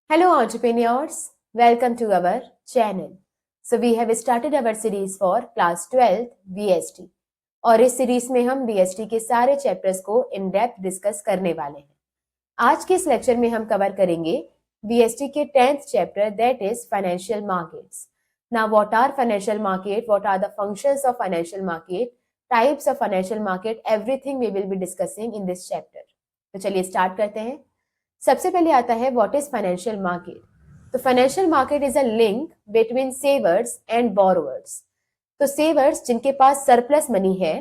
Hello, entrepreneurs. Welcome to our channel. So we have started our series for class 12th BST. और इस series में हम BST के सारे चैप्टर्स को इन डेप्थ डिस्कस करने वाले हैं. आज के इस लेक्चर में हम कवर करेंगे BST के 10th chapter that is financial markets. Now what are financial market? What are the functions of financial market? Types of financial market? Everything we will be discussing in this chapter. तो चलिए start करते हैं. सबसे पहले आता है what is financial market. तो financial market is a link between सेवर्स and borrowers. तो सेवर्स जिनके पास सरप्लस मनी है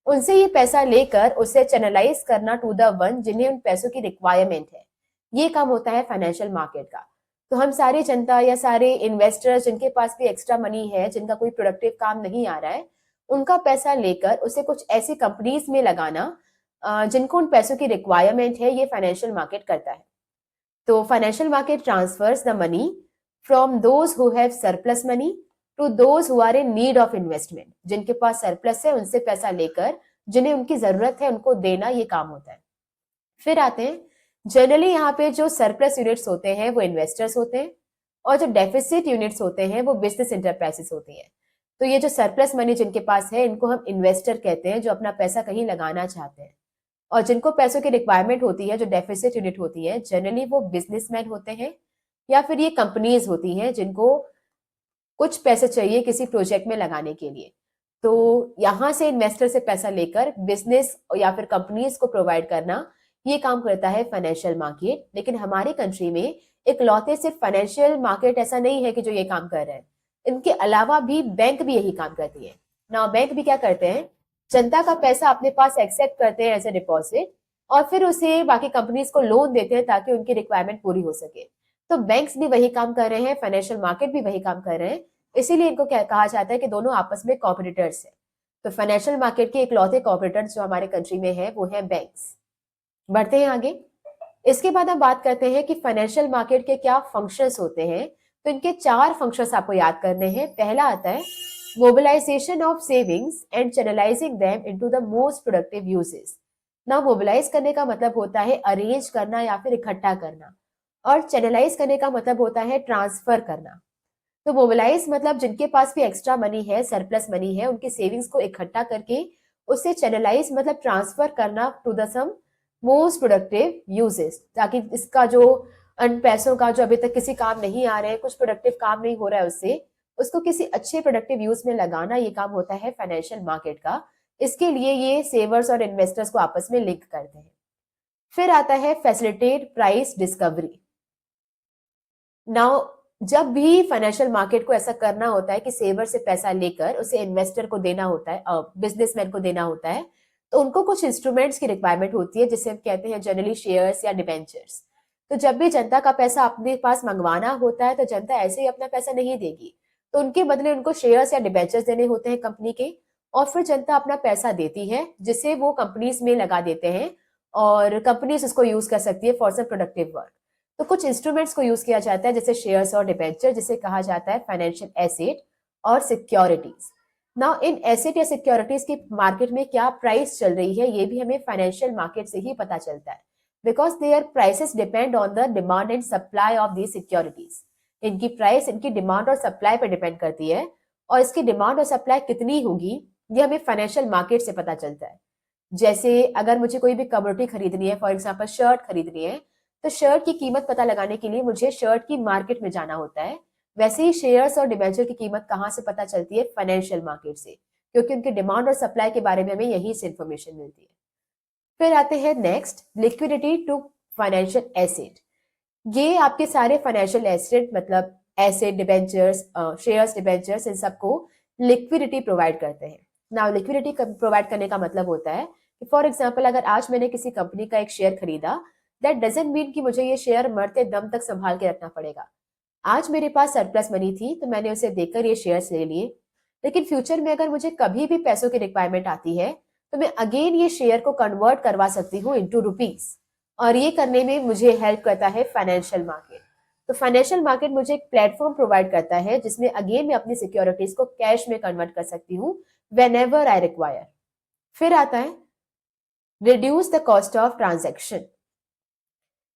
उनसे ये पैसा लेकर उसे चैनलाइज करना टू द वन जिन्हें उन पैसों की रिक्वायरमेंट है. ये काम होता है फाइनेंशियल मार्केट का. तो हम सारी जनता या सारे इन्वेस्टर्स जिनके पास भी एक्स्ट्रा मनी है, जिनका कोई प्रोडक्टिव काम नहीं आ रहा है, उनका पैसा लेकर उसे कुछ ऐसी कंपनीज में लगाना जिनको उन पैसों की रिक्वायरमेंट है, ये फाइनेंशियल मार्केट करता है. तो financial market transfers the money from those who have surplus money to those who are in need of investment. जिनके पास सरप्लस है उनसे पैसा लेकर जिन्हें उनकी जरूरत है उनको देना, ये काम होता है. फिर आते हैं जनरली यहाँ पे जो सरप्लस यूनिट्स होते हैं वो इन्वेस्टर्स होते हैं और जो डेफिसिट यूनिट्स होते हैं वो बिजनेस इंटरप्राइजेस होती हैं. तो ये जो सरप्लस मनी जिनके पास है इनको हम इन्वेस्टर कहते हैं, जो अपना पैसा कहीं लगाना चाहते हैं. और जिनको पैसों की रिक्वायरमेंट होती है, जो डेफिसिट यूनिट होती है, जनरली वो बिजनेसमैन होते हैं या फिर ये कंपनीज होती हैं जिनको कुछ पैसे चाहिए किसी प्रोजेक्ट में लगाने के लिए. तो यहां से इन्वेस्टर से पैसा लेकर बिजनेस या फिर कंपनीज को प्रोवाइड करना, ये काम करता है फाइनेंशियल मार्केट. लेकिन हमारी कंट्री में इकलौते सिर्फ फाइनेंशियल मार्केट ऐसा नहीं है कि जो ये काम कर रहे हैं. इनके अलावा भी बैंक भी यही काम करती है. ना बैंक भी क्या करते हैं, जनता का पैसा अपने पास एक्सेप्ट करते हैं एज ए डिपॉजिट और फिर उसे बाकी कंपनीज को लोन देते हैं ताकि उनकी रिक्वायरमेंट पूरी हो सके. तो बैंक्स भी वही काम कर रहे हैं, फाइनेंशियल मार्केट भी वही काम कर रहे हैं. इसीलिए इनको कहा जाता है कि दोनों आपस में कॉम्पिटिटर्स हैं. तो फाइनेंशियल मार्केट के इकलौते कॉम्पिटिटर्स जो हमारे कंट्री में है वो है बैंक्स. बढ़ते हैं आगे. इसके बाद हम बात करते हैं कि फाइनेंशियल मार्केट के क्या फंक्शंस होते हैं. तो इनके 4 फंक्शंस आपको याद करने हैं. पहला आता है mobilisation of savings and channelising them into the most productive uses. ना मोबिलाइज करने का मतलब होता है अरेंज करना या फिर इकट्ठा करना, और चैनलाइज करने का मतलब होता है ट्रांसफर करना. तो मोबिलाइज मतलब जिनके पास भी एक्स्ट्रा मनी है, सरप्लस मनी है, उनकी सेविंग्स को इकट्ठा करके उससे चैनलाइज मतलब ट्रांसफर करना to the some most productive uses, ताकि इसका जो अन पैसों का जो अभी तक किसी काम नहीं आ रहे हैं, कुछ प्रोडक्टिव काम नहीं हो रहा है, उसको किसी अच्छे प्रोडक्टिव यूज में लगाना, ये काम होता है फाइनेंशियल मार्केट का. इसके लिए ये सेवर्स और इन्वेस्टर्स को आपस में लिंक करते हैं. फिर आता है फैसिलिटेट प्राइस डिस्कवरी. नाउ जब भी फाइनेंशियल मार्केट को ऐसा करना होता है कि सेवर से पैसा लेकर उसे इन्वेस्टर को देना होता है, बिजनेसमैन को देना होता है, तो उनको कुछ इंस्ट्रूमेंट्स की रिक्वायरमेंट होती है जिसे हम कहते हैं जनरली शेयर्स या डिबेंचर्स. तो जब भी जनता का पैसा अपने पास मंगवाना होता है तो जनता ऐसे ही अपना पैसा नहीं देगी. तो उनके बदले उनको शेयर्स या डिबेंचर्स देने होते हैं कंपनी के, और फिर जनता अपना पैसा देती है जिसे वो कंपनीज में लगा देते हैं और कंपनीज उसको यूज कर सकती है फॉर सम प्रोडक्टिव वर्क. तो कुछ इंस्ट्रूमेंट्स को यूज किया जाता है जैसे शेयर्स और डिबेंचर, जिसे कहा जाता है फाइनेंशियल एसेट और सिक्योरिटीज. नाउ इन एसेट या सिक्योरिटीज की मार्केट में क्या प्राइस चल रही है, ये भी हमें फाइनेंशियल मार्केट से ही पता चलता है, because their prices depend on the demand and supply of the securities. इनकी प्राइस इनकी डिमांड और सप्लाई पर डिपेंड करती है, और इसकी डिमांड और सप्लाई कितनी होगी ये हमें फाइनेंशियल मार्केट से पता चलता है. जैसे अगर मुझे कोई भी कमोडिटी खरीदनी है, फॉर एग्जाम्पल शर्ट खरीदनी है, तो शर्ट की कीमत पता लगाने के लिए मुझे शर्ट की मार्केट में जाना होता है. वैसे ही शेयर्स और डिबेंचर की कीमत कहाँ से पता चलती है, फाइनेंशियल मार्केट से, क्योंकि उनकी डिमांड और सप्लाई के बारे में हमें यही से इंफॉर्मेशन मिलती है. फिर आते हैं next, liquidity to financial asset. ये आपके सारे फाइनेंशियल एसेट मतलब एसेट, डिबेंचर्स, शेयर्स, डिबेंचर्स, इन सबको लिक्विडिटी प्रोवाइड करते हैं. नाउ लिक्विडिटी प्रोवाइड करने का मतलब होता है कि फॉर एग्जाम्पल अगर आज मैंने किसी कंपनी का एक शेयर खरीदा, दैट डजंट मीन कि मुझे ये शेयर मरते दम तक संभाल के रखना पड़ेगा. आज मेरे पास सरप्लस मनी थी तो मैंने उसे देकर ये शेयर्स ले लिए, लेकिन फ्यूचर में अगर मुझे कभी भी पैसों की रिक्वायरमेंट आती है तो मैं अगेन ये शेयर को कन्वर्ट करवा सकती हूँ इनटू रुपीस, और ये करने में मुझे हेल्प करता है फाइनेंशियल मार्केट. तो फाइनेंशियल मार्केट मुझे एक प्लेटफॉर्म प्रोवाइड करता है जिसमें अगेन मैं अपनी सिक्योरिटीज को कैश में कन्वर्ट कर सकती हूँ व्हेनेवर आई रिक्वायर. फिर आता है reduce the cost of transaction.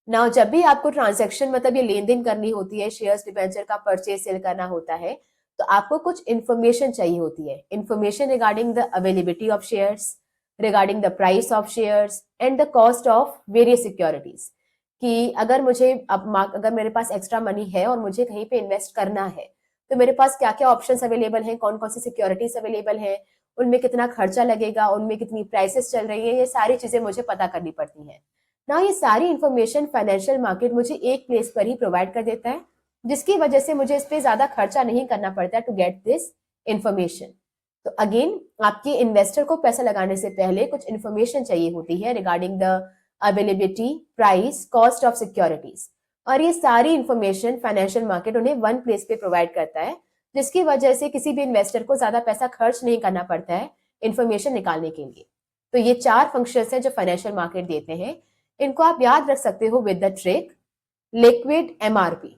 Now जब भी आपको ट्रांजैक्शन मतलब ये लेन देन करनी होती है, शेयर्स डिबेंचर का परचेज सेल करना होता है, तो आपको कुछ इन्फॉर्मेशन चाहिए होती है। Information regarding the availability of shares, regarding the price of shares and the cost of various securities. कि अगर मुझे अगर मेरे पास एक्स्ट्रा मनी है और मुझे कहीं पे इन्वेस्ट करना है, तो मेरे पास क्या क्या ऑप्शन अवेलेबल हैं, कौन कौन सी सिक्योरिटीज अवेलेबल हैं, उनमें कितना खर्चा लगेगा, उनमें कितनी प्राइसेस चल रही है, ये सारी चीजें मुझे पता करनी पड़ती हैं। ना ये सारी इंफॉर्मेशन फाइनेंशियल मार्केट मुझे एक प्लेस पर ही प्रोवाइड कर देता है, जिसकी वजह से मुझे इस पे ज्यादा खर्चा नहीं करना पड़ता टू गेट दिस इंफॉर्मेशन। तो अगेन, आपके इन्वेस्टर को पैसा लगाने से पहले कुछ इंफॉर्मेशन चाहिए होती है regarding the availability, price, cost of securities, और ये सारी इंफॉर्मेशन फाइनेंशियल मार्केट उन्हें वन प्लेस पे प्रोवाइड करता है, जिसकी वजह से किसी भी इन्वेस्टर को ज्यादा पैसा खर्च नहीं करना पड़ता है इंफॉर्मेशन निकालने के लिए। तो ये 4 फंक्शंस हैं जो फाइनेंशियल मार्केट देते हैं। इनको आप याद रख सकते हो with the trick liquid MRP.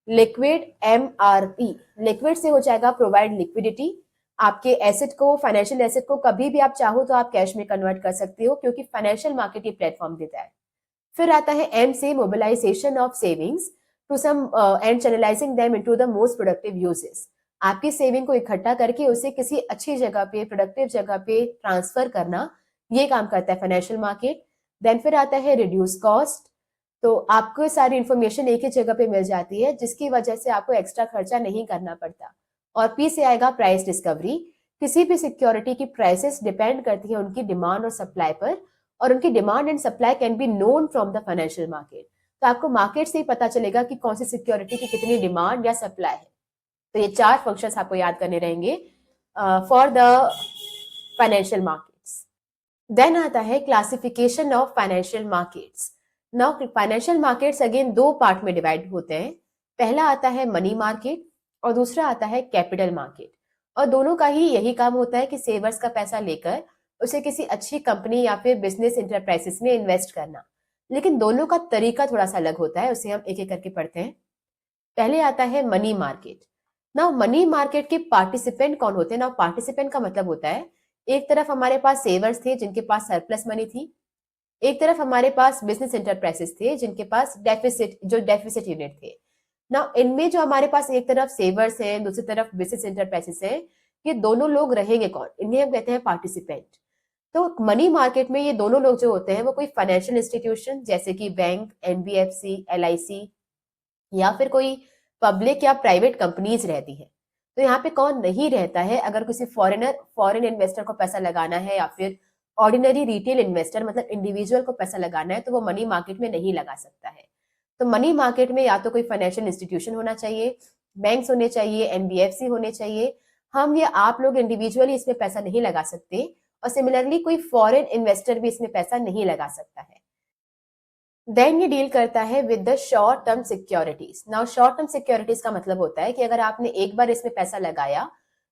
Liquid MRP, liquid से हो जाएगा प्रोवाइड लिक्विडिटी। आपके एसेट को, फाइनेंशियल एसेट को कभी भी आप चाहो तो आप कैश में कन्वर्ट कर सकते हो, क्योंकि फाइनेंशियल मार्केट ये प्लेटफॉर्म देता है। फिर आता है एम से mobilisation of savings to some and channelising them into the most productive uses. आपकी सेविंग को इकट्ठा करके उसे किसी अच्छी जगह पे, प्रोडक्टिव जगह पे ट्रांसफर करना, ये काम करता है फाइनेंशियल मार्केट। देन फिर आता है रिड्यूस कॉस्ट। तो आपको सारी इंफॉर्मेशन एक ही जगह पे मिल जाती है, जिसकी वजह से आपको एक्स्ट्रा खर्चा नहीं करना पड़ता। और पी से आएगा प्राइस डिस्कवरी। किसी भी सिक्योरिटी की प्राइसेस डिपेंड करती है उनकी डिमांड और सप्लाई पर, और उनकी demand and supply can be known from the financial market. तो आपको मार्केट से ही पता चलेगा कि कौन सी सिक्योरिटी की कितनी डिमांड या सप्लाई है। तो ये 4 फंक्शंस आपको याद करने रहेंगे for the financial markets. Then आता है classification of financial markets. Now financial markets again 2 part में डिवाइड होते हैं। पहला आता है मनी मार्केट और दूसरा आता है कैपिटल मार्केट। और दोनों का ही यही काम होता है कि सेवर्स का पैसा लेकर उसे किसी अच्छी कंपनी या फिर बिजनेस इंटरप्राइजेस में इन्वेस्ट करना। लेकिन दोनों का तरीका थोड़ा सा अलग होता है, उसे हम एक एक करके पढ़ते हैं। पहले आता है money market. Now money market के पार्टिसिपेंट कौन होते हैं? नाउ पार्टिसिपेंट का मतलब होता है, एक तरफ हमारे पास सेवर्स थे जिनके पास सरप्लस मनी थी, एक तरफ हमारे पास बिजनेस इंटरप्राइजेस थे जिनके पास डेफिसिट यूनिट थे। ना इनमें जो हमारे पास एक तरफ सेवर्स हैं, दूसरी तरफ बिजनेस इंटरप्राइजेस हैं, ये दोनों लोग रहेंगे कौन? इन्हें हम कहते हैं पार्टिसिपेंट। तो मनी मार्केट में ये दोनों लोग जो होते हैं वो कोई फाइनेंशियल इंस्टीट्यूशन जैसे कि बैंक, एनबीएफसी, एलआईसी, या फिर कोई पब्लिक या प्राइवेट कंपनीज रहती है। तो यहाँ पे कौन नहीं रहता है? अगर किसी फॉरेन इन्वेस्टर को पैसा लगाना है या फिर ऑर्डिनरी रिटेल इन्वेस्टर मतलब इंडिविजुअल को पैसा लगाना है, तो वो मनी मार्केट में नहीं लगा सकता है। तो मनी मार्केट में या तो कोई फाइनेंशियल इंस्टीट्यूशन होना चाहिए, बैंक्स होने चाहिए, एनबीएफसी होने चाहिए। हम या आप लोग इंडिविजुअली इसमें पैसा नहीं लगा सकते, और सिमिलरली कोई फॉरेन इन्वेस्टर भी इसमें पैसा नहीं लगा सकता है। देन ये डील करता है with the short term securities. Now short term securities का मतलब होता है कि अगर आपने एक बार इसमें पैसा लगाया,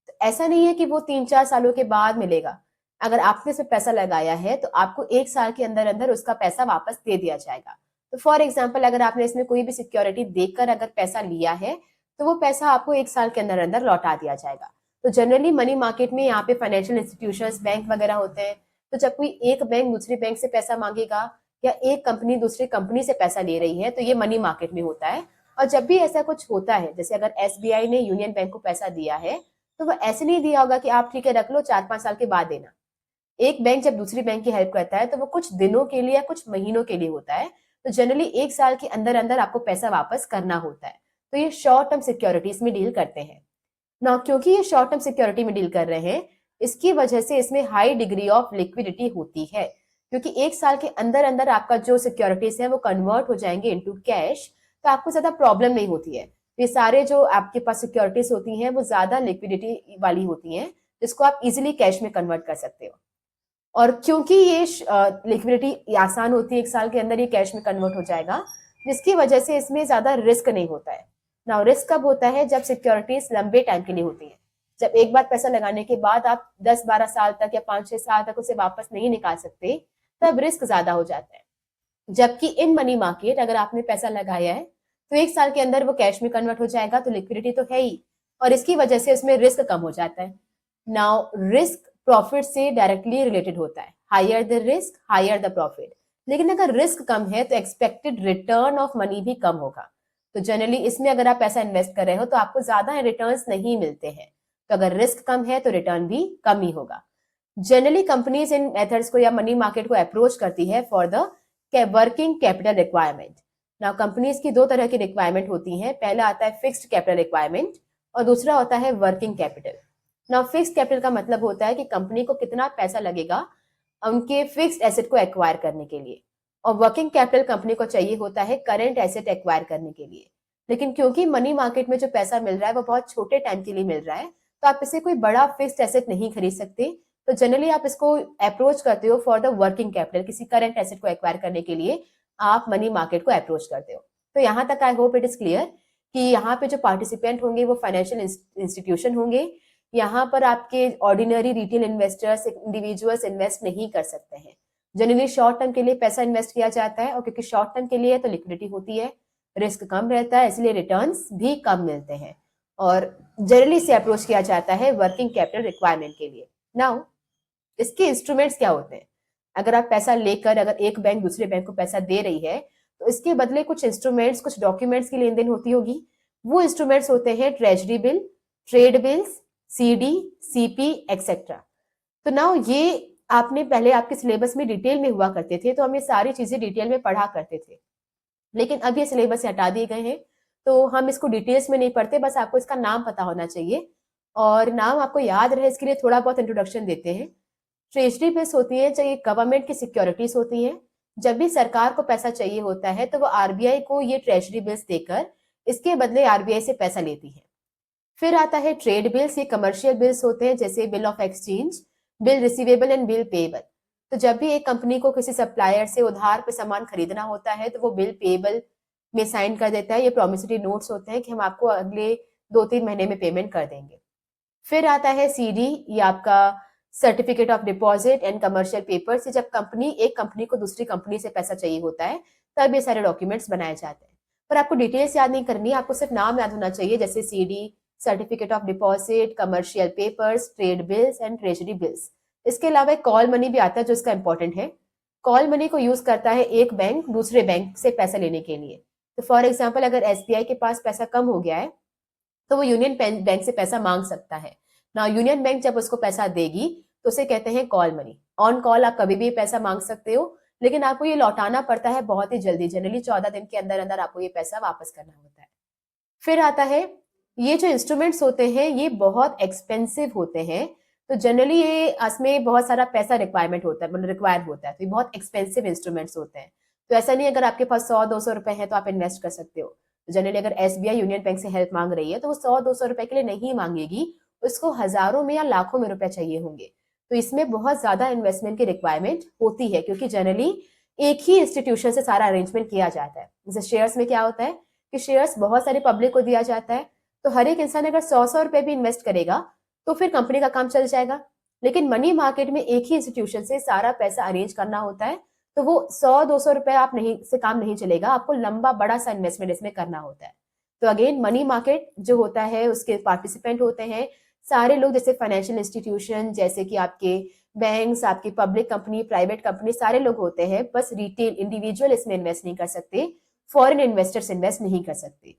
तो ऐसा नहीं है कि वो 3-4 सालों के बाद मिलेगा। अगर आपने इसमें पैसा लगाया है तो आपको 1 साल के अंदर अंदर उसका पैसा वापस दे दिया जाएगा। तो फॉर एग्जाम्पल, अगर आपने इसमें कोई भी सिक्योरिटी देखकर अगर पैसा लिया है, तो वो पैसा आपको 1 साल के अंदर अंदर लौटा दिया जाएगा। तो जनरली मनी मार्केट में यहाँ पे फाइनेंशियल इंस्टीट्यूशन, बैंक वगैरह होते हैं। तो जब कोई एक बैंक दूसरे बैंक से पैसा मांगेगा या एक कंपनी दूसरी कंपनी से पैसा ले रही है, तो ये मनी मार्केट में होता है। और जब भी ऐसा कुछ होता है, जैसे अगर एसबीआई ने यूनियन बैंक को पैसा दिया है, तो वो ऐसे नहीं दिया होगा कि आप ठीक है रख लो, 4-5 साल के बाद देना। एक बैंक जब दूसरी बैंक की हेल्प करता है तो वो कुछ दिनों के लिए या कुछ महीनों के लिए होता है। तो जनरली 1 साल के अंदर अंदर आपको पैसा वापस करना होता है। तो ये शॉर्ट टर्म सिक्योरिटीज में डील करते हैं ना। क्योंकि ये शॉर्ट टर्म सिक्योरिटी में डील कर रहे हैं, इसकी वजह से इसमें हाई डिग्री ऑफ लिक्विडिटी होती है, क्योंकि 1 साल के अंदर अंदर आपका जो सिक्योरिटीज है वो कन्वर्ट हो जाएंगे इनटू कैश। तो आपको ज्यादा प्रॉब्लम नहीं होती है। ये सारे जो आपके पास सिक्योरिटीज होती हैं वो ज्यादा लिक्विडिटी वाली होती हैं, जिसको आप इजिली कैश में कन्वर्ट कर सकते हो। और क्योंकि ये लिक्विडिटी आसान होती है, 1 साल के अंदर ये कैश में कन्वर्ट हो जाएगा, जिसकी वजह से इसमें ज्यादा रिस्क नहीं होता है। नाउ रिस्क कब होता है? जब सिक्योरिटीज लंबे टाइम के लिए होती है। जब एक बार पैसा लगाने के बाद आप 10-12 साल तक या 5-6 साल तक उसे वापस नहीं निकाल सकते, तब रिस्क ज्यादा हो जाता है। जबकि इन मनी मार्केट अगर आपने पैसा लगाया है तो 1 साल के अंदर वो कैश में कन्वर्ट हो जाएगा, तो लिक्विडिटी तो है ही, और इसकी वजह से उसमें रिस्क कम हो जाता है। नाउ रिस्क प्रॉफिट से डायरेक्टली रिलेटेड होता है। Higher the risk, higher the profit. लेकिन अगर रिस्क कम है तो एक्सपेक्टेड रिटर्न ऑफ मनी भी कम होगा। तो जनरली इसमें अगर आप पैसा इन्वेस्ट कर रहे हो तो आपको ज्यादा रिटर्न्स नहीं मिलते हैं। तो अगर रिस्क कम है तो रिटर्न भी कम ही होगा। जनरली कंपनीज इन मेथड्स को या मनी मार्केट को अप्रोच करती है for the working capital requirement. Now companies की दो तरह की रिक्वायरमेंट होती है, पहला आता है फिक्स्ड कैपिटल रिक्वायरमेंट और दूसरा होता है working capital. Now fixed capital का मतलब होता है कि कंपनी को कितना पैसा लगेगा उनके फिक्स्ड एसेट को एक्वायर करने के लिए, और वर्किंग कैपिटल कंपनी को चाहिए होता है करंट एसेट एक्वायर करने के लिए। लेकिन क्योंकि मनी मार्केट में जो पैसा मिल रहा है वो बहुत छोटे टाइम के लिए मिल रहा है, तो आप इसे कोई बड़ा फिक्स्ड एसेट नहीं खरीद सकते। तो जनरली आप इसको अप्रोच करते हो फॉर द वर्किंग कैपिटल, किसी करंट एसेट को एक्वायर करने के लिए आप मनी मार्केट को अप्रोच करते हो। तो यहाँ तक I hope it is clear कि यहाँ पे जो पार्टिसिपेंट होंगे वो फाइनेंशियल इंस्टीट्यूशन होंगे। यहाँ पर आपके ordinary retail investors, individuals invest नहीं कर सकते हैं। जनरली शॉर्ट टर्म के लिए पैसा इन्वेस्ट किया जाता है, और क्योंकि शॉर्ट टर्म के लिए है तो लिक्विडिटी होती है, रिस्क कम रहता है, इसलिए रिटर्न्स भी कम मिलते हैं, और जनरली से अप्रोच किया जाता है वर्किंग कैपिटल रिक्वायरमेंट के लिए। नाउ इसके इंस्ट्रूमेंट्स क्या होते हैं? अगर आप पैसा लेकर, अगर एक बैंक दूसरे बैंक को पैसा दे रही है तो इसके बदले कुछ इंस्ट्रूमेंट्स, कुछ डॉक्यूमेंट्स की लेन देन होती होगी। वो इंस्ट्रूमेंट्स होते हैं treasury bill, trade bills, CD, CP etcetera. तो नाउ ये आपने पहले आपके सिलेबस में डिटेल में हुआ करते थे, तो हम ये सारी चीजें डिटेल में पढ़ा करते थे, लेकिन अब ये सिलेबस से हटा दिए गए हैं, तो हम इसको डिटेल्स में नहीं पढ़ते, बस आपको इसका नाम पता होना चाहिए, और नाम आपको याद रहे इसके लिए थोड़ा बहुत इंट्रोडक्शन देते हैं। ट्रेजरी बिल्स होती है, चाहिए गवर्नमेंट की सिक्योरिटीज होती हैं। जब भी सरकार को पैसा चाहिए होता है तो वो आरबीआई को ये ट्रेजरी बिल्स देकर इसके बदले आरबीआई से पैसा लेती है। फिर आता है ट्रेड बिल्स, ये कमर्शियल बिल्स होते हैं, जैसे bill of exchange, bill receivable and bill payable. तो जब भी एक कंपनी को किसी सप्लायर से उधार पे सामान खरीदना होता है तो वो बिल पेएबल में साइन कर देता है। ये प्रोमिसरी नोट्स होते हैं कि हम आपको अगले 2-3 महीने में पेमेंट कर देंगे। फिर आता है सीडी, ये आपका certificate of deposit and commercial paper से जब एक कंपनी को दूसरी कंपनी से पैसा चाहिए होता है तब ये सारे डॉक्यूमेंट्स बनाए जाते हैं। पर आपको डिटेल्स याद नहीं करनी है, आपको सिर्फ नाम याद होना चाहिए, जैसे CD, certificate of deposit, commercial papers, trade bills and treasury bills. इसके अलावा एक कॉल मनी भी आता है जो इसका इंपॉर्टेंट है। कॉल मनी को यूज करता है एक बैंक दूसरे बैंक से पैसा लेने के लिए। तो फॉर एग्जाम्पल अगर एसबीआई के पास पैसा कम हो गया है तो वो यूनियन बैंक से पैसा मांग सकता है ना। यूनियन बैंक जब उसको पैसा देगी तो उसे कहते हैं कॉल मनी। ऑन कॉल आप कभी भी पैसा मांग सकते हो, लेकिन आपको ये लौटाना पड़ता है बहुत ही जल्दी, जनरली 14 दिन के अंदर अंदर आपको ये पैसा वापस करना होता है। फिर आता है, ये जो इंस्ट्रूमेंट्स होते हैं ये बहुत एक्सपेंसिव होते हैं, तो जनरली ये इसमें बहुत सारा पैसा रिक्वायरमेंट होता है, मतलब रिक्वायर होता है, तो ये बहुत एक्सपेंसिव इंस्ट्रूमेंट्स होते हैं। तो ऐसा नहीं अगर आपके पास 100-200 रुपए है तो आप इन्वेस्ट कर सकते हो। जनरली अगर एसबीआई यूनियन बैंक से हेल्प मांग रही है तो वो 100-200 रुपए के लिए नहीं मांगेगी, उसको हजारों में या लाखों में रुपए चाहिए होंगे। तो इसमें बहुत ज्यादा इन्वेस्टमेंट की रिक्वायरमेंट होती है, क्योंकि जनरली एक ही इंस्टीट्यूशन से सारा अरेंजमेंट किया जाता है। जैसे शेयर्स में क्या होता है कि शेयर्स बहुत सारी पब्लिक को दिया जाता है, तो हर एक इंसान अगर 100-100 रुपए भी इन्वेस्ट करेगा तो फिर कंपनी का काम चल जाएगा। लेकिन मनी मार्केट में एक ही इंस्टीट्यूशन से सारा पैसा अरेंज करना होता है, तो वो 100-200 रुपए आप नहीं से काम नहीं चलेगा, आपको लंबा बड़ा सा इन्वेस्टमेंट इसमें करना होता है। तो अगेन मनी मार्केट जो होता है उसके पार्टिसिपेंट होते हैं सारे लोग, जैसे फाइनेंशियल इंस्टीट्यूशन, जैसे कि आपके बैंक्स, आपकी पब्लिक कंपनी, प्राइवेट कंपनी, सारे लोग होते हैं। बस रिटेल इंडिविजुअल इसमें इन्वेस्ट नहीं कर सकते, फॉरेन इन्वेस्टर्स इन्वेस्ट नहीं कर सकते।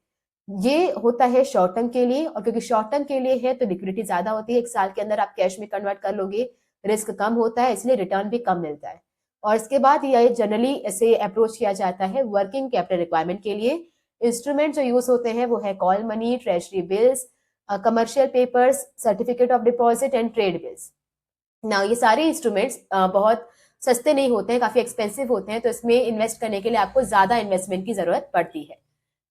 ये होता है शॉर्ट टर्म के लिए, और क्योंकि शॉर्ट टर्म के लिए है तो लिक्विडिटी ज्यादा होती है, 1 साल के अंदर आप कैश में कन्वर्ट कर लोगे, रिस्क कम होता है, इसलिए रिटर्न भी कम मिलता है। और इसके बाद ये जनरली ऐसे अप्रोच किया जाता है वर्किंग कैपिटल रिक्वायरमेंट के लिए। इंस्ट्रूमेंट जो यूज होते हैं वो है call money, treasury bills, commercial papers, certificate of deposit and trade bills. ना ये सारे इंस्ट्रूमेंट्स बहुत सस्ते नहीं होते हैं, काफी एक्सपेंसिव होते हैं, तो इसमें इन्वेस्ट करने के लिए आपको ज्यादा इन्वेस्टमेंट की जरूरत पड़ती है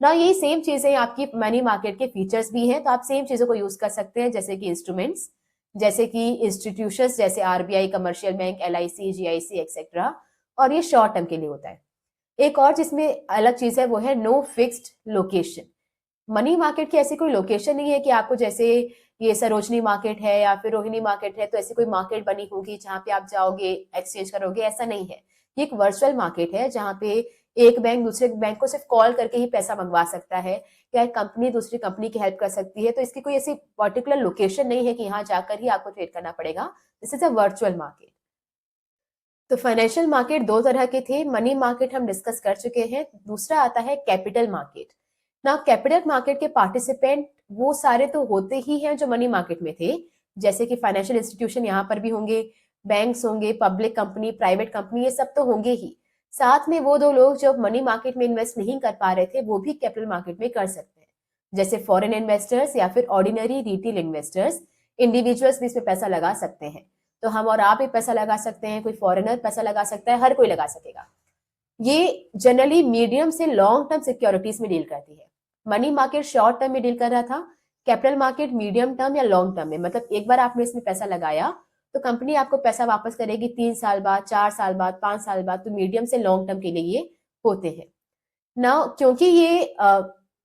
ना। यही सेम चीजें आपकी मनी मार्केट के फीचर्स भी हैं, तो आप सेम चीजों को यूज कर सकते हैं, जैसे कि इंस्ट्रूमेंट्स, जैसे कि इंस्टीट्यूशंस, जैसे RBI, commercial bank, LIC, GIC etcetera. और ये शॉर्ट टर्म के लिए होता है। एक और जिसमें अलग चीज है वो है no fixed location. Money market की ऐसी कोई लोकेशन नहीं है कि आपको, जैसे ये सरोजनी मार्केट है या फिर रोहिणी मार्केट है तो ऐसी कोई मार्केट बनी होगी जहां पे आप जाओगे एक्सचेंज करोगे, ऐसा नहीं है। ये एक वर्चुअल मार्केट है जहां पे एक बैंक दूसरे बैंक को सिर्फ कॉल करके ही पैसा मंगवा सकता है, या एक कंपनी दूसरी कंपनी की हेल्प कर सकती है। तो इसकी कोई ऐसी पर्टिकुलर लोकेशन नहीं है कि यहाँ जाकर ही आपको ट्रेड करना पड़ेगा। This is a virtual market. तो फाइनेंशियल मार्केट दो तरह के थे, मनी मार्केट हम डिस्कस कर चुके हैं, दूसरा आता है कैपिटल मार्केट। ना कैपिटल मार्केट के पार्टिसिपेंट वो सारे तो होते ही हैं जो मनी मार्केट में थे, जैसे कि फाइनेंशियल इंस्टीट्यूशन यहाँ पर भी होंगे, बैंक्स होंगे, पब्लिक कंपनी, प्राइवेट कंपनी, ये सब तो होंगे ही। साथ में वो दो लोग जो मनी मार्केट में इन्वेस्ट नहीं कर पा रहे थे वो भी कैपिटल मार्केट में कर सकते हैं, जैसे फॉरेन इन्वेस्टर्स या फिर ऑर्डिनरी रिटेल इन्वेस्टर्स। इंडिविजुअल्स भी इसमें पैसा लगा सकते हैं, तो हम और आप भी पैसा लगा सकते हैं, कोई फॉरेनर पैसा लगा सकता है, हर कोई लगा सकेगा। ये जनरली मीडियम से लॉन्ग टर्म सिक्योरिटीज में डील करती है। मनी मार्केट शॉर्ट टर्म में डील कर रहा था, कैपिटल मार्केट मीडियम टर्म या लॉन्ग टर्म में, मतलब एक बार आपने इसमें पैसा लगाया तो कंपनी आपको पैसा वापस करेगी 3 साल बाद, 4 साल बाद, 5 साल बाद, तो मीडियम से लॉन्ग टर्म के लिए ये होते हैं ना। क्योंकि ये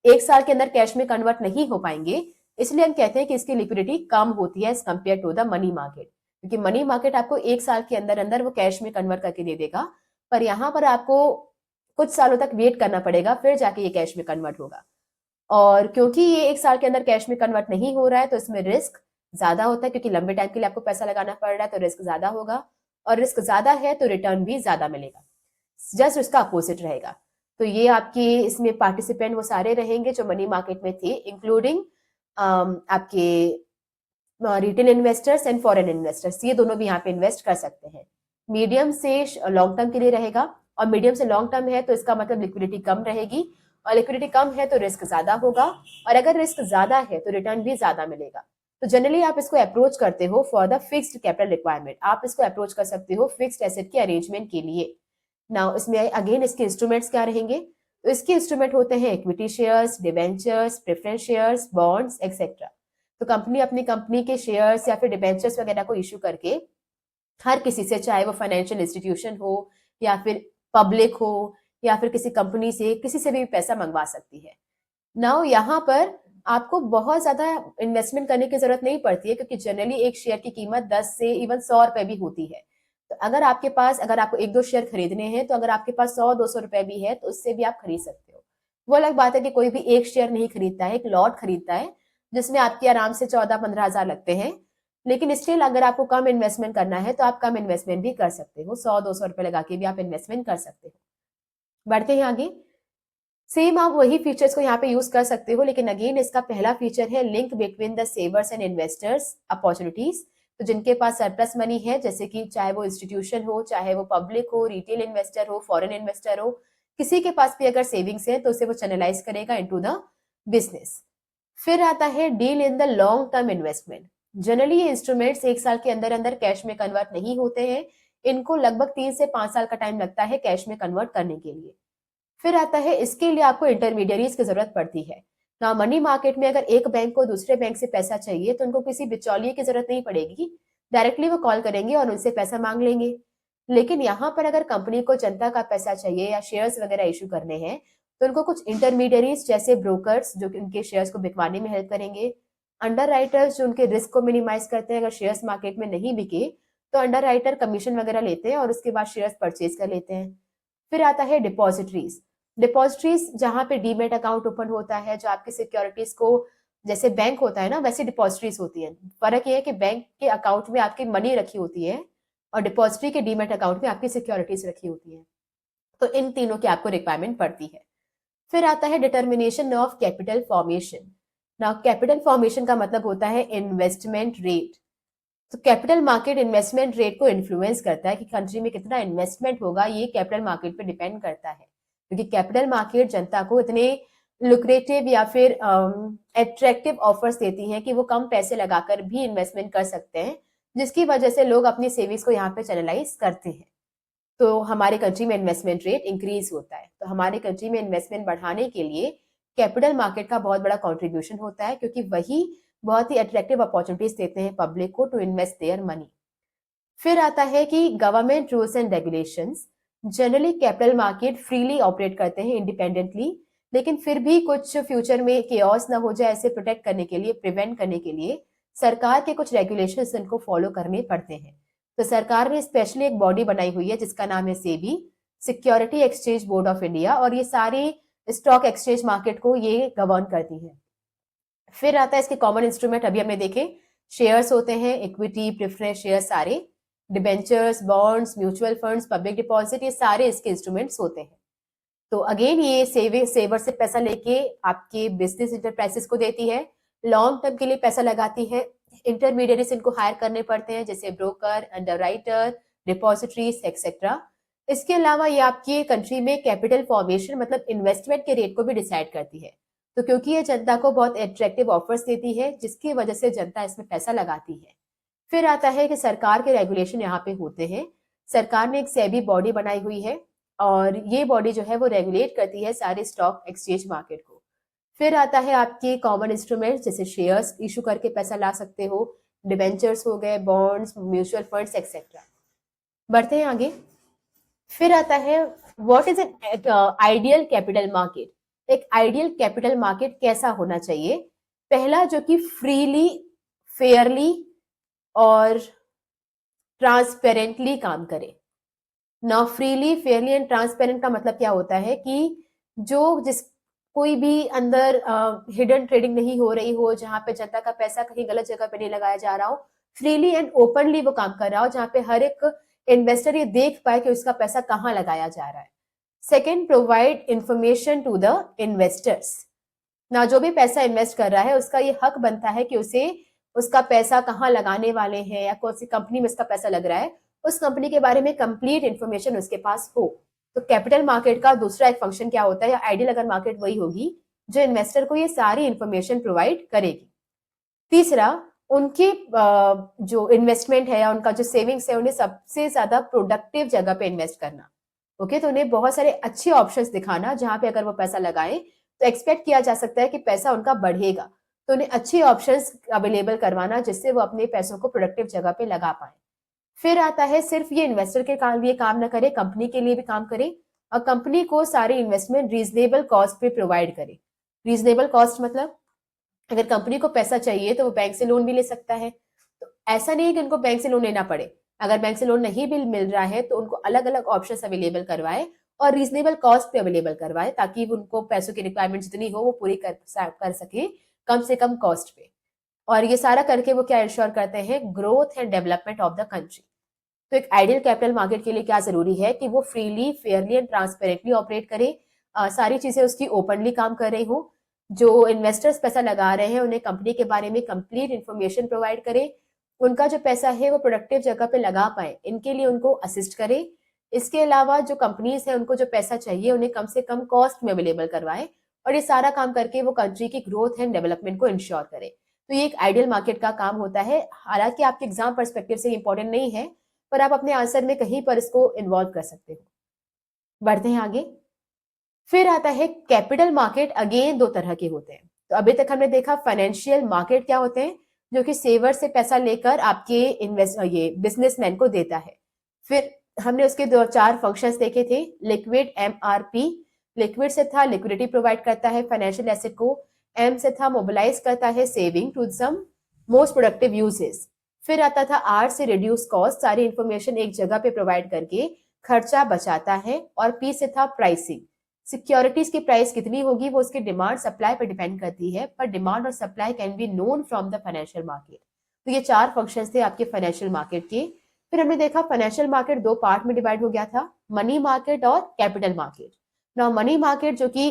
एक साल के अंदर कैश में कन्वर्ट नहीं हो पाएंगे, इसलिए हम कहते हैं कि इसकी लिक्विडिटी कम होती है as compare to the money market, क्योंकि मनी मार्केट आपको एक साल के अंदर अंदर वो कैश में कन्वर्ट करके दे देगा, पर यहाँ पर आपको कुछ सालों तक वेट करना पड़ेगा, फिर जाके ये कैश में कन्वर्ट होगा। और क्योंकि ये एक साल के अंदर कैश में कन्वर्ट नहीं हो रहा है तो इसमें रिस्क ज्यादा होता है, क्योंकि लंबे टाइम के लिए आपको पैसा लगाना पड़ रहा है तो रिस्क ज्यादा होगा, और रिस्क ज्यादा है तो रिटर्न भी ज्यादा मिलेगा, जस्ट उसका अपोजिट रहेगा। तो ये आपके इसमें पार्टिसिपेंट वो सारे रहेंगे जो मनी मार्केट में थे, इंक्लूडिंग आपके retail investors and foreign investors, ये दोनों भी यहाँ पे इन्वेस्ट कर सकते हैं। मीडियम से लॉन्ग टर्म के लिए रहेगा, और मीडियम से लॉन्ग टर्म है तो इसका मतलब लिक्विडिटी कम रहेगी, और लिक्विडिटी कम है तो रिस्क ज्यादा होगा, और अगर रिस्क ज्यादा है तो रिटर्न भी ज्यादा मिलेगा। तो जनरली आप इसको अप्रोच करते हो for the fixed capital requirement, आप इसको अप्रोच कर सकते हो फिक्स्ड एसेट के अरेंजमेंट के लिए। नाउ इसमें अगेन इसके इंस्ट्रूमेंट्स क्या रहेंगे, तो इसके इंस्ट्रूमेंट होते हैं equity shares, debentures, preference shares, bonds etcetera. तो कंपनी अपनी कंपनी के शेयर्स या फिर डिबेंचर्स वगैरह को इशू करके हर किसी से, चाहे वो फाइनेंशियल इंस्टीट्यूशन हो या फिर पब्लिक हो या फिर किसी कंपनी से, किसी से भी पैसा मंगवा सकती है। नाउ यहाँ पर आपको बहुत ज्यादा इन्वेस्टमेंट करने की जरूरत नहीं पड़ती है, क्योंकि जनरली एक शेयर की कीमत 10 से इवन 100 रुपए भी होती है। तो अगर आपके पास, अगर आपको एक दो शेयर खरीदने हैं तो अगर आपके पास 100-200 रुपए भी है तो उससे भी आप खरीद सकते हो। वो अलग बात है कि कोई भी एक शेयर नहीं खरीदता है, एक लॉट खरीदता है जिसमें आपके आराम से 14-15 हजार लगते हैं। लेकिन स्टिल अगर आपको कम इन्वेस्टमेंट करना है तो आप कम इन्वेस्टमेंट भी कर सकते हो, 100-200 रुपए लगा के भी आप इन्वेस्टमेंट कर सकते हो। बढ़ते हैं आगे। सेम आप वही फीचर्स को यहाँ पे यूज कर सकते हो, लेकिन अगेन इसका पहला फीचर है link between the सेवर्स and investors opportunities. तो जिनके पास सरप्लस मनी है, जैसे कि चाहे वो इंस्टीट्यूशन हो, चाहे वो पब्लिक हो, रिटेल इन्वेस्टर हो, फॉरेन इन्वेस्टर हो, किसी के पास भी अगर सेविंग्स है तो उसे वो चैनलाइज करेगा इनटू द बिजनेस। फिर आता है deal in the long term investment. Generally ये इंस्ट्रूमेंट्स एक साल के अंदर अंदर कैश में कन्वर्ट नहीं होते हैं, इनको लगभग 3 से 5 साल का टाइम लगता है कैश में कन्वर्ट करने के लिए। फिर आता है इसके लिए आपको इंटरमीडियरीज की जरूरत पड़ती है ना। मनी मार्केट में अगर एक बैंक को दूसरे बैंक से पैसा चाहिए तो उनको किसी बिचौलिए की जरूरत नहीं पड़ेगी, डायरेक्टली वो कॉल करेंगे और उनसे पैसा मांग लेंगे। लेकिन यहाँ पर अगर कंपनी को जनता का पैसा चाहिए या शेयर्स वगैरह इशू करने हैं तो उनको कुछ इंटरमीडियरीज जैसे ब्रोकर्स जो कि उनके शेयर्स को बिकवाने में हेल्प करेंगे, अंडर राइटर्स जो उनके रिस्क को मिनिमाइज करते हैं, अगर शेयर्स मार्केट में नहीं बिके तो अंडर राइटर कमीशन वगैरह लेते हैं और उसके बाद शेयर्स परचेज कर लेते हैं। फिर आता है डिपॉजिटरीज। डिपॉजिटरीज जहां पे डीमेट अकाउंट ओपन होता है, जो आपकी सिक्योरिटीज को, जैसे बैंक होता है ना वैसे डिपॉजिटरीज होती है। फर्क ये है कि बैंक के अकाउंट में आपकी मनी रखी होती है और डिपॉजिटरी के डीमेट अकाउंट में आपकी सिक्योरिटीज रखी होती है। तो इन तीनों की आपको रिक्वायरमेंट पड़ती है। फिर आता है determination of capital formation. Now capital formation का मतलब होता है इन्वेस्टमेंट रेट। तो कैपिटल मार्केट इन्वेस्टमेंट रेट को इन्फ्लुएंस करता है कि कंट्री में कितना इन्वेस्टमेंट होगा, ये कैपिटल मार्केट पे डिपेंड करता है, क्योंकि कैपिटल मार्केट जनता को इतने लुक्रेटिव या फिर एट्रैक्टिव ऑफर्स देती हैं कि वो कम पैसे लगाकर भी इन्वेस्टमेंट कर सकते हैं, जिसकी वजह से लोग अपनी सेविंग्स को यहाँ पे चैनलाइज करते हैं। तो हमारे कंट्री में इन्वेस्टमेंट रेट इंक्रीज होता है। तो हमारे कंट्री में इन्वेस्टमेंट बढ़ाने के लिए कैपिटल मार्केट का बहुत बड़ा कॉन्ट्रीब्यूशन होता है, क्योंकि वही बहुत ही अट्रैक्टिव अपॉर्चुनिटीज देते हैं पब्लिक को टू इन्वेस्ट देयर मनी। फिर आता है कि government rules and regulations. Generally capital market freely operate करते हैं इंडिपेंडेंटली, लेकिन फिर भी कुछ फ्यूचर में केओस ना हो जाए, ऐसे प्रोटेक्ट करने के लिए, प्रिवेंट करने के लिए सरकार के कुछ रेगुलेशंस इनको फॉलो करने पड़ते हैं। तो सरकार ने स्पेशली एक बॉडी बनाई हुई है जिसका नाम है SEBI, security exchange board of India, और ये सारी स्टॉक एक्सचेंज मार्केट को ये गवर्न करती है। फिर आता है इसके कॉमन इंस्ट्रूमेंट, अभी हमने देखे शेयर्स होते हैं, इक्विटी, प्रेफरेंस शेयर सारे। Debentures, bonds, mutual funds, public deposit, ये सारे इसके इंस्ट्रूमेंट्स होते हैं। तो अगेन ये सेवर से पैसा लेके आपके बिजनेस इंटरप्राइजेस को देती है, लॉन्ग टर्म के लिए पैसा लगाती है, इंटरमीडिएट्स इनको हायर करने पड़ते हैं जैसे ब्रोकर, अंडरराइटर, डिपॉजिटरीज एक्सेट्रा। इसके अलावा ये आपकी कंट्री में कैपिटल फॉर्मेशन मतलब इन्वेस्टमेंट के रेट को भी डिसाइड करती है। तो क्योंकि ये जनता को बहुत अट्रैक्टिव ऑफर्स देती है जिसकी वजह से जनता इसमें पैसा लगाती है। फिर आता है कि सरकार के रेगुलेशन यहाँ पे होते हैं। सरकार ने एक सेबी बॉडी बनाई हुई है और ये बॉडी जो है वो रेगुलेट करती है सारे स्टॉक एक्सचेंज मार्केट को। फिर आता है आपके कॉमन इंस्ट्रूमेंट जैसे शेयर्स इशू करके पैसा ला सकते हो, डिबेंचर्स हो गए, बॉन्ड्स, म्यूचुअल फंड्स एक्सेट्रा। बढ़ते हैं आगे। फिर आता है what is an ideal capital market. एक आइडियल कैपिटल मार्केट कैसा होना चाहिए? पहला जो कि फ्रीली, फेयरली और ट्रांसपेरेंटली काम करे। ना फ्रीली, फेयरली एंड ट्रांसपेरेंट का मतलब क्या होता है कि जिस कोई भी अंदर हिडन ट्रेडिंग नहीं हो रही हो, जहां पे जनता का पैसा कहीं गलत जगह पे नहीं लगाया जा रहा हो, फ्रीली एंड ओपनली वो काम कर रहा हो, जहां पे हर एक इन्वेस्टर ये देख पाए कि उसका पैसा कहाँ लगाया जा रहा है। Second, provide information to the investors. ना जो भी पैसा इन्वेस्ट कर रहा है उसका ये हक बनता है कि उसे उसका पैसा कहाँ लगाने वाले हैं या कौन सी कंपनी में उसका पैसा लग रहा है, उस कंपनी के बारे में कंप्लीट इंफॉर्मेशन उसके पास हो। तो कैपिटल मार्केट का दूसरा एक फंक्शन क्या होता है, या आइडियल अगर मार्केट वही होगी जो इन्वेस्टर को ये सारी इंफॉर्मेशन प्रोवाइड करेगी। तीसरा, उनके जो इन्वेस्टमेंट है या उनका जो सेविंग्स है उन्हें सबसे ज्यादा प्रोडक्टिव जगह पे इन्वेस्ट करना। ओके, तो उन्हें बहुत सारे अच्छे ऑप्शंस दिखाना जहां पे अगर वो पैसा लगाएं तो एक्सपेक्ट किया जा सकता है कि पैसा उनका बढ़ेगा। तो उन्हें अच्छे ऑप्शंस अवेलेबल करवाना जिससे वो अपने पैसों को प्रोडक्टिव जगह पे लगा पाए। फिर आता है सिर्फ ये इन्वेस्टर के लिए काम ना करे, कंपनी के लिए भी काम करे और कंपनी को सारे इन्वेस्टमेंट रीजनेबल कॉस्ट पे प्रोवाइड करे। रीजनेबल कॉस्ट मतलब अगर कंपनी को पैसा चाहिए तो वो बैंक से लोन भी ले सकता है। तो ऐसा नहीं है कि उनको बैंक से लोन लेना पड़े, अगर बैंक से लोन नहीं भी मिल रहा है तो उनको अलग अलग ऑप्शन अवेलेबल करवाए और रीजनेबल कॉस्ट पे अवेलेबल करवाए ताकि उनको पैसों की रिक्वायरमेंट जितनी हो वो पूरी कर सके कम से कम कॉस्ट पे। और ये सारा करके वो क्या इंश्योर करते हैं, growth and development of the country. तो एक आइडियल कैपिटल मार्केट के लिए क्या जरूरी है कि वो freely, Fairlie and transparently operate करे, सारी चीजें उसकी ओपनली काम कर रही हो, जो इन्वेस्टर्स पैसा लगा रहे हैं उन्हें कंपनी के बारे में कंप्लीट इंफॉर्मेशन प्रोवाइड करे, उनका जो पैसा है वो प्रोडक्टिव जगह पे लगा पाए, इनके लिए उनको असिस्ट करे। इसके अलावा जो कंपनीज है उनको जो पैसा चाहिए उन्हें कम से कम कॉस्ट में अवेलेबल करवाए और ये सारा काम करके वो कंट्री की ग्रोथ एंड डेवलपमेंट को इंश्योर करे। तो ये एक आइडियल मार्केट का काम होता है। हालांकि आपके एग्जाम परस्पेक्टिव से इंपॉर्टेंट नहीं है पर आप अपने आंसर में कहीं पर इसको इन्वॉल्व कर सकते हो। बढ़ते हैं आगे। फिर आता है कैपिटल मार्केट। अगेन दो तरह के होते हैं। तो अभी तक हमने देखा फाइनेंशियल मार्केट क्या होते हैं, जो कि सेवर से पैसा लेकर आपके ये बिजनेसमैन को देता है। फिर हमने उसके दो चार फंक्शंस देखे थे। लिक्विड, MRP, लिक्विड से था लिक्विडिटी प्रोवाइड करता है फाइनेंशियल एसेट को, M से था मोबिलाइज करता है saving to some most productive uses. फिर आता था R से रिड्यूस कॉस्ट, सारी इंफॉर्मेशन एक जगह पे प्रोवाइड करके खर्चा बचाता है। और P से था प्राइसिंग, सिक्योरिटीज की प्राइस कितनी होगी वो उसके डिमांड सप्लाई पर डिपेंड करती है, पर डिमांड और supply can be known from the financial market. तो ये चार फंक्शंस थे आपके फाइनेंशियल मार्केट के। फिर हमने देखा फाइनेंशियल मार्केट दो पार्ट में डिवाइड हो गया था, मनी मार्केट और कैपिटल मार्केट। ना मनी मार्केट जो कि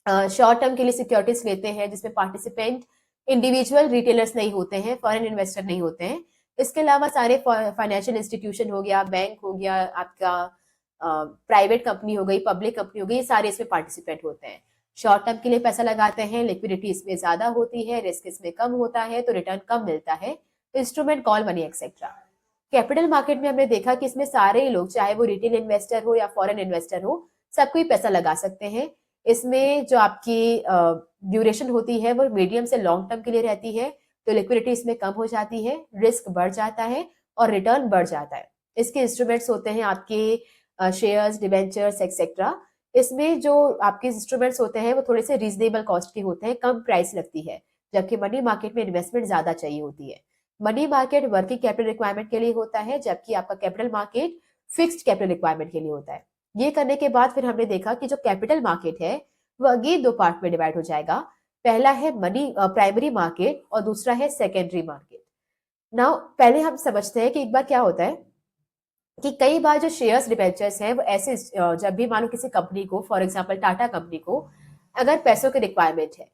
शॉर्ट टर्म के लिए सिक्योरिटीज लेते हैं, जिसमें पार्टिसिपेंट इंडिविजुअल रिटेलर्स नहीं होते हैं, फॉरेन इन्वेस्टर नहीं होते हैं। इसके अलावा सारे फाइनेंशियल इंस्टीट्यूशन हो गया, बैंक हो गया, आपका प्राइवेट कंपनी हो गई, पब्लिक कंपनी हो गई, ये सारे इसमें पार्टिसिपेंट होते हैं। शॉर्ट टर्म के लिए पैसा लगाते हैं, लिक्विडिटी इसमें ज्यादा होती है, रिस्क इसमें कम होता है तो रिटर्न कम मिलता है, instrument call money etcetera. Capital market में हमने देखा कि इसमें सारे लोग, चाहे वो रिटेल इन्वेस्टर हो या फॉरेन इन्वेस्टर हो, सब कोई पैसा लगा सकते हैं। इसमें जो आपकी ड्यूरेशन होती है वो मीडियम से लॉन्ग टर्म के लिए रहती है, तो लिक्विडिटी इसमें कम हो जाती है, रिस्क बढ़ जाता है और रिटर्न बढ़ जाता है। इसके इंस्ट्रूमेंट्स होते हैं आपके शेयर्स, डिबेंचर्स एक्सेट्रा। इसमें जो आपके इंस्ट्रूमेंट्स होते हैं वो थोड़े से रीजनेबल कॉस्ट के होते हैं, कम प्राइस लगती है, जबकि मनी मार्केट में इन्वेस्टमेंट ज्यादा चाहिए होती है। Money market working capital requirement के लिए होता है, जबकि आपका capital market fixed capital requirement के लिए होता है। ये करने के बाद फिर हमने देखा कि जो कैपिटल मार्केट है वो अगेन दो पार्ट में डिवाइड हो जाएगा। पहला है मनी प्राइमरी मार्केट और दूसरा है सेकेंडरी मार्केट। नाउ पहले हम समझते हैं कि एक बार क्या होता है कि कई बार जो शेयर्स डिबेंचर्स हैं वो ऐसे जब भी मानो किसी कंपनी को, फॉर एग्जांपल टाटा कंपनी को अगर पैसों की रिक्वायरमेंट है,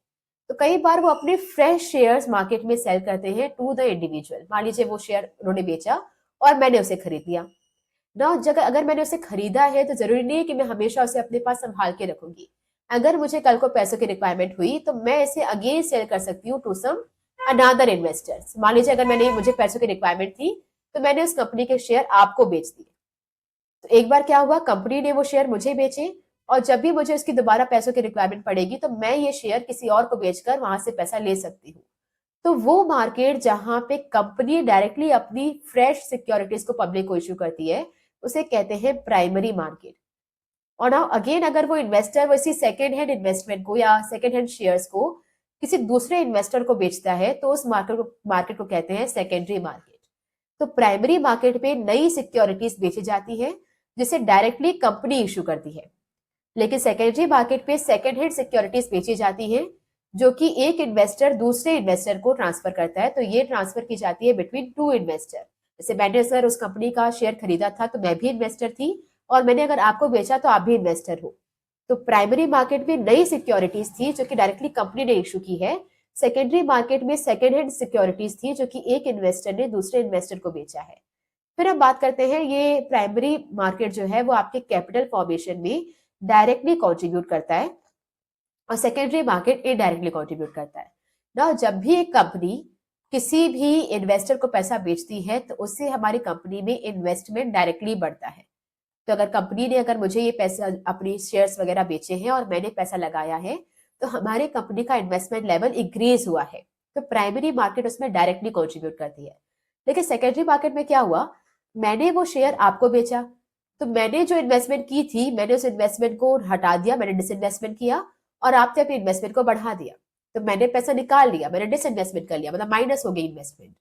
तो कई बार वो अपने फ्रेश शेयर्स मार्केट में सेल करते हैं टू द इंडिविजुअल। मान लीजिए वो शेयर उन्होंने बेचा और मैंने उसे खरीद लिया ना। जगह अगर मैंने उसे खरीदा है तो जरूरी नहीं है कि मैं हमेशा उसे अपने पास संभाल के रखूंगी। अगर मुझे कल को पैसों की रिक्वायरमेंट हुई तो मैं इसे अगेन सेल कर सकती हूँ टू सम अनदर इन्वेस्टर्स। मान लीजिए अगर मैंने मुझे पैसों की रिक्वायरमेंट थी तो मैंने उस कंपनी के शेयर आपको बेच दिए। तो एक बार क्या हुआ, कंपनी ने वो शेयर मुझे बेचे और जब भी मुझे उसकी दोबारा पैसों की रिक्वायरमेंट पड़ेगी तो मैं ये शेयर किसी और को बेचकर वहां से पैसा ले सकती हूँ। तो वो मार्केट जहां पे कंपनी डायरेक्टली अपनी फ्रेश सिक्योरिटीज को पब्लिक को इश्यू करती है उसे कहते हैं प्राइमरी मार्केट। और नाउ अगेन अगर वो इन्वेस्टर वैसी सेकेंड हैंड इन्वेस्टमेंट को या सेकेंड हैंड शेयर्स को किसी दूसरे इन्वेस्टर को बेचता है तो उस मार्केट को कहते हैं सेकेंडरी मार्केट। तो प्राइमरी मार्केट पे नई सिक्योरिटीज बेची जाती है जिसे डायरेक्टली कंपनी इशू करती है, लेकिन सेकेंडरी मार्केट पे सेकेंड हैंड सिक्योरिटीज बेची जाती है जो कि एक इन्वेस्टर दूसरे इन्वेस्टर को ट्रांसफर करता है। तो ये ट्रांसफर की जाती है बिटवीन टू इन्वेस्टर। जैसे मैंने अगर उस कंपनी का शेयर खरीदा था तो मैं भी इन्वेस्टर थी और मैंने अगर आपको बेचा तो आप भी इन्वेस्टर हो। तो प्राइमरी मार्केट में नई सिक्योरिटीज थी जो कि डायरेक्टली कंपनी ने इशू की है। सेकेंडरी मार्केट में सेकेंड हैंड सिक्योरिटीज थी जो कि एक इन्वेस्टर ने दूसरे इन्वेस्टर को बेचा है। फिर हम बात करते हैं ये प्राइमरी मार्केट जो है वो आपके कैपिटल फॉर्मेशन में डायरेक्टली कंट्रीब्यूट करता है और सेकेंडरी मार्केट इनडायरेक्टली कंट्रीब्यूट करता है ना। जब भी एक कंपनी किसी भी इन्वेस्टर को पैसा बेचती है तो उससे हमारी कंपनी में इन्वेस्टमेंट डायरेक्टली बढ़ता है। तो अगर कंपनी ने अगर मुझे ये पैसा अपनी शेयर्स वगैरह बेचे हैं और मैंने पैसा लगाया है तो हमारे कंपनी का इन्वेस्टमेंट लेवल इंक्रीज हुआ है। तो प्राइमरी मार्केट उसमें डायरेक्टली कंट्रीब्यूट करती है। लेकिन सेकेंडरी मार्केट में क्या हुआ, मैंने वो शेयर आपको बेचा तो मैंने जो इन्वेस्टमेंट की थी मैंने उस इन्वेस्टमेंट को हटा दिया, मैंने डिसइन्वेस्टमेंट किया और आपने अपनी इन्वेस्टमेंट को बढ़ा दिया। तो मैंने पैसा निकाल लिया, मैंने डिसइन्वेस्टमेंट कर लिया मतलब माइनस हो गई इन्वेस्टमेंट,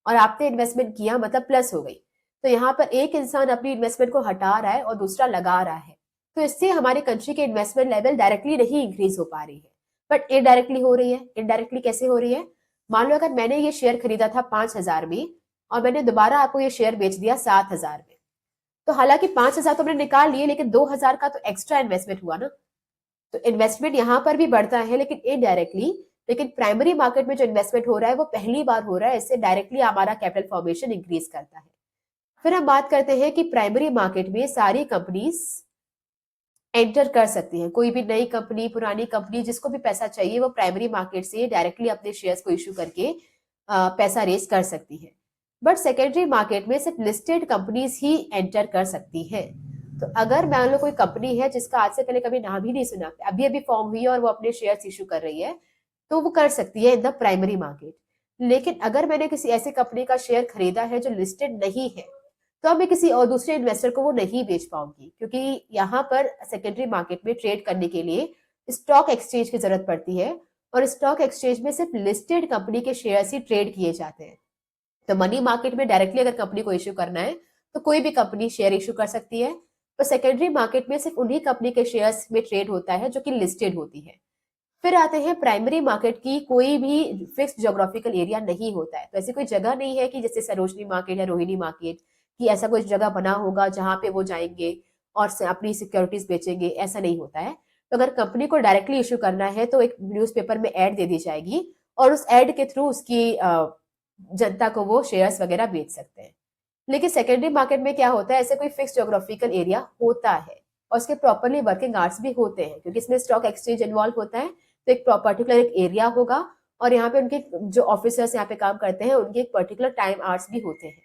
और आपने इन्वेस्टमेंट किया मतलब प्लस हो गई। तो यहाँ पर एक इंसान अपनी इन्वेस्टमेंट को हटा रहा है और दूसरा लगा रहा है। तो इससे हमारी कंट्री के इन्वेस्टमेंट लेवल डायरेक्टली नहीं इंक्रीज हो पा रही है बट इनडायरेक्टली हो रही है। इनडायरेक्टली कैसे हो रही है, मान लो अगर मैंने ये शेयर खरीदा था 5,000 में और मैंने दोबारा आपको ये शेयर बेच दिया 7,000 में, तो हालांकि 5,000 तो मैंने निकाल लिए लेकिन 2,000 का तो एक्स्ट्रा इन्वेस्टमेंट हुआ ना। तो इन्वेस्टमेंट यहाँ पर भी बढ़ता है लेकिन इनडायरेक्टली। लेकिन प्राइमरी मार्केट में जो इन्वेस्टमेंट हो रहा है वो पहली बार हो रहा है, इससे डायरेक्टली हमारा कैपिटल फॉर्मेशन इंक्रीज करता है। फिर हम बात करते हैं कि प्राइमरी मार्केट में सारी कंपनीज एंटर कर सकती हैं। कोई भी नई कंपनी पुरानी कंपनी जिसको भी पैसा चाहिए वो प्राइमरी मार्केट से डायरेक्टली अपने शेयर्स को इशू करके पैसा रेज कर सकती है। बट सेकेंडरी मार्केट में सिर्फ लिस्टेड कंपनीज ही एंटर कर सकती हैं। तो अगर मान लो कोई कंपनी है जिसका आज से पहले कभी नाम ही नहीं सुना, अभी अभी फॉर्म हुई है और वो अपने शेयर्स इशू कर रही है, तो वो कर सकती है इन द प्राइमरी मार्केट। लेकिन अगर मैंने किसी ऐसी कंपनी का शेयर खरीदा है जो लिस्टेड नहीं है तो मैं किसी और दूसरे इन्वेस्टर को वो नहीं बेच पाऊंगी, क्योंकि यहाँ पर सेकेंडरी मार्केट में ट्रेड करने के लिए स्टॉक एक्सचेंज की जरूरत पड़ती है और स्टॉक एक्सचेंज में सिर्फ लिस्टेड कंपनी के शेयर्स ही ट्रेड किए जाते हैं। तो मनी मार्केट में डायरेक्टली अगर कंपनी को इश्यू करना है तो कोई भी कंपनी शेयर इश्यू कर सकती है, पर सेकेंडरी मार्केट में सिर्फ उन्हीं कंपनी के शेयर्स में ट्रेड होता है जो कि लिस्टेड होती है। फिर आते हैं प्राइमरी मार्केट की कोई भी फिक्स ज्योग्राफिकल एरिया नहीं होता है। तो ऐसी कोई जगह नहीं है कि जैसे सरोजनी मार्केट या रोहिणी मार्केट कि ऐसा कोई जगह बना होगा जहां पे वो जाएंगे और अपनी सिक्योरिटीज बेचेंगे, ऐसा नहीं होता है। तो अगर कंपनी को डायरेक्टली इश्यू करना है तो एक न्यूज़पेपर में एड दे दी जाएगी और उस एड के थ्रू उसकी जनता को वो शेयर्स वगैरह बेच सकते हैं। लेकिन सेकेंडरी मार्केट में क्या होता है, ऐसे कोई फिक्स ज्योग्राफिकल एरिया होता है और उसके प्रॉपरली वर्किंग आवर्स भी होते हैं, क्योंकि इसमें स्टॉक एक्सचेंज इन्वॉल्व होता है। तो एक पर्टिकुलर एक एरिया होगा और यहाँ पे उनके जो ऑफिसर्स यहाँ पे काम करते हैं उनके एक पर्टिकुलर टाइम आवर्स भी होते हैं।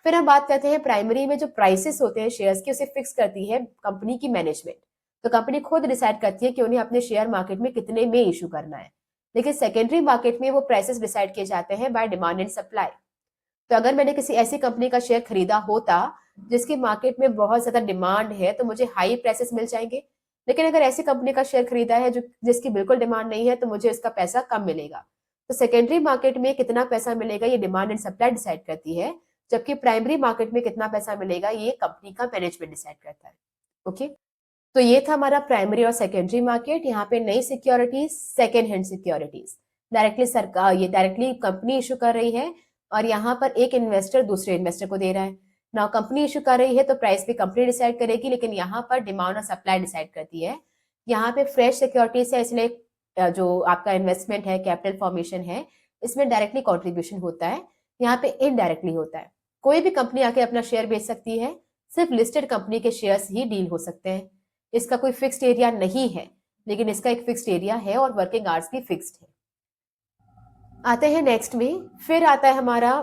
फिर हम बात करते हैं प्राइमरी में जो प्राइसेस होते हैं शेयर्स के उसे फिक्स करती है कंपनी की मैनेजमेंट। तो कंपनी खुद डिसाइड करती है कि उन्हें अपने शेयर मार्केट में कितने में इशू करना है। लेकिन सेकेंडरी मार्केट में वो प्राइसेस डिसाइड किए जाते हैं बाय डिमांड एंड सप्लाई। तो अगर मैंने किसी ऐसी कंपनी का शेयर खरीदा होता जिसकी मार्केट में बहुत ज्यादा डिमांड है तो मुझे हाई प्राइसेस मिल जाएंगे। लेकिन अगर ऐसी कंपनी का शेयर खरीदा है जो जिसकी बिल्कुल डिमांड नहीं है तो मुझे इसका पैसा कम मिलेगा। तो सेकेंडरी मार्केट में कितना पैसा मिलेगा ये डिमांड एंड सप्लाई डिसाइड करती है, जबकि प्राइमरी मार्केट में कितना पैसा मिलेगा ये कंपनी का मैनेजमेंट डिसाइड करता है। ओके, तो ये था हमारा प्राइमरी और सेकेंडरी मार्केट। यहाँ पे नई securities, second hand securities directly सरकार ये डायरेक्टली कंपनी इशू कर रही है और यहाँ पर एक इन्वेस्टर दूसरे इन्वेस्टर को दे रहा है। ना कंपनी इशू कर रही है तो प्राइस भी कंपनी डिसाइड करेगी, लेकिन यहाँ पर डिमांड और सप्लाई डिसाइड करती है। यहाँ पे फ्रेश सिक्योरिटीज है, इसलिए जो आपका इन्वेस्टमेंट है, कैपिटल फॉर्मेशन है, इसमें डायरेक्टली कॉन्ट्रीब्यूशन होता है, यहाँ पे इनडायरेक्टली होता है। कोई भी कंपनी आके अपना शेयर बेच सकती है, सिर्फ लिस्टेड कंपनी के शेयर्स ही डील हो सकते हैं। इसका कोई फिक्स्ड एरिया नहीं है, लेकिन इसका एक फिक्स्ड एरिया है और वर्किंग आवर्स भी फिक्स्ड है। आते हैं नेक्स्ट में, फिर आता है हमारा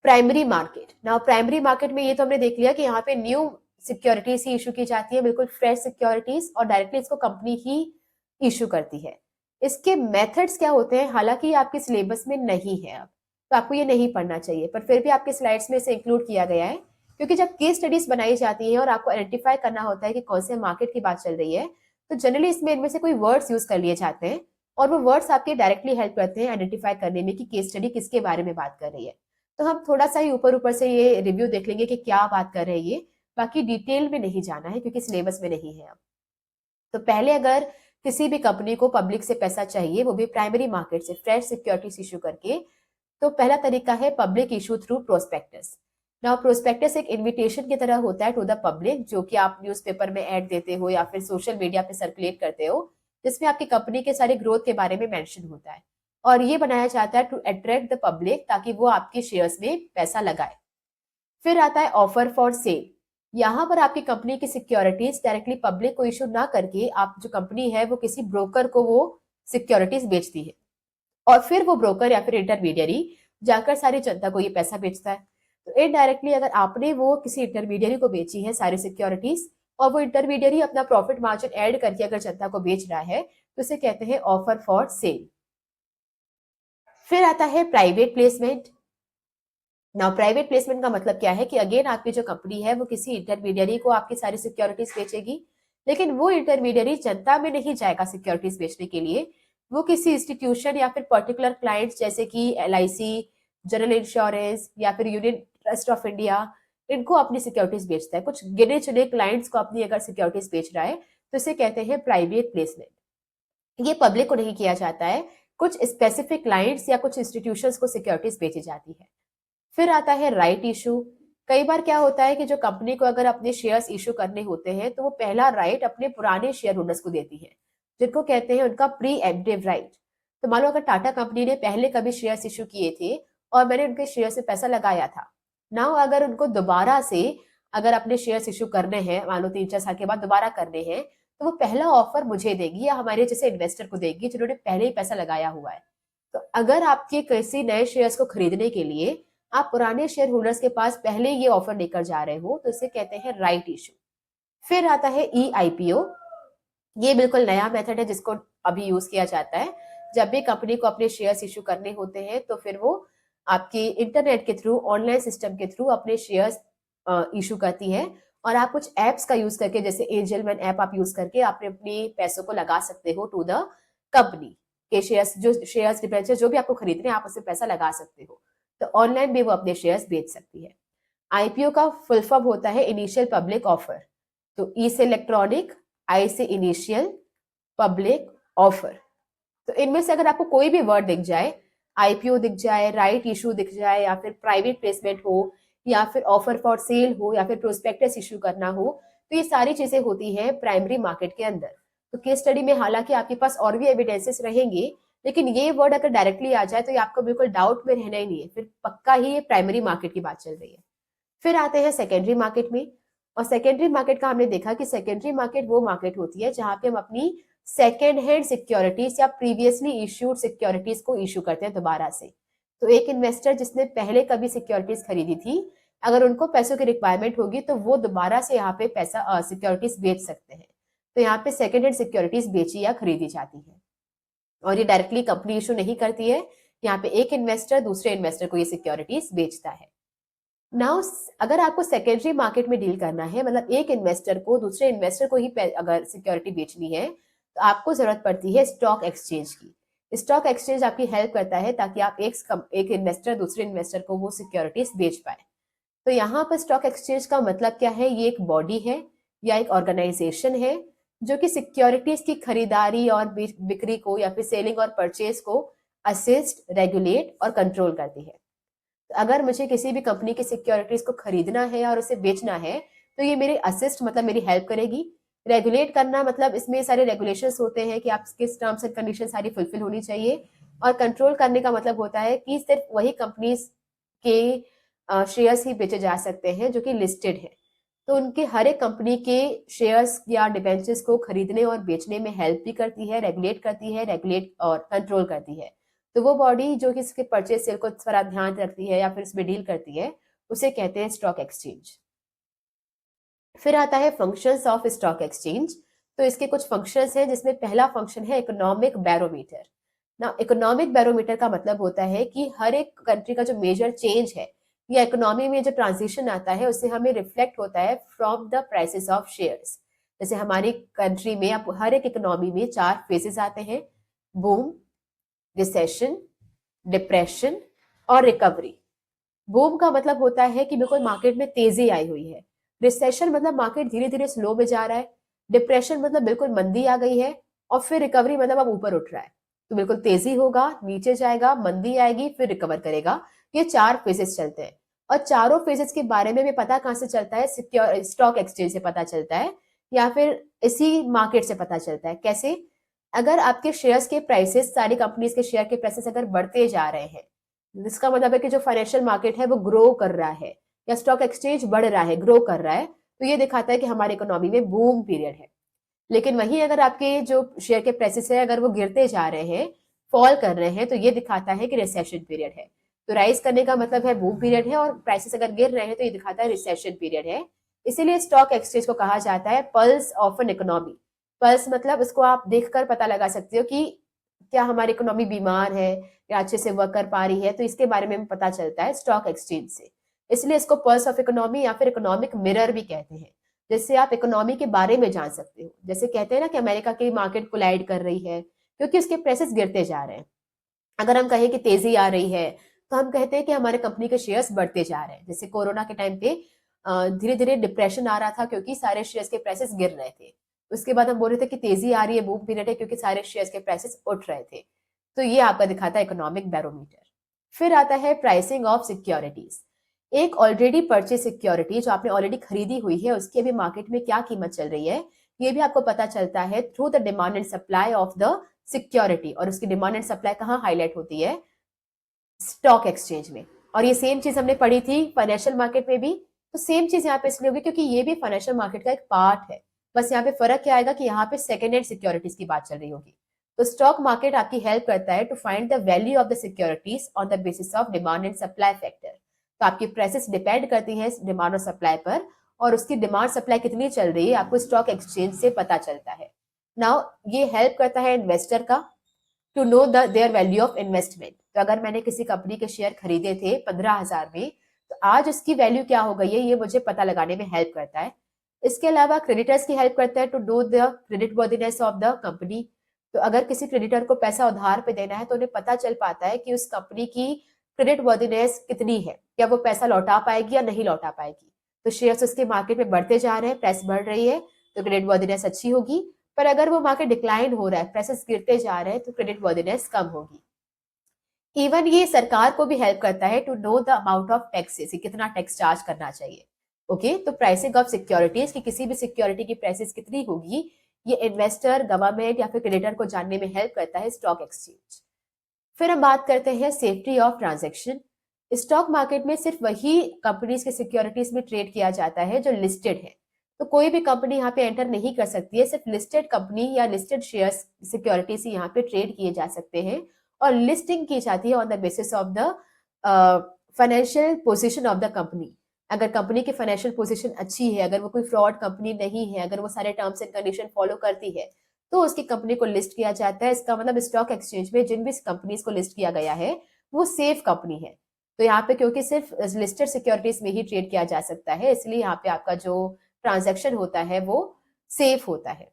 primary market. Now primary market में ये तो हमने देख लिया कि यहाँ पे न्यू सिक्योरिटीज ही इशू की जाती है, बिल्कुल फ्रेश सिक्योरिटीज, और डायरेक्टली इसको कंपनी ही इशू करती है। इसके मेथड्स क्या होते हैं, हालांकि आपके सिलेबस में नहीं है अब, तो आपको ये नहीं पढ़ना चाहिए, पर फिर भी आपके स्लाइड्स में इसे इंक्लूड किया गया है, क्योंकि जब केस स्टडीज बनाई जाती है और आपको आइडेंटिफाई करना होता है कि कौन से मार्केट की बात चल रही है, तो जनरली इसमें इनमें से कोई वर्ड्स यूज कर लिए जाते हैं, और वो वर्ड्स आपके डायरेक्टली हेल्प करते हैं आइडेंटिफाई करने में कि केस स्टडी किसके बारे में बात कर रही है। तो हम थोड़ा सा ही ऊपर ऊपर से ये रिव्यू देख लेंगे कि क्या बात कर रहे हैं ये, बाकी डिटेल में नहीं जाना है क्योंकि सिलेबस में नहीं है अब। तो पहले अगर किसी भी कंपनी को पब्लिक से पैसा चाहिए, वो भी प्राइमरी मार्केट से फ्रेश सिक्योरिटीज इशू करके, तो पहला तरीका है public issue through prospectus. Now prospectus एक इन्विटेशन की तरह होता है टू द पब्लिक, जो कि आप न्यूज़पेपर में ऐड देते हो या फिर सोशल मीडिया पे सर्कुलेट करते हो, जिसमें आपकी कंपनी के सारे ग्रोथ के बारे में मेंशन होता है, और ये बनाया जाता है टू अट्रैक्ट द पब्लिक, ताकि वो आपके शेयर्स में पैसा लगाए। फिर आता है ऑफर फॉर सेल। यहाँ पर आपकी कंपनी की सिक्योरिटीज डायरेक्टली पब्लिक को इशू ना करके, आप जो कंपनी है वो किसी ब्रोकर को वो सिक्योरिटीज बेचती है, और फिर वो ब्रोकर या फिर इंटरमीडियरी जाकर सारी जनता को ये पैसा बेचता है। तो इनडायरेक्टली अगर आपने वो किसी इंटरमीडियरी को बेची है सारी सिक्योरिटीज, और वो इंटरमीडियरी अपना प्रॉफिट मार्जिन ऐड करके अगर जनता को बेच रहा है, तो इसे कहते हैं ऑफर फॉर सेल। फिर आता है private placement. Now private placement का मतलब क्या है कि अगेन आपकी जो कंपनी है वो किसी इंटरमीडियरी को आपकी सारी सिक्योरिटीज बेचेगी, लेकिन वो इंटरमीडियरी जनता में नहीं जाएगा सिक्योरिटीज बेचने के लिए, वो किसी इंस्टीट्यूशन या फिर पर्टिकुलर क्लाइंट्स जैसे कि LIC, जनरल इंश्योरेंस या फिर यूनियन ट्रस्ट ऑफ इंडिया, इनको अपनी सिक्योरिटीज बेचता है। कुछ गिने चुने क्लाइंट्स को अपनी अगर सिक्योरिटीज बेच रहा है, तो इसे कहते हैं प्राइवेट प्लेसमेंट। ये पब्लिक को नहीं किया जाता है, कुछ स्पेसिफिक क्लाइंट्स या कुछ इंस्टीट्यूशंस को सिक्योरिटीज बेची जाती है। फिर आता है राइट इशू। कई बार क्या होता है कि जो कंपनी को अगर अपने शेयर्स इशू करने होते हैं, तो वो पहला राइट अपने पुराने शेयर होल्डर्स को देती है, जिनको कहते हैं उनका प्री एम्प्टिव राइट। तो मान लो अगर टाटा कंपनी ने पहले कभी शेयर्स इशू किए थे और मैंने उनके शेयर से पैसा लगाया था, नाउ अगर उनको दोबारा से अगर अपने शेयर्स इशू करने हैं, मान लो 3-4 साल के बाद दोबारा करने हैं, तो वो पहला ऑफर मुझे देगी या हमारे जैसे इन्वेस्टर को देगी जिन्होंने पहले ही पैसा लगाया हुआ है। तो अगर आपके किसी नए शेयर्स को खरीदने के लिए आप पुराने शेयर होल्डर्स के पास पहले ये ऑफर लेकर जा रहे हो, तो इसे कहते हैं राइट इशू। फिर आता है EIPO। ये बिल्कुल नया मेथड है जिसको अभी यूज किया जाता है। जब भी कंपनी को अपने शेयर्स इशू करने होते हैं, तो फिर वो आपके इंटरनेट के थ्रू, ऑनलाइन सिस्टम के थ्रू अपने शेयर्स इशू करती है, और आप कुछ एप्स का यूज करके, जैसे एंजलमैन ऐप आप यूज करके आपने अपने पैसों को लगा सकते हो टू द कंपनी के शेयर्स, जो शेयर्स डिबेंचर जो भी आपको खरीदने हैं, आप उससे पैसा लगा सकते हो। तो ऑनलाइन भी वो अपने शेयर्स बेच सकती है। IPO का फुल फॉर्म होता है इनिशियल पब्लिक ऑफर। तो ई से इलेक्ट्रॉनिक, आई से इनिशियल, पब्लिक ऑफर। तो इनमें से अगर आपको कोई भी वर्ड दिख जाए, IPO दिख जाए, राइट इशू दिख जाए, या फिर प्राइवेट प्लेसमेंट हो, या फिर ऑफर फॉर सेल हो, या फिर प्रोस्पेक्टस इशू करना हो, तो ये सारी चीजें होती हैं प्राइमरी मार्केट के अंदर। तो केस स्टडी में हालांकि आपके पास और भी एविडेंसेस रहेंगे, लेकिन ये वर्ड अगर डायरेक्टली आ जाए तो ये आपको बिल्कुल डाउट में रहना ही नहीं है, फिर पक्का ही ये प्राइमरी मार्केट की बात चल रही है। फिर आते हैं सेकेंडरी मार्केट में, और सेकेंडरी मार्केट का हमने देखा कि सेकेंडरी मार्केट वो मार्केट होती है जहां पे हम अपनी सेकेंड हैंड सिक्योरिटीज या प्रीवियसली इश्यूड सिक्योरिटीज को इशू करते हैं दोबारा से। तो एक इन्वेस्टर जिसने पहले कभी सिक्योरिटीज खरीदी थी, अगर उनको पैसों की रिक्वायरमेंट होगी, तो वो दोबारा से यहाँ पे पैसा सिक्योरिटीज बेच सकते हैं। तो यहाँ पे सेकेंड हैंड सिक्योरिटीज बेची या खरीदी जाती है, और ये डायरेक्टली कंपनी इशू नहीं करती है। यहाँ पे एक इन्वेस्टर दूसरे इन्वेस्टर को ये सिक्योरिटीज बेचता है। नाउ अगर आपको सेकेंडरी मार्केट में डील करना है, मतलब एक इन्वेस्टर को दूसरे इन्वेस्टर को ही अगर सिक्योरिटी बेचनी है, तो आपको जरूरत पड़ती है स्टॉक एक्सचेंज की। स्टॉक एक्सचेंज आपकी हेल्प करता है ताकि आप एक इन्वेस्टर दूसरे इन्वेस्टर को वो सिक्योरिटीज बेच पाए। तो यहाँ पर स्टॉक एक्सचेंज का मतलब क्या है, ये एक बॉडी है या एक ऑर्गेनाइजेशन है जो कि सिक्योरिटीज की खरीदारी और बिक्री को या फिर सेलिंग और परचेज को असिस्ट, रेगुलेट और कंट्रोल करती है। अगर मुझे किसी भी कंपनी की सिक्योरिटीज को खरीदना है और उसे बेचना है, तो ये मेरी असिस्ट मतलब मेरी हेल्प करेगी। रेगुलेट करना मतलब इसमें सारे रेगुलेशंस होते हैं कि आप किस टर्म्स एंड कंडीशन सारी फुलफिल होनी चाहिए। और कंट्रोल करने का मतलब होता है कि सिर्फ वही कंपनीज के शेयर्स ही बेचे जा सकते हैं जो कि लिस्टेड है। तो उनके हर एक कंपनी के शेयर्स या डिबेंचर्स को खरीदने और बेचने में हेल्प भी करती है, रेगुलेट और कंट्रोल करती है। तो वो बॉडी जो कि इसके परचेज सेल को थोड़ा ध्यान रखती है या फिर इसमें डील करती है, उसे कहते हैं स्टॉक एक्सचेंज। फिर आता है फंक्शंस ऑफ स्टॉक एक्सचेंज। तो इसके कुछ फंक्शंस हैं, जिसमें पहला फंक्शन है इकोनॉमिक बैरोमीटर। ना इकोनॉमिक बैरोमीटर का मतलब होता है कि हर एक कंट्री का जो मेजर चेंज है या इकोनॉमी में जो ट्रांजिशन आता है, उससे हमें रिफ्लेक्ट होता है from the prices of shares. जैसे हमारी कंट्री में अब हर एक इकोनॉमी में 4 फेजेस आते हैं: बूम, रिसेशन, डिप्रेशन और रिकवरी। बूम का मतलब होता है कि बिल्कुल मार्केट में तेजी आई हुई है। रिसेशन मतलब मार्केट धीरे धीरे स्लो में जा रहा है। डिप्रेशन मतलब बिल्कुल मंदी आ गई है। और फिर रिकवरी मतलब अब ऊपर उठ रहा है। तो बिल्कुल तेजी होगा, नीचे जाएगा, मंदी आएगी, फिर रिकवर करेगा। ये 4 फेजेस चलते हैं। और चारों फेजेस के बारे में भी पता कहाँ से चलता है? सिक्योर स्टॉक एक्सचेंज से पता चलता है, या फिर इसी मार्केट से पता चलता है। कैसे? अगर आपके शेयर्स के प्राइसेस, सारी कंपनीज के शेयर के प्राइसेस अगर बढ़ते जा रहे हैं, इसका मतलब है कि जो फाइनेंशियल मार्केट है वो ग्रो कर रहा है, या स्टॉक एक्सचेंज बढ़ रहा है, ग्रो कर रहा है, तो ये दिखाता है कि हमारी इकोनॉमी में बूम पीरियड है। लेकिन वहीं अगर आपके जो शेयर के प्राइसेस है अगर वो गिरते जा रहे हैं, फॉल कर रहे हैं, तो ये दिखाता है कि रिसेशन पीरियड है। तो राइज करने का मतलब है बूम पीरियड है, और प्राइसेस अगर गिर रहे हैं तो ये दिखाता है रिसेशन पीरियड है। इसीलिए स्टॉक एक्सचेंज को कहा जाता है pulse of an economy. Pulse मतलब इसको आप देखकर पता लगा सकते हो कि क्या हमारी इकोनॉमी बीमार है या अच्छे से वर्क कर पा रही है, तो इसके बारे में पता चलता है स्टॉक एक्सचेंज से। इसलिए इसको पल्स ऑफ इकोनॉमी या फिर इकोनॉमिक मिरर भी कहते हैं, जिससे आप इकोनॉमी के बारे में जान सकते हो। जैसे कहते हैं ना कि अमेरिका की मार्केट कोलाइड कर रही है क्योंकि उसके प्राइसेस गिरते जा रहे हैं। अगर हम कहें कि तेजी आ रही है, तो हम कहते हैं कि हमारे कंपनी के शेयर्स बढ़ते जा रहे हैं। जैसे कोरोना के टाइम पे धीरे धीरे डिप्रेशन आ रहा था क्योंकि सारे शेयर्स के प्राइसेस गिर रहे थे। उसके बाद हम बोल रहे थे कि तेजी आ रही है, बूम पीरियड है, क्योंकि सारे शेयर्स के प्राइसेस उठ रहे थे। तो ये आपका दिखाता है इकोनॉमिक बैरोमीटर। फिर आता है प्राइसिंग ऑफ सिक्योरिटीज। एक ऑलरेडी परचेज सिक्योरिटी जो आपने ऑलरेडी खरीदी हुई है, उसकी अभी मार्केट में क्या कीमत चल रही है, ये भी आपको पता चलता है through the demand and supply of the security. और उसकी डिमांड एंड सप्लाई कहाँ हाईलाइट होती है? स्टॉक एक्सचेंज में। और ये सेम चीज हमने पढ़ी थी फाइनेंशियल मार्केट में भी। तो सेम चीज यहाँ पे इसलिए होगी क्योंकि ये भी फाइनेंशियल मार्केट का एक पार्ट है। बस यहाँ पे फर्क क्या आएगा कि यहाँ पे सेकेंड हैंड सिक्योरिटीज की बात चल रही होगी। तो स्टॉक मार्केट आपकी हेल्प करता है to find the value of the securities on the basis of demand and supply factor. तो आपकी प्राइसेस डिपेंड करती है डिमांड और सप्लाई पर, और उसकी डिमांड सप्लाई कितनी चल रही है आपको स्टॉक एक्सचेंज से पता चलता है। नाउ ये हेल्प करता है इन्वेस्टर का to know their value of investment. तो अगर मैंने किसी कंपनी के शेयर खरीदे थे 15,000 में, तो आज उसकी वैल्यू क्या हो गई है, ये मुझे पता लगाने में हेल्प करता है। इसके अलावा क्रेडिटर्स की हेल्प करता है to know the creditworthiness of the company. तो अगर किसी क्रेडिटर को पैसा उधार पे देना है, तो उन्हें पता चल पाता है कि उस कंपनी की क्रेडिट वर्दीनेस कितनी है, क्या वो पैसा लौटा पाएगी या नहीं लौटा पाएगी। तो शेयर्स उसके मार्केट में बढ़ते जा रहे हैं, प्राइस बढ़ रही है, तो क्रेडिट वर्दीनेस अच्छी होगी। पर अगर वो मार्केट डिक्लाइन हो रहा है, प्राइसेस गिरते जा रहे हैं, तो क्रेडिट वर्दीनेस कम होगी। इवन ये सरकार को भी हेल्प करता है to know the amount of taxes, कितना टैक्स चार्ज करना चाहिए। ओके, तो प्राइसिंग ऑफ सिक्योरिटीज की किसी भी सिक्योरिटी की प्राइसेस कितनी होगी, ये इन्वेस्टर, गवर्नमेंट या फिर क्रेडिटर को जानने में हेल्प करता है स्टॉक एक्सचेंज। फिर हम बात करते हैं safety of transaction. Stock market में सिर्फ वही कंपनीज के सिक्योरिटीज में ट्रेड किया जाता है जो लिस्टेड है। तो कोई भी कंपनी यहाँ पे एंटर नहीं कर सकती है, सिर्फ लिस्टेड कंपनी या लिस्टेड शेयर्स सिक्योरिटीज ही यहाँ पे ट्रेड किए जा सकते हैं। और लिस्टिंग की जाती है on the basis of the financial position of the company. अगर कंपनी की फाइनेंशियल पोजीशन अच्छी है, अगर वो कोई फ्रॉड कंपनी नहीं है, अगर वो सारे टर्म्स एंड कंडीशन फॉलो करती है, तो उसकी कंपनी को लिस्ट किया जाता है। इसका मतलब स्टॉक एक्सचेंज में जिन भी कंपनीज को लिस्ट किया गया है वो सेफ कंपनी है। तो यहाँ पे क्योंकि सिर्फ लिस्टेड सिक्योरिटीज में ही ट्रेड किया जा सकता है, इसलिए यहाँ पे आपका जो ट्रांजैक्शन होता है वो सेफ होता है।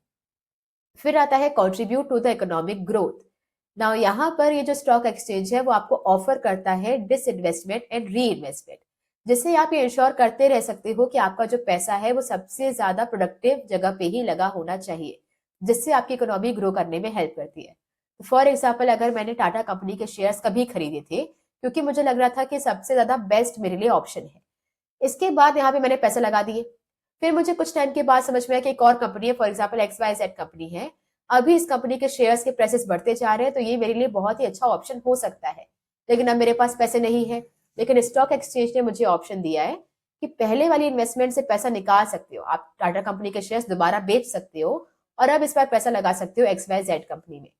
फिर आता है contribute to the economic growth. Now यहाँ पर ये जो स्टॉक एक्सचेंज है वो आपको ऑफर करता है डिसइन्वेस्टमेंट एंड री इन्वेस्टमेंट, जिससे आप ये इंश्योर करते रह सकते हो कि आपका जो पैसा है वो सबसे ज्यादा प्रोडक्टिव जगह पे ही लगा होना चाहिए, जिससे आपकी इकोनॉमी ग्रो करने में हेल्प करती है। फॉर एग्जाम्पल, अगर मैंने टाटा कंपनी के शेयर्स कभी खरीदे थे, क्योंकि मुझे लग रहा था कि सबसे ज्यादा बेस्ट मेरे लिए ऑप्शन है। इसके बाद यहाँ पे मैंने पैसे लगा दिए। फिर मुझे कुछ टाइम के बाद समझ में आया कि एक और कंपनी है, फॉर एग्जाम्पल XYZ कंपनी है, अभी इस कंपनी के शेयर्स के प्राइसेस बढ़ते जा रहे हैं, तो ये मेरे लिए बहुत ही अच्छा ऑप्शन हो सकता है। लेकिन अब मेरे पास पैसे नहीं है। लेकिन स्टॉक एक्सचेंज ने मुझे ऑप्शन दिया है कि पहले वाली इन्वेस्टमेंट से पैसा निकाल सकते हो, आप टाटा कंपनी के शेयर्स दोबारा बेच सकते हो और अब इस बार पैसा लगा सकते हो XYZ कंपनी में।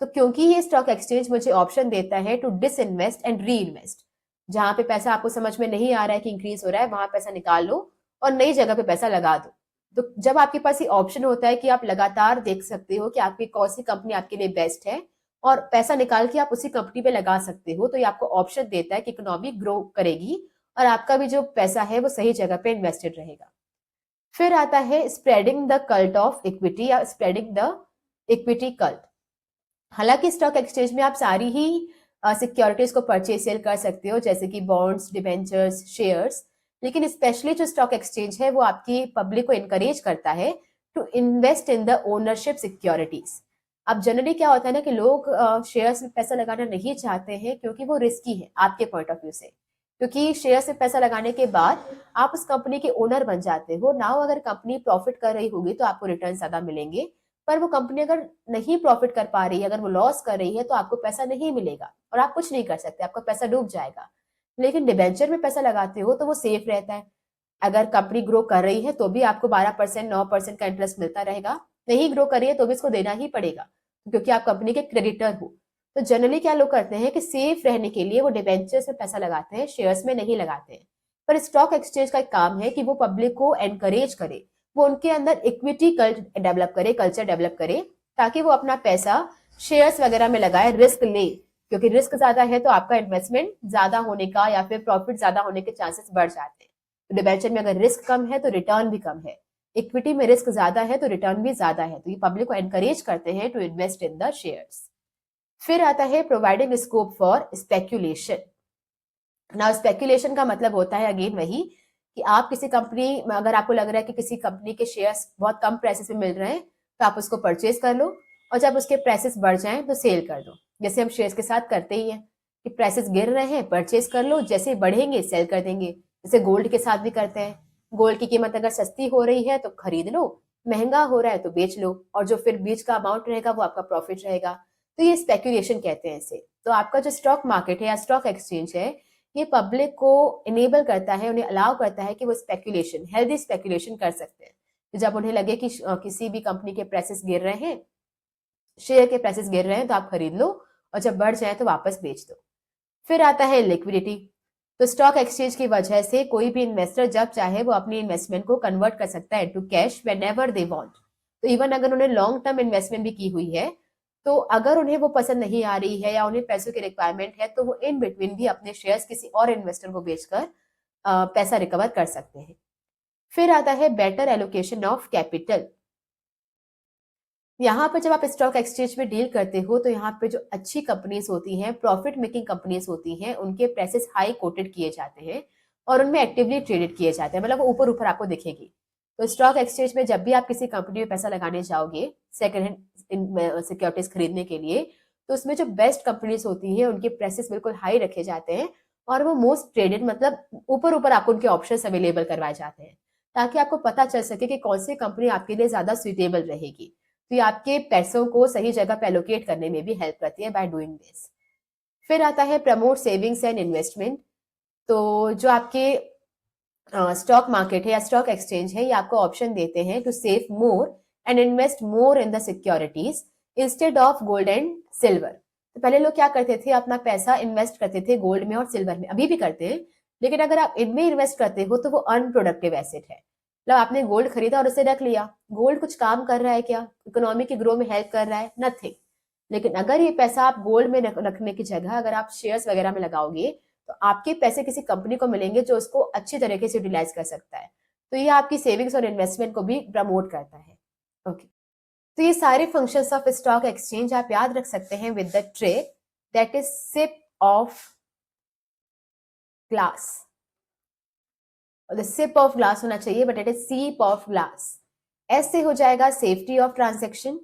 तो क्योंकि ये स्टॉक एक्सचेंज मुझे ऑप्शन देता है to dish invest and re invest, जहां पे पैसा आपको समझ में नहीं आ रहा है कि इंक्रीज हो रहा है, वहां पैसा निकाल लो और नई जगह पे पैसा लगा दो। तो जब आपके पास ये ऑप्शन होता है कि आप लगातार देख सकते हो कि आपकी कौन सी कंपनी आपके लिए बेस्ट है और पैसा निकाल के आप उसी कंपनी पे लगा सकते हो, तो ये आपको ऑप्शन देता है कि इकोनॉमी ग्रो करेगी और आपका भी जो पैसा है वो सही जगह पे इन्वेस्टेड रहेगा। फिर आता है spreading the cult of equity या स्प्रेडिंग द इक्विटी कल्ट। हालांकि स्टॉक एक्सचेंज में आप सारी ही सिक्योरिटीज को परचेज सेल कर सकते हो, जैसे कि बॉन्ड्स, डिबेंचर्स, शेयर्स, लेकिन स्पेशली जो स्टॉक एक्सचेंज है वो आपकी पब्लिक को इनकरेज करता है to invest in the ownership securities. अब जनरली क्या होता है ना कि लोग शेयर्स में पैसा लगाना नहीं चाहते हैं क्योंकि वो रिस्की है आपके पॉइंट ऑफ व्यू से, क्योंकि शेयर्स में पैसा लगाने के बाद आप उस कंपनी के ओनर बन जाते हो। नाउ अगर कंपनी प्रॉफिट कर रही होगी तो आपको रिटर्न ज्यादा मिलेंगे, पर वो कंपनी अगर नहीं प्रॉफिट कर पा रही है, अगर वो लॉस कर रही है, तो आपको पैसा नहीं मिलेगा और आप कुछ नहीं कर सकते, आपका पैसा डूब जाएगा। लेकिन डिबेंचर में पैसा लगाते हो तो वो सेफ रहता है। अगर कंपनी ग्रो कर रही है तो भी आपको 12% 9% का इंटरेस्ट मिलता रहेगा, नहीं ग्रो कर रही है तो भी इसको देना ही पड़ेगा क्योंकि आप कंपनी के क्रेडिटर हो। तो जनरली क्या लोग करते हैं कि सेफ रहने के लिए वो डिबेंचर्स में पैसा लगाते हैं, शेयर्स में नहीं लगाते हैं। पर स्टॉक एक्सचेंज का एक काम है कि वो पब्लिक को एनकरेज करे, वो उनके अंदर इक्विटी डेवलप करे, कल्चर डेवलप करे, ताकि वो अपना पैसा शेयर्स वगैरह में लगाए, रिस्क ले, क्योंकि रिस्क ज्यादा है तो आपका इन्वेस्टमेंट ज्यादा होने का या फिर प्रॉफिट ज्यादा होने के चांसेस बढ़ जाते हैं। तो डिबेंचर में अगर रिस्क कम है तो रिटर्न भी कम है, इक्विटी में रिस्क ज्यादा है तो रिटर्न भी ज्यादा है, तो ये पब्लिक को एनकरेज करते हैं to invest in the shares. फिर आता है providing scope for speculation. Now speculation का मतलब होता है अगेन वही कि आप किसी कंपनी में, अगर आपको लग रहा है कि किसी कंपनी के शेयर्स बहुत कम प्राइसेस में मिल रहे हैं तो आप उसको परचेज कर लो और जब उसके प्राइसेस बढ़ जाएं तो सेल कर दो, जैसे हम शेयर्स के साथ करते ही हैं कि प्राइसेस गिर रहे हैं परचेज कर लो, जैसे बढ़ेंगे सेल कर देंगे। जैसे गोल्ड के साथ भी करते हैं, गोल्ड की कीमत अगर सस्ती हो रही है तो खरीद लो, महंगा हो रहा है तो बेच लो, और जो फिर बीच का अमाउंट रहेगा वो आपका प्रॉफिट रहेगा। तो ये स्पेक्यूलेशन कहते हैं इसे। तो आपका जो स्टॉक मार्केट है या स्टॉक एक्सचेंज है, ये पब्लिक को इनेबल करता है, उन्हें अलाउ करता है कि वो स्पेक्यूलेशन, हेल्दी स्पेक्यूलेशन कर सकते हैं। तो जब उन्हें लगे कि किसी भी कंपनी के प्राइसेस गिर रहे हैं, शेयर के प्राइसेस गिर रहे हैं, तो आप खरीद लो और जब बढ़ जाए तो वापस बेच दो। फिर आता है लिक्विडिटी। तो स्टॉक एक्सचेंज की वजह से कोई भी इन्वेस्टर जब चाहे वो अपनी इन्वेस्टमेंट को कन्वर्ट कर सकता है to cash whenever they want. तो इवन अगर उन्हें लॉन्ग टर्म इन्वेस्टमेंट भी की हुई है, तो अगर उन्हें वो पसंद नहीं आ रही है या उन्हें पैसों की रिक्वायरमेंट है, तो वो इन बिटवीन भी अपने शेयर्स किसी और इन्वेस्टर को बेचकर पैसा रिकवर कर सकते हैं। फिर आता है बेटर एलोकेशन ऑफ कैपिटल। यहाँ पर जब आप स्टॉक एक्सचेंज में डील करते हो तो यहाँ पे जो अच्छी कंपनीज होती हैं, प्रॉफिट मेकिंग कंपनीज होती हैं, उनके प्राइसेस हाई कोटेड किए जाते हैं और उनमें एक्टिवली ट्रेडेड किए जाते हैं, मतलब वो ऊपर ऊपर आपको दिखेगी। तो स्टॉक एक्सचेंज में जब भी आप किसी कंपनी में पैसा लगाने जाओगे सेकंड हैंड सिक्योरिटीज खरीदने के लिए, तो उसमें जो बेस्ट कंपनीज होती हैं उनके प्राइसेस बिल्कुल हाई रखे जाते हैं और वो मोस्ट ट्रेडेड, मतलब ऊपर ऊपर आपको उनके ऑप्शन अवेलेबल करवाए जाते हैं, ताकि आपको पता चल सके कि कौन सी कंपनी आपके लिए ज्यादा सुइटेबल रहेगी। तो ये आपके पैसों को सही जगह पे एलोकेट करने में भी हेल्प करती है बाय डूइंग दिस। फिर आता है प्रमोट सेविंग्स एंड इन्वेस्टमेंट। तो जो आपके स्टॉक मार्केट है या स्टॉक एक्सचेंज है, ये आपको ऑप्शन देते हैं to save more and invest more in the securities instead of gold and silver. तो पहले लोग क्या करते थे, अपना पैसा इन्वेस्ट करते थे गोल्ड में और सिल्वर में, अभी भी करते हैं, लेकिन अगर आप इनमें इन्वेस्ट करते हो तो वो अनप्रोडक्टिव एसेट है। मतलब आपने गोल्ड खरीदा और उसे रख लिया, गोल्ड कुछ काम कर रहा है क्या, इकोनॉमी की ग्रो में हेल्प कर रहा है, नथिंग। लेकिन अगर ये पैसा आप गोल्ड में रखने की जगह अगर आप शेयर्स वगैरह में लगाओगे, तो आपके पैसे किसी कंपनी को मिलेंगे जो उसको अच्छी तरीके से यूटिलाइज कर सकता है। तो ये आपकी सेविंग्स और इन्वेस्टमेंट को भी प्रमोट करता है। ओके, तो ये सारे फंक्शंस ऑफ स्टॉक एक्सचेंज आप याद रख सकते हैं with the trick that is sip of glass. Sip of glass होना चाहिए but it is seep of glass. ऐसे हो जाएगा सेफ्टी ऑफ ट्रांजेक्शन,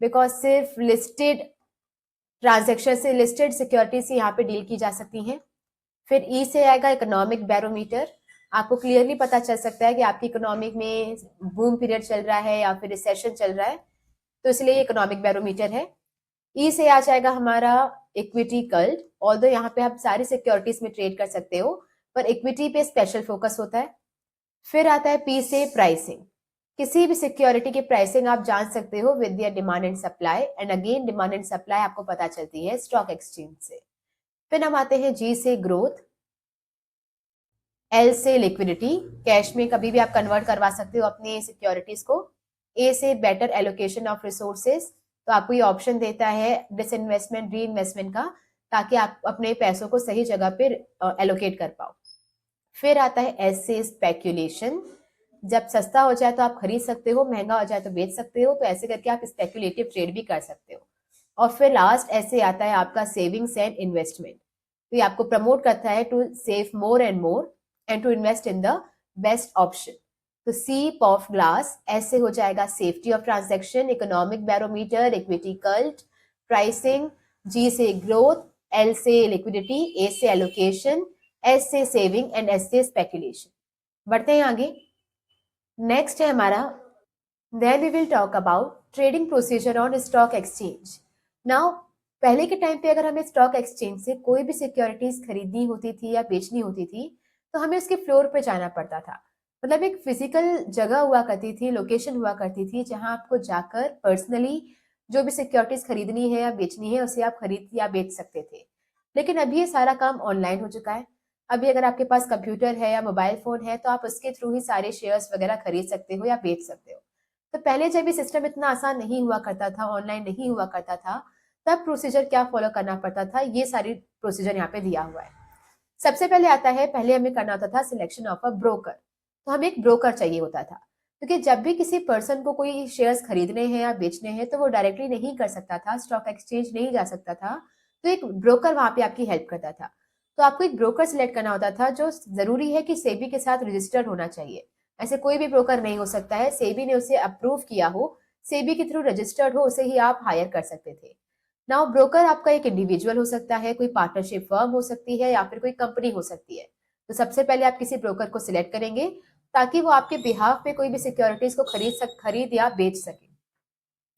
बिकॉज सिर्फ लिस्टेड ट्रांजेक्शन से, लिस्टेड सिक्योरिटी से यहाँ पे डील की जा सकती हैं। फिर ई से आएगा इकोनॉमिक बैरोमीटर। आपको क्लियरली पता चल सकता है कि आपकी इकोनॉमिक में बूम पीरियड चल रहा है या फिर रिसेशन चल रहा है, तो इसलिए ये इकोनॉमिक बैरोमीटर है। ई से आ जाएगा हमारा इक्विटी कल्ट। ऑल्दो यहाँ पे आप सारी सिक्योरिटीज में ट्रेड कर सकते हो, पर इक्विटी पे स्पेशल फोकस होता है। फिर आता है पी से प्राइसिंग। किसी भी सिक्योरिटी की प्राइसिंग आप जान सकते हो with the demand and supply, and again demand and supply आपको पता चलती है स्टॉक एक्सचेंज से। फिर हम आते हैं जी से ग्रोथ, एल से लिक्विडिटी, कैश में कभी भी आप कन्वर्ट करवा सकते हो अपनी सिक्योरिटीज को। ए से बेटर एलोकेशन ऑफ रिसोर्सेज, तो आपको ये ऑप्शन देता है डिसइन्वेस्टमेंट री इन्वेस्टमेंट का, ताकि आप अपने पैसों को सही जगह पे एलोकेट कर पाओ। फिर आता है एस से स्पेक्यूलेशन, जब सस्ता हो जाए तो आप खरीद सकते हो, महंगा हो जाए तो बेच सकते हो, तो ऐसे करके आप स्पेक्यूलेटिव ट्रेड भी कर सकते हो। और फिर लास्ट ऐसे आता है आपका सेविंग्स एंड इन्वेस्टमेंट, तो ये आपको प्रमोट करता है to save more and more and to invest in the best option. तो सी ऑफ ग्लास, ऐसे हो जाएगा safety of transaction, economic barometer, equity cult, pricing, G से ग्रोथ, एल से लिक्विडिटी, ए से एलोकेशन, एस से सेविंग एंड एस से speculation. बढ़ते हैं आगे। नेक्स्ट है हमारा, then we will talk about trading procedure on stock exchange. Now पहले के टाइम पे अगर हमें स्टॉक एक्सचेंज से कोई भी सिक्योरिटीज खरीदनी होती थी या बेचनी होती थी, तो हमें उसके फ्लोर पे जाना पड़ता था। मतलब एक फिजिकल जगह हुआ करती थी, लोकेशन हुआ करती थी, जहां आपको जाकर पर्सनली जो भी सिक्योरिटीज खरीदनी है या बेचनी है उसे आप खरीद या बेच सकते थे। लेकिन अभी ये सारा काम ऑनलाइन हो चुका है। अभी अगर आपके पास कंप्यूटर है या मोबाइल फोन है, तो आप उसके थ्रू ही सारे शेयर्स वगैरह खरीद सकते हो या बेच सकते हो। तो पहले जब ये सिस्टम इतना आसान नहीं हुआ करता था, ऑनलाइन नहीं हुआ करता था, तब प्रोसीजर क्या फॉलो करना पड़ता था, ये सारी प्रोसीजर यहाँ पे दिया हुआ है। सबसे पहले आता है, पहले हमें करना होता था सिलेक्शन ऑफ अ ब्रोकर। तो हमें एक ब्रोकर चाहिए होता था, क्योंकि जब भी किसी पर्सन को कोई शेयर्स खरीदने हैं या बेचने हैं, तो वो डायरेक्टली नहीं कर सकता था, स्टॉक एक्सचेंज नहीं जा सकता था, तो एक ब्रोकर वहां पे आपकी हेल्प करता था। तो आपको एक ब्रोकर सिलेक्ट करना होता था, जो जरूरी है कि सेबी के साथ रजिस्टर्ड होना चाहिए। ऐसे कोई भी ब्रोकर नहीं हो सकता है, सेबी ने उसे अप्रूव किया हो, सेबी के थ्रू रजिस्टर्ड हो, उसे ही आप हायर कर सकते थे। नाउ ब्रोकर आपका एक इंडिविजुअल हो सकता है, कोई पार्टनरशिप फर्म हो सकती है, या फिर कोई कंपनी हो सकती है। तो सबसे पहले आप किसी ब्रोकर को सिलेक्ट करेंगे, ताकि वो आपके बिहाफ पे कोई भी सिक्योरिटीज को खरीद या बेच सके।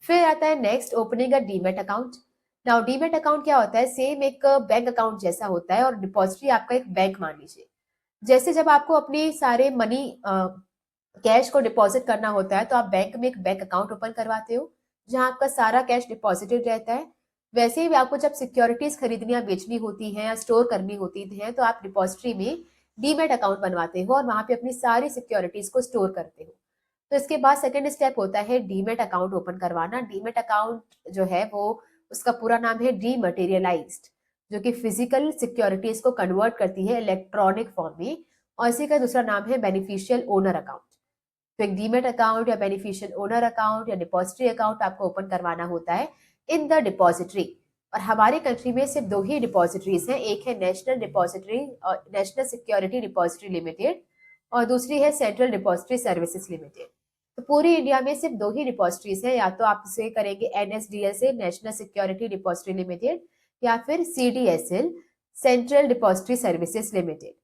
फिर आता है next, opening a demat account. Now demat account क्या होता है, सेम एक बैंक अकाउंट जैसा होता है, और डिपॉजिटरी आपका एक बैंक मान लीजिए। जैसे जब आपको अपने सारे मनी कैश को डिपॉजिट करना होता है, तो आप बैंक में एक बैंक अकाउंट ओपन करवाते हो, जहां आपका सारा कैश डिपॉजिटेड रहता है। वैसे ही आपको जब सिक्योरिटीज खरीदनी या बेचनी होती है या स्टोर करनी होती है, तो आप डिपॉजिटरी में डीमेट अकाउंट बनवाते हो और वहां पे अपनी सारी सिक्योरिटीज को स्टोर करते हो। तो इसके बाद सेकेंड स्टेप होता है डीमेट अकाउंट ओपन करवाना। डीमेट अकाउंट जो है वो, उसका पूरा नाम है डीमटेरियलाइज्ड, जो कि फिजिकल सिक्योरिटीज को कन्वर्ट करती है इलेक्ट्रॉनिक फॉर्म में, और इसी का दूसरा नाम है बेनिफिशियल ओनर अकाउंट। तो एक डीमेट अकाउंट या बेनिफिशियल ओनर अकाउंट या डिपॉजिटरी अकाउंट आपको ओपन करवाना होता है इन द डिपॉजिटरी। और हमारे कंट्री में सिर्फ दो ही डिपॉजिटरीज हैं, एक है नेशनल डिपॉजिटरी और नेशनल सिक्योरिटी डिपॉजिटरी लिमिटेड, और दूसरी है सेंट्रल डिपॉजिटरी सर्विसेज लिमिटेड। तो पूरी इंडिया में सिर्फ दो ही डिपॉजिटरीज है, या तो आप इसे करेंगे एनएसडीएल से, नेशनल सिक्योरिटी डिपॉजिटरी लिमिटेड, या फिर CDSL, central depository services limited.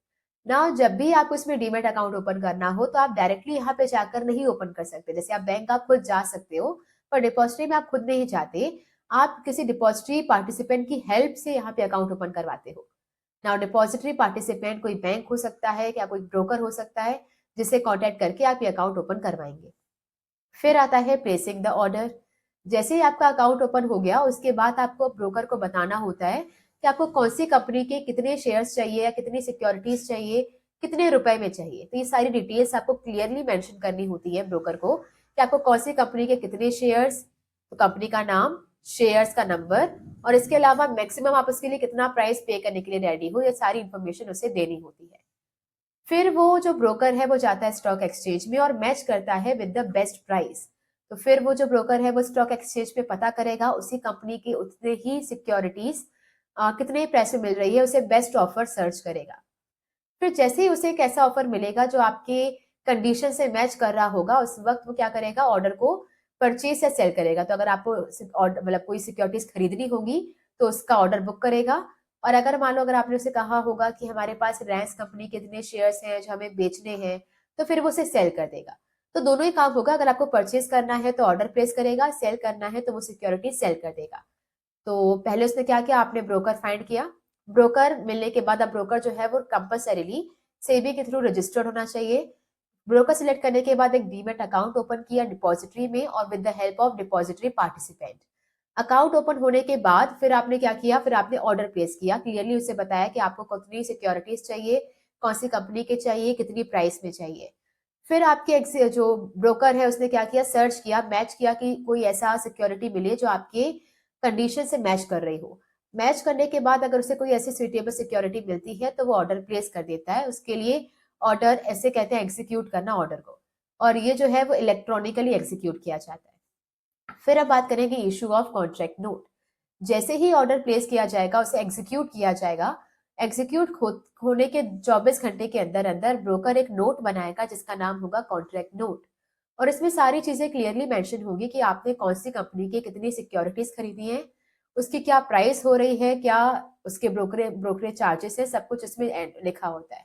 ना जब भी आपको इसमें डीमेट अकाउंट ओपन करना हो, तो आप डायरेक्टली यहाँ पे जाकर नहीं ओपन कर सकते। जैसे आप बैंक आप खुद जा सकते हो, पर डिपॉजिटरी में आप खुद नहीं जाते, आप किसी डिपॉजिटरी पार्टिसिपेंट की हेल्प से यहाँ पे अकाउंट ओपन करवाते हो। नाउ डिपॉजिटरी पार्टिसिपेंट कोई बैंक हो सकता है या कोई ब्रोकर हो सकता है, जिससे कॉन्टेक्ट करके आप ये अकाउंट ओपन करवाएंगे। फिर आता है प्लेसिंग द ऑर्डर। जैसे ही आपका अकाउंट ओपन हो गया, उसके बाद आपको ब्रोकर को बताना होता है कि आपको कौन सी कंपनी के कितने शेयर्स चाहिए या कितनी सिक्योरिटीज चाहिए, कितने रुपए में चाहिए। तो ये सारी डिटेल्स आपको क्लियरली मेंशन करनी होती है ब्रोकर को, कि आपको कौन सी कंपनी के कितने शेयर्स, तो कंपनी का नाम, शेयर्स का नंबर, और इसके अलावा मैक्सिमम आप उसके लिए कितना प्राइस पे करने के लिए रेडी हो, ये सारी इंफॉर्मेशन उसे देनी होती है। फिर वो जो ब्रोकर है वो जाता है स्टॉक एक्सचेंज में और मैच करता है विद द बेस्ट प्राइस। तो फिर वो जो ब्रोकर है वो स्टॉक एक्सचेंज पे पता करेगा उसी कंपनी की उतने ही सिक्योरिटीज कितने प्राइस में मिल रही है, उसे बेस्ट ऑफर सर्च करेगा। फिर जैसे ही उसे एक ऐसा ऑफर मिलेगा जो आपके कंडीशन से मैच कर रहा होगा, उस वक्त वो क्या करेगा, ऑर्डर को परचेज या सेल करेगा। तो अगर आपको मतलब कोई सिक्योरिटीज खरीदनी होगी, तो उसका ऑर्डर बुक करेगा, और अगर मान लो अगर आपने उसे कहा होगा कि हमारे पास रिलायंस कंपनी के इतने शेयर्स हैं जो हमें बेचने हैं, तो फिर वो उसे सेल कर देगा। तो दोनों ही काम होगा, अगर आपको परचेज करना है तो ऑर्डर प्लेस करेगा, सेल करना है तो वो सिक्योरिटी सेल कर देगा। तो पहले उसने क्या किया, आपने ब्रोकर फाइंड किया। ब्रोकर मिलने के बाद अब ब्रोकर जो है वो कंपल्सरीली सेबी के थ्रू रजिस्टर्ड होना चाहिए। ब्रोकर सिलेक्ट करने के बाद एक डीमैट अकाउंट ओपन किया डिपॉजिटरी में और with the help of depository participant. Account open होने के बाद फिर आपने क्या किया, फिर आपने ऑर्डर प्लेस किया, क्लियरली उसे बताया कि आपको कितनी सिक्योरिटीज चाहिए, कौन सी कंपनी के चाहिए, कितनी प्राइस में चाहिए। फिर आपके जो ब्रोकर है उसने क्या किया, सर्च किया, मैच किया कि कोई ऐसा सिक्योरिटी मिले जो आपके कंडीशन से मैच कर रही हो। मैच करने के बाद अगर उसे कोई ऐसी सुइटेबल सिक्योरिटी मिलती है तो वो ऑर्डर प्लेस कर देता है। उसके लिए ऑर्डर, ऐसे कहते हैं एग्जीक्यूट करना ऑर्डर को, और ये जो है वो इलेक्ट्रॉनिकली एग्जीक्यूट किया जाता है। फिर अब बात करेंगे इशू ऑफ कॉन्ट्रैक्ट नोट। जैसे ही ऑर्डर प्लेस किया जाएगा उसे एग्जीक्यूट किया जाएगा। एग्जीक्यूट होने के 24 घंटे के अंदर अंदर ब्रोकर एक नोट बनाएगा जिसका नाम होगा कॉन्ट्रैक्ट नोट, और इसमें सारी चीजें क्लियरली मेंशन होगी कि आपने कौन सी कंपनी की कितनी सिक्योरिटीज खरीदी है, उसकी क्या प्राइस हो रही है, क्या उसके ब्रोकरेज चार्जेस है, सब कुछ इसमें लिखा होता है।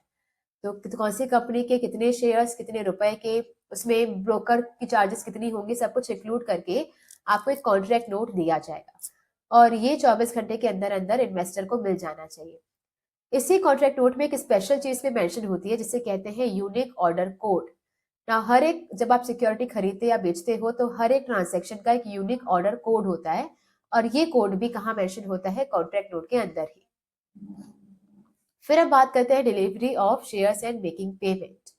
तो कौन सी कंपनी के कितने शेयर्स, कितने रुपए के, उसमें ब्रोकर की चार्जेस कितनी होंगी, सब कुछ इंक्लूड करके आपको एक कॉन्ट्रैक्ट नोट दिया जाएगा, और ये 24 घंटे के अंदर अंदर इन्वेस्टर को मिल जाना चाहिए। इसी कॉन्ट्रैक्ट नोट में एक स्पेशल चीज में मेंशन होती है जिसे कहते हैं यूनिक ऑर्डर कोड। ना हर एक, जब आप सिक्योरिटी खरीदते या बेचते हो तो हर एक ट्रांजैक्शन का एक यूनिक ऑर्डर कोड होता है, और ये कोड भी कहाँ मेंशन होता है, कॉन्ट्रैक्ट नोट के अंदर ही। फिर अब बात करते हैं delivery of shares and making payment.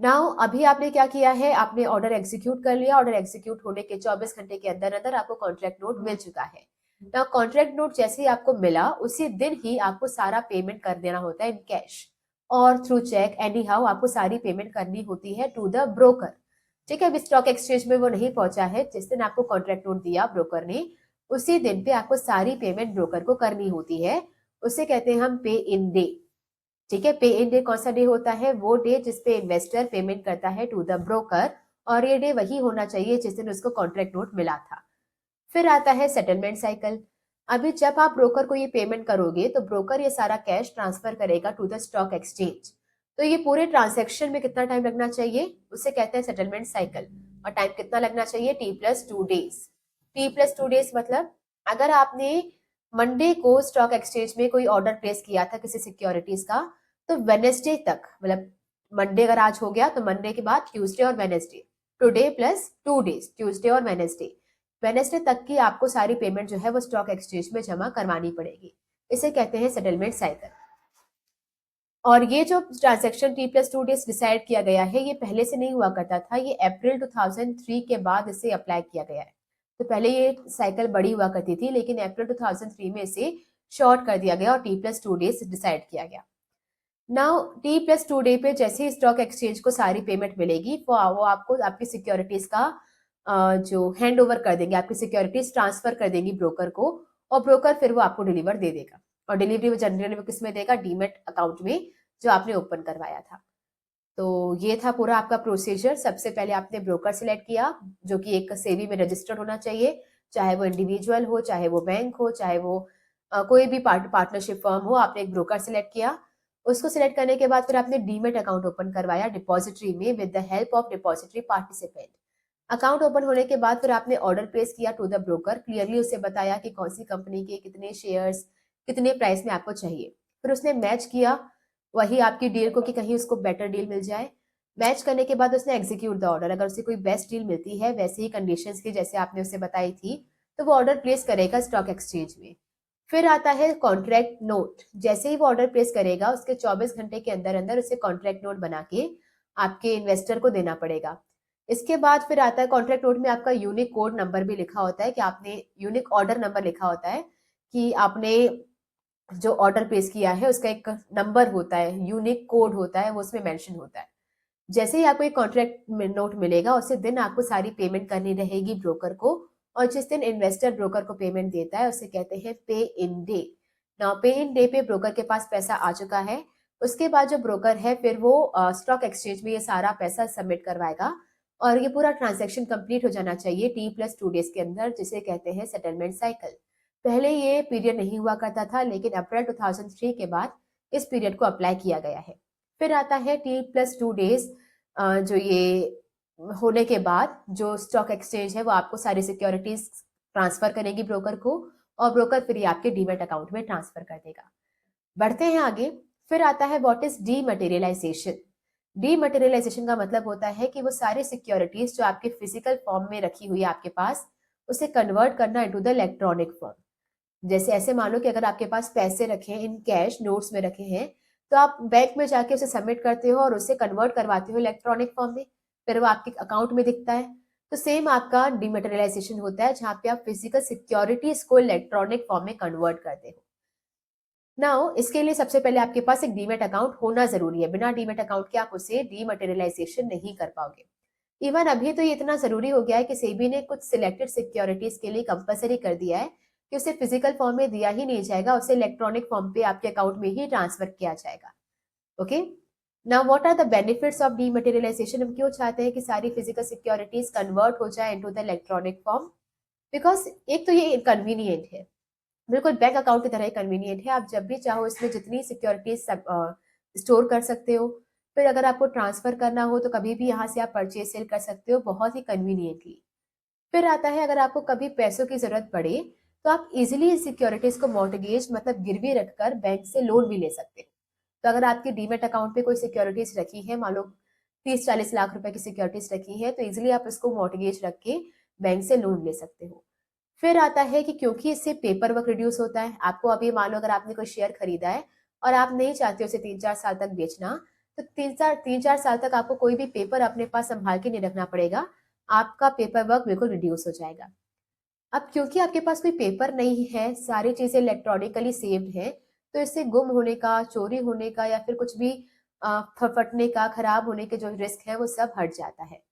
Now अभी आपने क्या किया है, आपने ऑर्डर एग्जीक्यूट कर लिया। ऑर्डर एग्जीक्यूट होने के 24 घंटे के अंदर अंदर आपको कॉन्ट्रैक्ट नोट मिल चुका है। नाउ कॉन्ट्रैक्ट नोट जैसे ही आपको मिला उसी दिन ही आपको सारा पेमेंट कर देना होता है इन कैश और थ्रू चेक, एनी हाउ आपको सारी पेमेंट करनी होती है टू द ब्रोकर। ठीक है, अभी स्टॉक एक्सचेंज में वो नहीं पहुंचा है, जिस दिन आपको कॉन्ट्रैक्ट नोट दिया ब्रोकर ने उसी दिन पे आपको सारी पेमेंट ब्रोकर को करनी होती है। उसे कहते हैं हम पे इन डे। ठीक है, पे इन डे कौन सा डे होता है, वो डे जिसपे इन्वेस्टर पेमेंट करता है टू द ब्रोकर, और ये डे वही होना चाहिए जिस दिन उसको कॉन्ट्रैक्ट नोट मिला था। फिर आता है सेटलमेंट साइकिल। अभी जब आप ब्रोकर को ये पेमेंट करोगे तो ब्रोकर ये सारा कैश ट्रांसफर करेगा टू द स्टॉक एक्सचेंज। तो ये पूरे ट्रांजेक्शन में कितना टाइम लगना चाहिए, उसे कहते हैं सेटलमेंट साइकिल। और टाइम कितना लगना चाहिए, T+2 डेज। T+2 डेज मतलब अगर आपने मंडे को स्टॉक एक्सचेंज में कोई ऑर्डर प्लेस किया था किसी सिक्योरिटीज का, तो वेनेसडे तक, मतलब मंडे अगर आज हो गया तो मंडे के बाद ट्यूसडे और वेनेसडे, टुडे+2 डेज, ट्यूसडे और वेनेसडे तक की आपको सारी पेमेंट जो है वो स्टॉक एक्सचेंज में जमा करवानी पड़ेगी। इसे कहते हैं सेटलमेंट साइकिल। और ये जो ट्रांजेक्शन T+2 डेज डिसाइड किया गया है, ये पहले से नहीं हुआ करता था, ये अप्रैल 2003 के बाद इसे अप्लाई किया गया है। तो पहले ये साइकिल बड़ी हुआ करती थी, लेकिन अप्रैल 2003 में इसे शॉर्ट कर दिया गया और T+2 डेज डिसाइड किया गया। नाउ T+2 डे पे जैसे ही स्टॉक एक्सचेंज को सारी पेमेंट मिलेगी वो आपको आपकी सिक्योरिटीज का जो हैंड ओवर कर देंगे, आपकी सिक्योरिटीज ट्रांसफर कर देंगी ब्रोकर को, और ब्रोकर फिर वो आपको डिलीवर दे देगा। और डिलीवरी वो जनरली वो किस में देगा, डीमेट अकाउंट में जो आपने ओपन करवाया था। तो ये था पूरा आपका प्रोसीजर। सबसे पहले आपने ब्रोकर सिलेक्ट किया जो कि एक सेबी में रजिस्टर्ड होना चाहिए, चाहे वो इंडिविजुअल हो, चाहे वो बैंक हो, चाहे वो कोई भी पार्टनरशिप फर्म हो। आपने एक ब्रोकर सिलेक्ट किया। उसको सिलेक्ट करने के बाद फिर आपने डीमेट अकाउंट ओपन करवाया डिपॉजिटरी में with the help of depository participant. Account open होने के बाद फिर आपने ऑर्डर प्लेस किया टू द ब्रोकर, क्लियरली उसे बताया कि कौन सी कंपनी के कितने शेयर्स, कितने प्राइस में आपको चाहिए। फिर उसने मैच किया वही आपकी डील को कि कहीं उसको बेटर डील मिल जाए। मैच करने के बाद उसने एग्जीक्यूट द ऑर्डर, अगर उसे कोई बेस्ट डील मिलती है वैसे ही कंडीशंस की जैसे आपने उसे बताई थी, तो वो ऑर्डर प्लेस करेगा स्टॉक एक्सचेंज में। फिर आता है कॉन्ट्रैक्ट नोट। जैसे ही वो ऑर्डर प्लेस करेगा उसके 24 घंटे के अंदर अंदर उसे कॉन्ट्रैक्ट नोट बना के आपके इन्वेस्टर को देना पड़ेगा। इसके बाद फिर आता है कॉन्ट्रैक्ट नोट में आपका यूनिक कोड नंबर भी लिखा होता है कि आपने यूनिक ऑर्डर नंबर लिखा होता है कि आपने जो ऑर्डर प्लेस किया है उसका एक नंबर होता है, यूनिक कोड होता है, वो उसमें मेंशन होता है। जैसे ही आपको एक कॉन्ट्रैक्ट नोट मिलेगा उसी दिन आपको सारी पेमेंट करनी रहेगी ब्रोकर को, और जिस दिन इन्वेस्टर ब्रोकर को पेमेंट देता है उसे कहते हैं पे इन डे। नाउ पे इन डे पे ब्रोकर के पास पैसा आ चुका है। उसके बाद जो ब्रोकर है फिर वो स्टॉक एक्सचेंज में ये सारा पैसा सबमिट करवाएगा, और ये पूरा ट्रांजेक्शन कंप्लीट हो जाना चाहिए T+2 डेज के अंदर, जिसे कहते हैं सेटलमेंट साइकिल। पहले ये पीरियड नहीं हुआ करता था, लेकिन अप्रैल 2003 के बाद इस पीरियड को अप्लाई किया गया है। फिर आता है T+2 डेज, जो ये होने के बाद जो स्टॉक एक्सचेंज है वो आपको सारी सिक्योरिटीज ट्रांसफर करेगी ब्रोकर को, और ब्रोकर फिर ये आपके डीमेट अकाउंट में ट्रांसफर कर देगा। बढ़ते हैं आगे। फिर आता है व्हाट इज डीमटेरियलाइजेशन। डीमटेरियलाइजेशन का मतलब होता है कि वो सारी सिक्योरिटीज जो आपके फिजिकल फॉर्म में रखी हुई है आपके पास, उसे कन्वर्ट करना इनटू द इलेक्ट्रॉनिक फॉर्म। जैसे ऐसे मान लो कि अगर आपके पास पैसे रखे हैं इन कैश नोट्स में रखे हैं, तो आप बैंक में जाके उसे सबमिट करते हो और उसे कन्वर्ट करवाते हो इलेक्ट्रॉनिक फॉर्म में, फिर वो आपके अकाउंट में दिखता है। तो सेम आपका डिमेटेरियलाइजेशन होता है, जहां पे आप फिजिकल सिक्योरिटीज को इलेक्ट्रॉनिक फॉर्म में कन्वर्ट करते हो। नाउ इसके लिए सबसे पहले आपके पास एक डीमेट अकाउंट होना जरूरी है। बिना डीमेट अकाउंट के आप उसे डीमटेरियलाइजेशन नहीं कर पाओगे। इवन अभी तो ये इतना जरूरी हो गया है कि सेबी ने कुछ सिलेक्टेड सिक्योरिटीज के लिए कंपलसरी कर दिया है कि उसे फिजिकल फॉर्म में दिया ही नहीं जाएगा, उसे इलेक्ट्रॉनिक फॉर्म पे आपके अकाउंट में ही ट्रांसफर किया जाएगा। Okay, now what are the benefits of dematerialisation. हम क्यों चाहते हैं कि सारी फिजिकल सिक्योरिटीज कन्वर्ट हो जाए into the electronic form? Because एक तो ये कन्वीनियंट है, बिल्कुल बैंक अकाउंट की तरह ही कन्वीनियंट है। आप जब भी चाहो इसमें जितनी सिक्योरिटीज स्टोर कर सकते हो। फिर अगर आपको ट्रांसफर करना हो तो कभी भी यहाँ से आप परचेज सेल कर सकते हो बहुत ही कन्वीनियंटली। फिर आता है अगर आपको कभी पैसों की जरूरत पड़े तो आप इजिली सिक्योरिटीज को मॉर्टगेज मतलब गिरवी रखकर बैंक से लोन भी ले सकते हो। तो अगर आपके डीमेट अकाउंट पे कोई सिक्योरिटीज रखी है, मान लो 30-40 लाख रुपए की सिक्योरिटीज रखी है, तो इजिली आप इसको मॉर्टगेज रख के बैंक से लोन ले सकते हो। फिर आता है कि क्योंकि इससे पेपर वर्क रिड्यूस होता है। आपको अभी मान लो अगर आपने कोई शेयर खरीदा है और आप नहीं चाहते उसे 3-4 साल तक बेचना, तो 3-4 साल तक आपको कोई भी पेपर अपने पास संभाल के नहीं रखना पड़ेगा। आपका पेपर वर्क बिल्कुल रिड्यूस हो जाएगा। अब क्योंकि आपके पास कोई पेपर नहीं है, सारी चीजें इलेक्ट्रॉनिकली सेव्ड है, तो इससे गुम होने का, चोरी होने का या फिर कुछ भी फटने का, खराब होने के जो रिस्क है वो सब हट जाता है।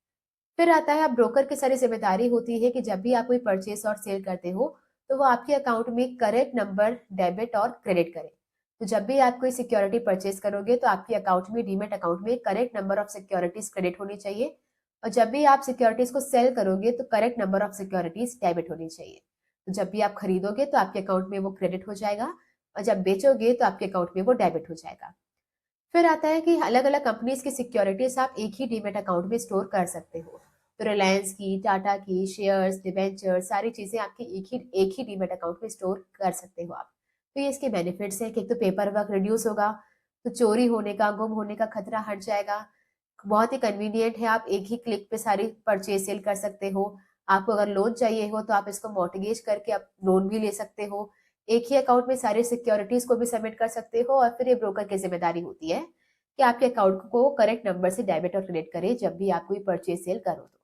फिर आता है, अब ब्रोकर की सारी जिम्मेदारी होती है कि जब भी आप कोई परचेस और सेल करते हो तो वो आपके अकाउंट में करेक्ट नंबर डेबिट और क्रेडिट करे। तो जब भी आप कोई सिक्योरिटी परचेस करोगे तो आपके अकाउंट में, डीमेट अकाउंट में correct number of securities credit होनी चाहिए, और जब भी आप सिक्योरिटीज को सेल करोगे तो correct number of securities debit होनी चाहिए। तो जब भी आप खरीदोगे तो आपके अकाउंट में वो क्रेडिट हो जाएगा, और जब बेचोगे तो आपके अकाउंट में वो डेबिट हो जाएगा। फिर आता है कि अलग अलग कंपनीज की सिक्योरिटीज आप एक ही डीमेट अकाउंट में स्टोर कर सकते हो। तो रिलायंस की, टाटा की शेयर्स, डिबेंचर, सारी चीजें आपकी एक ही डीमेट अकाउंट में स्टोर कर सकते हो आप। तो ये इसके बेनिफिट्स हैं कि एक तो पेपर वर्क रिड्यूस होगा, तो चोरी होने का, गुम होने का खतरा हट जाएगा। बहुत ही कन्वीनियंट है, आप एक ही क्लिक पे सारी परचेज सेल कर सकते हो। आपको अगर लोन चाहिए हो तो आप इसको मॉर्टगेज करके आप लोन भी ले सकते हो। एक ही अकाउंट में सारी सिक्योरिटीज को भी सबमिट कर सकते हो, और फिर ये ब्रोकर की जिम्मेदारी होती है कि आपके अकाउंट को करेक्ट नंबर से डेबिट और क्रेडिट करे जब भी आप कोई परचेज सेल करो तो।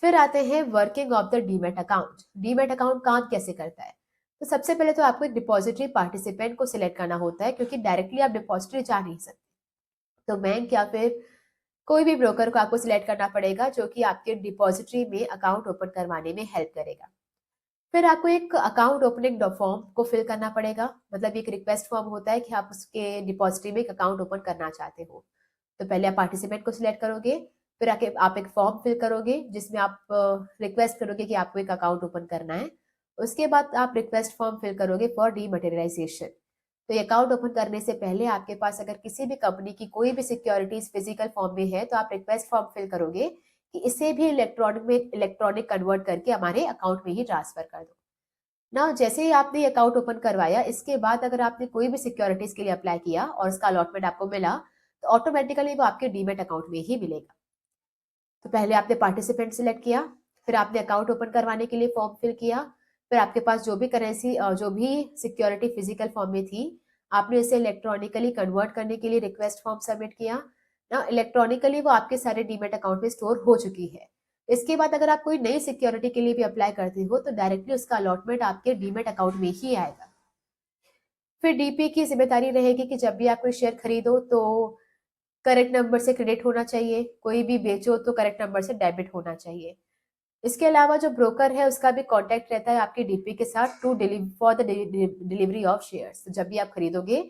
फिर आते हैं working of the demat account. Demat account काम कैसे करता है? तो सबसे पहले तो आपको एक डिपॉजिटरी पार्टिसिपेंट को सिलेक्ट करना होता है, क्योंकि डायरेक्टली आप डिपॉजिटरी जा नहीं सकते। तो बैंक या फिर कोई भी ब्रोकर को आपको सिलेक्ट करना पड़ेगा जो कि आपके डिपॉजिटरी में अकाउंट ओपन करवाने में हेल्प करेगा। फिर आपको एक अकाउंट ओपनिंग फॉर्म को फिल करना पड़ेगा, मतलब एक रिक्वेस्ट फॉर्म होता है कि आप उसके डिपॉजिटरी में एक अकाउंट ओपन करना चाहते हो। तो पहले आप पार्टिसिपेंट को सिलेक्ट करोगे, फिर आके आप एक फॉर्म फिल करोगे जिसमें आप रिक्वेस्ट करोगे कि आपको एक अकाउंट ओपन करना है। उसके बाद आप रिक्वेस्ट फॉर्म फिल करोगे फॉर डीमटेरियलाइजेशन। तो ये अकाउंट ओपन करने से पहले आपके पास अगर किसी भी कंपनी की कोई भी सिक्योरिटीज फिजिकल फॉर्म में है तो आप रिक्वेस्ट फॉर्म फिल करोगे कि इसे भी इलेक्ट्रॉनिक कन्वर्ट करके हमारे अकाउंट में ही ट्रांसफर कर दो ना। जैसे ही आपने अकाउंट ओपन करवाया, इसके बाद अगर आपने कोई भी सिक्योरिटीज के लिए अप्लाई किया और उसका अलॉटमेंट आपको मिला, तो ऑटोमेटिकली वो आपके डीमेट अकाउंट में ही मिलेगा। तो पहले आपने पार्टिसिपेंट सिलेक्ट किया, फिर आपने अकाउंट ओपन करवाने के लिए फॉर्म फिल किया, फिर आपके पास जो भी करेंसी, जो भी सिक्योरिटी फिजिकल फॉर्म में थी, आपने इसे इलेक्ट्रॉनिकली कन्वर्ट करने के लिए रिक्वेस्ट फॉर्म सबमिट किया ना। इलेक्ट्रॉनिकली वो आपके सारे डीमेट अकाउंट में स्टोर हो चुकी है। इसके बाद अगर आप कोई नई सिक्योरिटी के लिए भी अप्लाई करते हो तो डायरेक्टली उसका अलॉटमेंट आपके डीमेट अकाउंट में ही आएगा। फिर डीपी की जिम्मेदारी रहेगी कि जब भी आप कोई शेयर खरीदो तो करेक्ट नंबर से क्रेडिट होना चाहिए, कोई भी बेचो तो करेक्ट नंबर से डेबिट होना चाहिए। इसके अलावा जो ब्रोकर है उसका भी कांटेक्ट रहता है आपकी डीपी के साथ to for the delivery of shares. तो जब भी आप खरीदोगे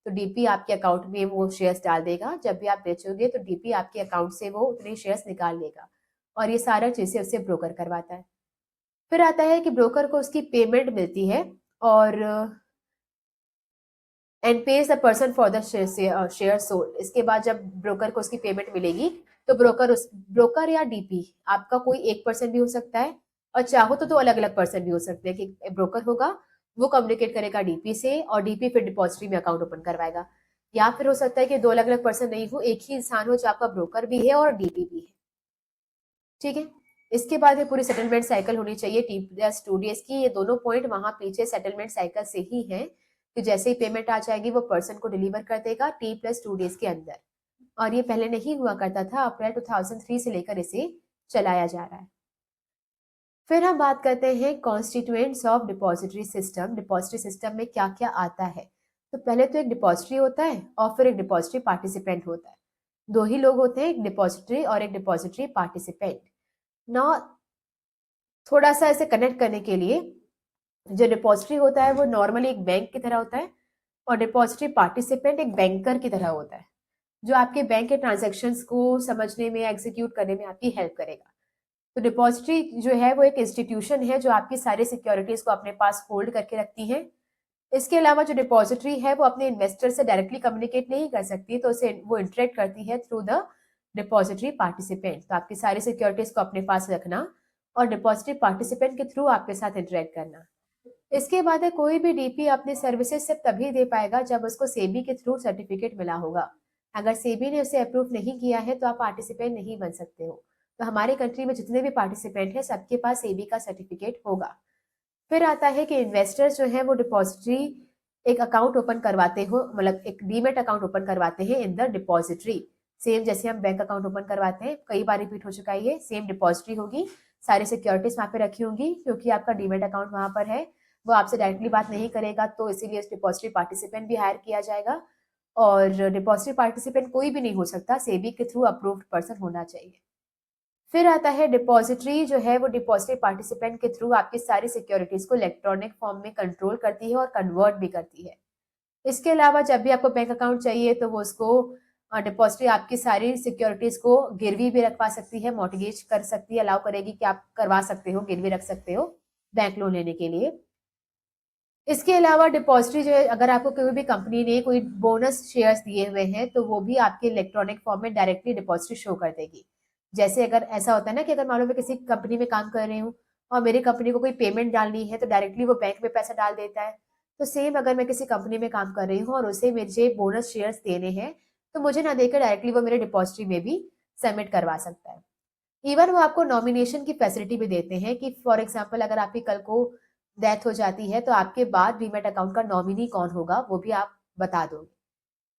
तो डीपी आपके अकाउंट में वो शेयर्स डाल देगा, जब भी आप बेचोगे तो डीपी आपके अकाउंट से वो उतने शेयर्स निकाल लेगा, और ये सारा चीजें उससे ब्रोकर करवाता है। फिर आता है कि ब्रोकर को उसकी पेमेंट मिलती है और and page the person for the share sold. इसके बाद जब ब्रोकर को उसकी पेमेंट मिलेगी तो ब्रोकर या डीपी आपका कोई एक पर्सन भी हो सकता है, और चाहो तो दो अलग अलग पर्सन भी हो सकते हैं कि ब्रोकर होगा वो कम्युनिकेट करेगा डीपी से और डीपी फिर डिपॉजिटरी में अकाउंट ओपन करवाएगा, या फिर हो सकता है कि दो अलग अलग पर्सन नहीं हो, एक ही इंसान हो जो आपका ब्रोकर भी है और डीपी भी है। ठीक है, इसके बाद ये पूरी सेटलमेंट साइकिल होनी चाहिए T+2 days की। ये दोनों पॉइंट वहां पीछे सेटलमेंट साइकिल से ही है कि जैसे ही पेमेंट आ जाएगी वो पर्सन को डिलीवर कर देगा T+2 days के अंदर, और ये पहले नहीं हुआ करता था, अप्रैल 2003 से लेकर इसे चलाया जा रहा है। फिर हम बात करते हैं constituents of depository system. Depository system में क्या क्या आता है? तो पहले तो एक डिपॉजिटरी होता है और फिर एक डिपॉजिटरी पार्टिसिपेंट होता है। दो ही लोग होते हैं, एक डिपॉजिटरी और एक डिपॉजिटरी पार्टिसिपेंट। ना थोड़ा सा ऐसे कनेक्ट करने के लिए, जो डिपॉजिटरी होता है वो नॉर्मली एक बैंक की तरह होता है और डिपॉजिटरी पार्टिसिपेंट एक बैंकर की तरह होता है जो आपके बैंक के ट्रांजैक्शंस को समझने में, एग्जीक्यूट करने में आपकी हेल्प करेगा। तो डिपॉजिटरी जो है वो एक इंस्टीट्यूशन है जो आपकी सारी सिक्योरिटीज को अपने पास होल्ड करके रखती है। इसके अलावा जो डिपॉजिटरी है वो अपने इन्वेस्टर से डायरेक्टली कम्युनिकेट नहीं कर सकती, तो उसे वो इंटरेक्ट करती है थ्रू द डिपॉजिटरी पार्टिसिपेंट। तो आपकी सारी सिक्योरिटीज को अपने पास रखना और डिपॉजिटरी पार्टिसिपेंट के थ्रू आपके साथ इंटरेक्ट करना। इसके बाद है कोई भी डीपी अपनी सर्विसेज सिर्फ तभी दे पाएगा जब उसको सेबी के थ्रू सर्टिफिकेट मिला होगा। अगर सेबी ने उसे अप्रूव नहीं किया है तो आप पार्टिसिपेंट नहीं बन सकते हो। तो हमारे कंट्री में जितने भी पार्टिसिपेंट हैं सबके पास सेबी का सर्टिफिकेट होगा। फिर आता है कि इन्वेस्टर्स जो है वो डिपॉजिटरी एक अकाउंट ओपन करवाते हो, मतलब एक डीमेट अकाउंट ओपन करवाते हैं इन द डिपॉजिटरी। सेम जैसे हम बैंक अकाउंट ओपन करवाते हैं, कई बार रिपीट हो चुका है, ये सेम डिपॉजिटरी होगी, सारी सिक्योरिटीज वहां पे रखी होंगी क्योंकि आपका डीमेट अकाउंट वहां पर है। वो आपसे डायरेक्टली बात नहीं करेगा तो इसीलिए उस डिपॉजिटरी पार्टिसिपेंट भी हायर किया जाएगा, और डिपॉजिटरी पार्टिसिपेंट कोई भी नहीं हो सकता, सेबी के थ्रू अप्रूव्ड पर्सन होना चाहिए। फिर आता है डिपॉजिटरी जो है वो डिपॉजिटरी पार्टिसिपेंट के थ्रू आपकी सारी सिक्योरिटीज को इलेक्ट्रॉनिक फॉर्म में कंट्रोल करती है और कन्वर्ट भी करती है। इसके अलावा जब भी आपको बैंक अकाउंट चाहिए तो वो उसको डिपॉजिटरी आपकी सारी सिक्योरिटीज को गिरवी भी रखवा सकती है, मॉर्टगेज कर सकती है, अलाउ करेगी कि आप करवा सकते हो, गिरवी रख सकते हो बैंक लोन लेने के लिए। इसके अलावा डिपॉजिटरी जो है, अगर आपको कोई भी कंपनी ने कोई बोनस शेयर्स दिए हुए हैं तो वो भी आपके इलेक्ट्रॉनिक फॉर्म में डायरेक्टली डिपॉजिटरी शो कर देगी। जैसे अगर ऐसा होता है ना कि अगर मान लो मैं किसी कंपनी में काम कर रही हूँ और मेरी कंपनी को कोई पेमेंट डालनी है तो डायरेक्टली वो बैंक में पैसा डाल देता है, तो सेम अगर मैं किसी कंपनी में काम कर रही हूँ और उसे मुझे बोनस शेयर्स देने हैं तो मुझे ना देकर डायरेक्टली वो मेरे डिपॉजिटरी में भी सबमिट करवा सकता है। इवन वो आपको नॉमिनेशन की फैसिलिटी भी देते हैं कि फॉर एग्जाम्पल अगर आपकी कल को डेथ हो जाती है तो आपके बाद डीमेट अकाउंट का नॉमिनी कौन होगा वो भी आप बता दोगे।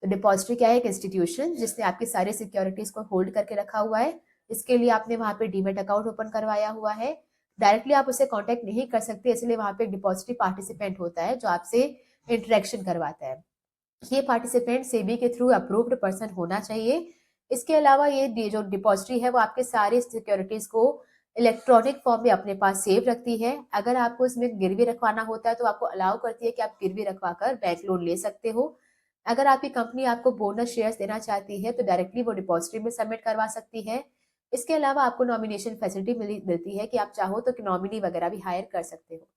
तो डिपॉजिटरी क्या है? एक इंस्टीट्यूशन जिसने आपकी सारी सिक्योरिटीज को होल्ड करके रखा हुआ है। इसके लिए आपने वहां पे डीमेट अकाउंट ओपन करवाया हुआ है, डायरेक्टली आप उसे कांटेक्ट नहीं कर सकते, इसलिए वहां पे एक डिपॉजिटरी पार्टिसिपेंट होता है जो आपसे इंटरेक्शन करवाता है। ये पार्टिसिपेंट सेबी के थ्रू अप्रूव्ड पर्सन होना चाहिए। इसके अलावा ये जो डिपॉजिटरी है वो आपके सारे सिक्योरिटीज को इलेक्ट्रॉनिक फॉर्म में अपने पास सेव रखती है। अगर आपको इसमें गिरवी रखवाना होता है तो आपको अलाउ करती है कि आप गिरवी रखवा कर बैंक लोन ले सकते हो। अगर आपकी कंपनी आपको बोनस शेयर्स देना चाहती है तो डायरेक्टली वो डिपॉजिटरी में सबमिट करवा सकती है। इसके अलावा आपको नॉमिनेशन फैसिलिटी मिलती है कि आप चाहो तो नॉमिनी वगैरह भी हायर कर सकते हो।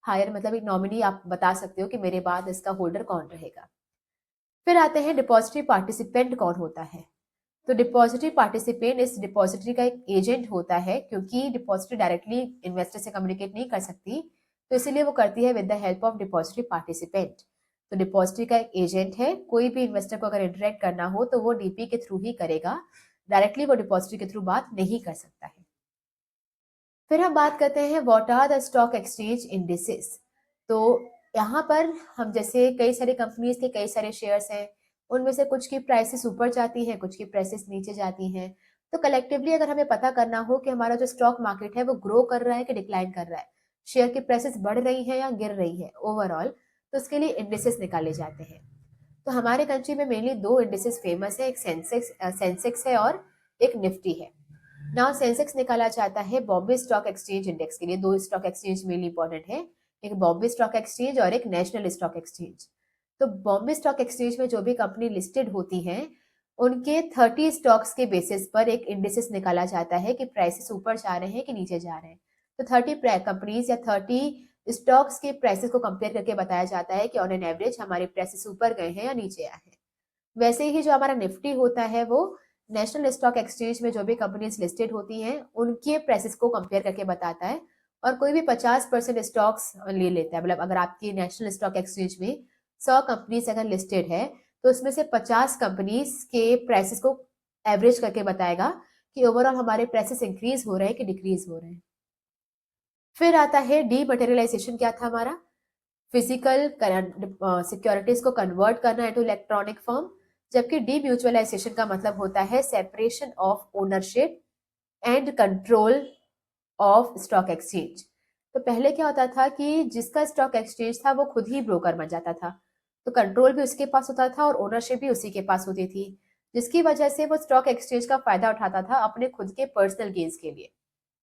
हायर मतलब एक नॉमिनी आप बता सकते हो कि मेरे बाद इसका होल्डर कौन रहेगा। फिर आते हैं डिपॉजिटरी पार्टिसिपेंट कौन होता है। तो डिपॉजिटरी पार्टिसिपेंट इस डिपॉजिटरी का एक एजेंट होता है, क्योंकि डिपॉजिटरी डायरेक्टली इन्वेस्टर से कम्युनिकेट नहीं कर सकती, तो इसीलिए वो करती है with the help of depository participant. तो डिपॉजिटरी का एक एजेंट है, कोई भी इन्वेस्टर को अगर इंटरेक्ट करना हो तो वो डीपी के थ्रू ही करेगा, डायरेक्टली वो डिपॉजिटरी के थ्रू बात नहीं कर सकता है। फिर हम बात करते हैं what are the stock exchange indices. तो यहाँ पर हम जैसे कई सारी कंपनीज के कई सारे शेयर्स हैं, उनमें से कुछ की प्राइसेस ऊपर जाती हैं, कुछ की प्राइसेस नीचे जाती हैं। तो कलेक्टिवली अगर हमें पता करना हो कि हमारा जो स्टॉक मार्केट है वो ग्रो कर रहा है कि डिक्लाइन कर रहा है, शेयर की प्राइसेस बढ़ रही है या गिर रही है ओवरऑल, तो उसके लिए इंडिसेस निकाले जाते हैं। तो हमारे कंट्री में मेनली दो इंडिसेस फेमस है, एक सेंसेक्स है और एक निफ्टी है। नाउ सेंसेक्स निकाला जाता है बॉम्बे स्टॉक एक्सचेंज इंडेक्स के लिए। दो स्टॉक एक्सचेंज मेनली इंपॉर्टेंट है, एक बॉम्बे स्टॉक एक्सचेंज और एक नेशनल स्टॉक एक्सचेंज। तो बॉम्बे स्टॉक एक्सचेंज में जो भी कंपनी लिस्टेड होती हैं उनके 30 स्टॉक्स के बेसिस पर एक इंडिसेस निकाला जाता है कि प्राइसेस ऊपर जा रहे हैं कि नीचे जा रहे हैं। तो 30 कंपनीज या 30 स्टॉक्स के प्राइसेस को कंपेयर करके बताया जाता है कि ऑन एन एवरेज हमारे प्राइसेस ऊपर गए हैं या नीचे आए हैं। वैसे ही जो हमारा निफ्टी होता है वो नेशनल स्टॉक एक्सचेंज में जो भी कंपनीज लिस्टेड होती हैं उनके प्राइसेस को कंपेयर करके बताता है। और कोई भी 50% स्टॉक्स ले लेता है, मतलब अगर आपकी नेशनल स्टॉक एक्सचेंज में 100 कंपनीज अगर लिस्टेड है तो उसमें से 50 कंपनीज के प्राइसेस को एवरेज करके बताएगा कि ओवरऑल हमारे प्राइसेस इंक्रीज हो रहे हैं कि डिक्रीज हो रहे हैं। फिर आता है डीमटेरियलाइजेशन। क्या था हमारा? फिजिकल सिक्योरिटीज को कन्वर्ट करना इनटू इलेक्ट्रॉनिक फॉर्म, जबकि डीम्यूचुअलाइजेशन का मतलब होता है separation of ownership and control of stock exchange. तो पहले क्या होता था कि जिसका स्टॉक एक्सचेंज था वो खुद ही ब्रोकर बन जाता था, तो कंट्रोल भी उसके पास होता था और ओनरशिप भी उसी के पास होती थी, जिसकी वजह से वो स्टॉक एक्सचेंज का फायदा उठाता था अपने खुद के पर्सनल गेन्स के लिए।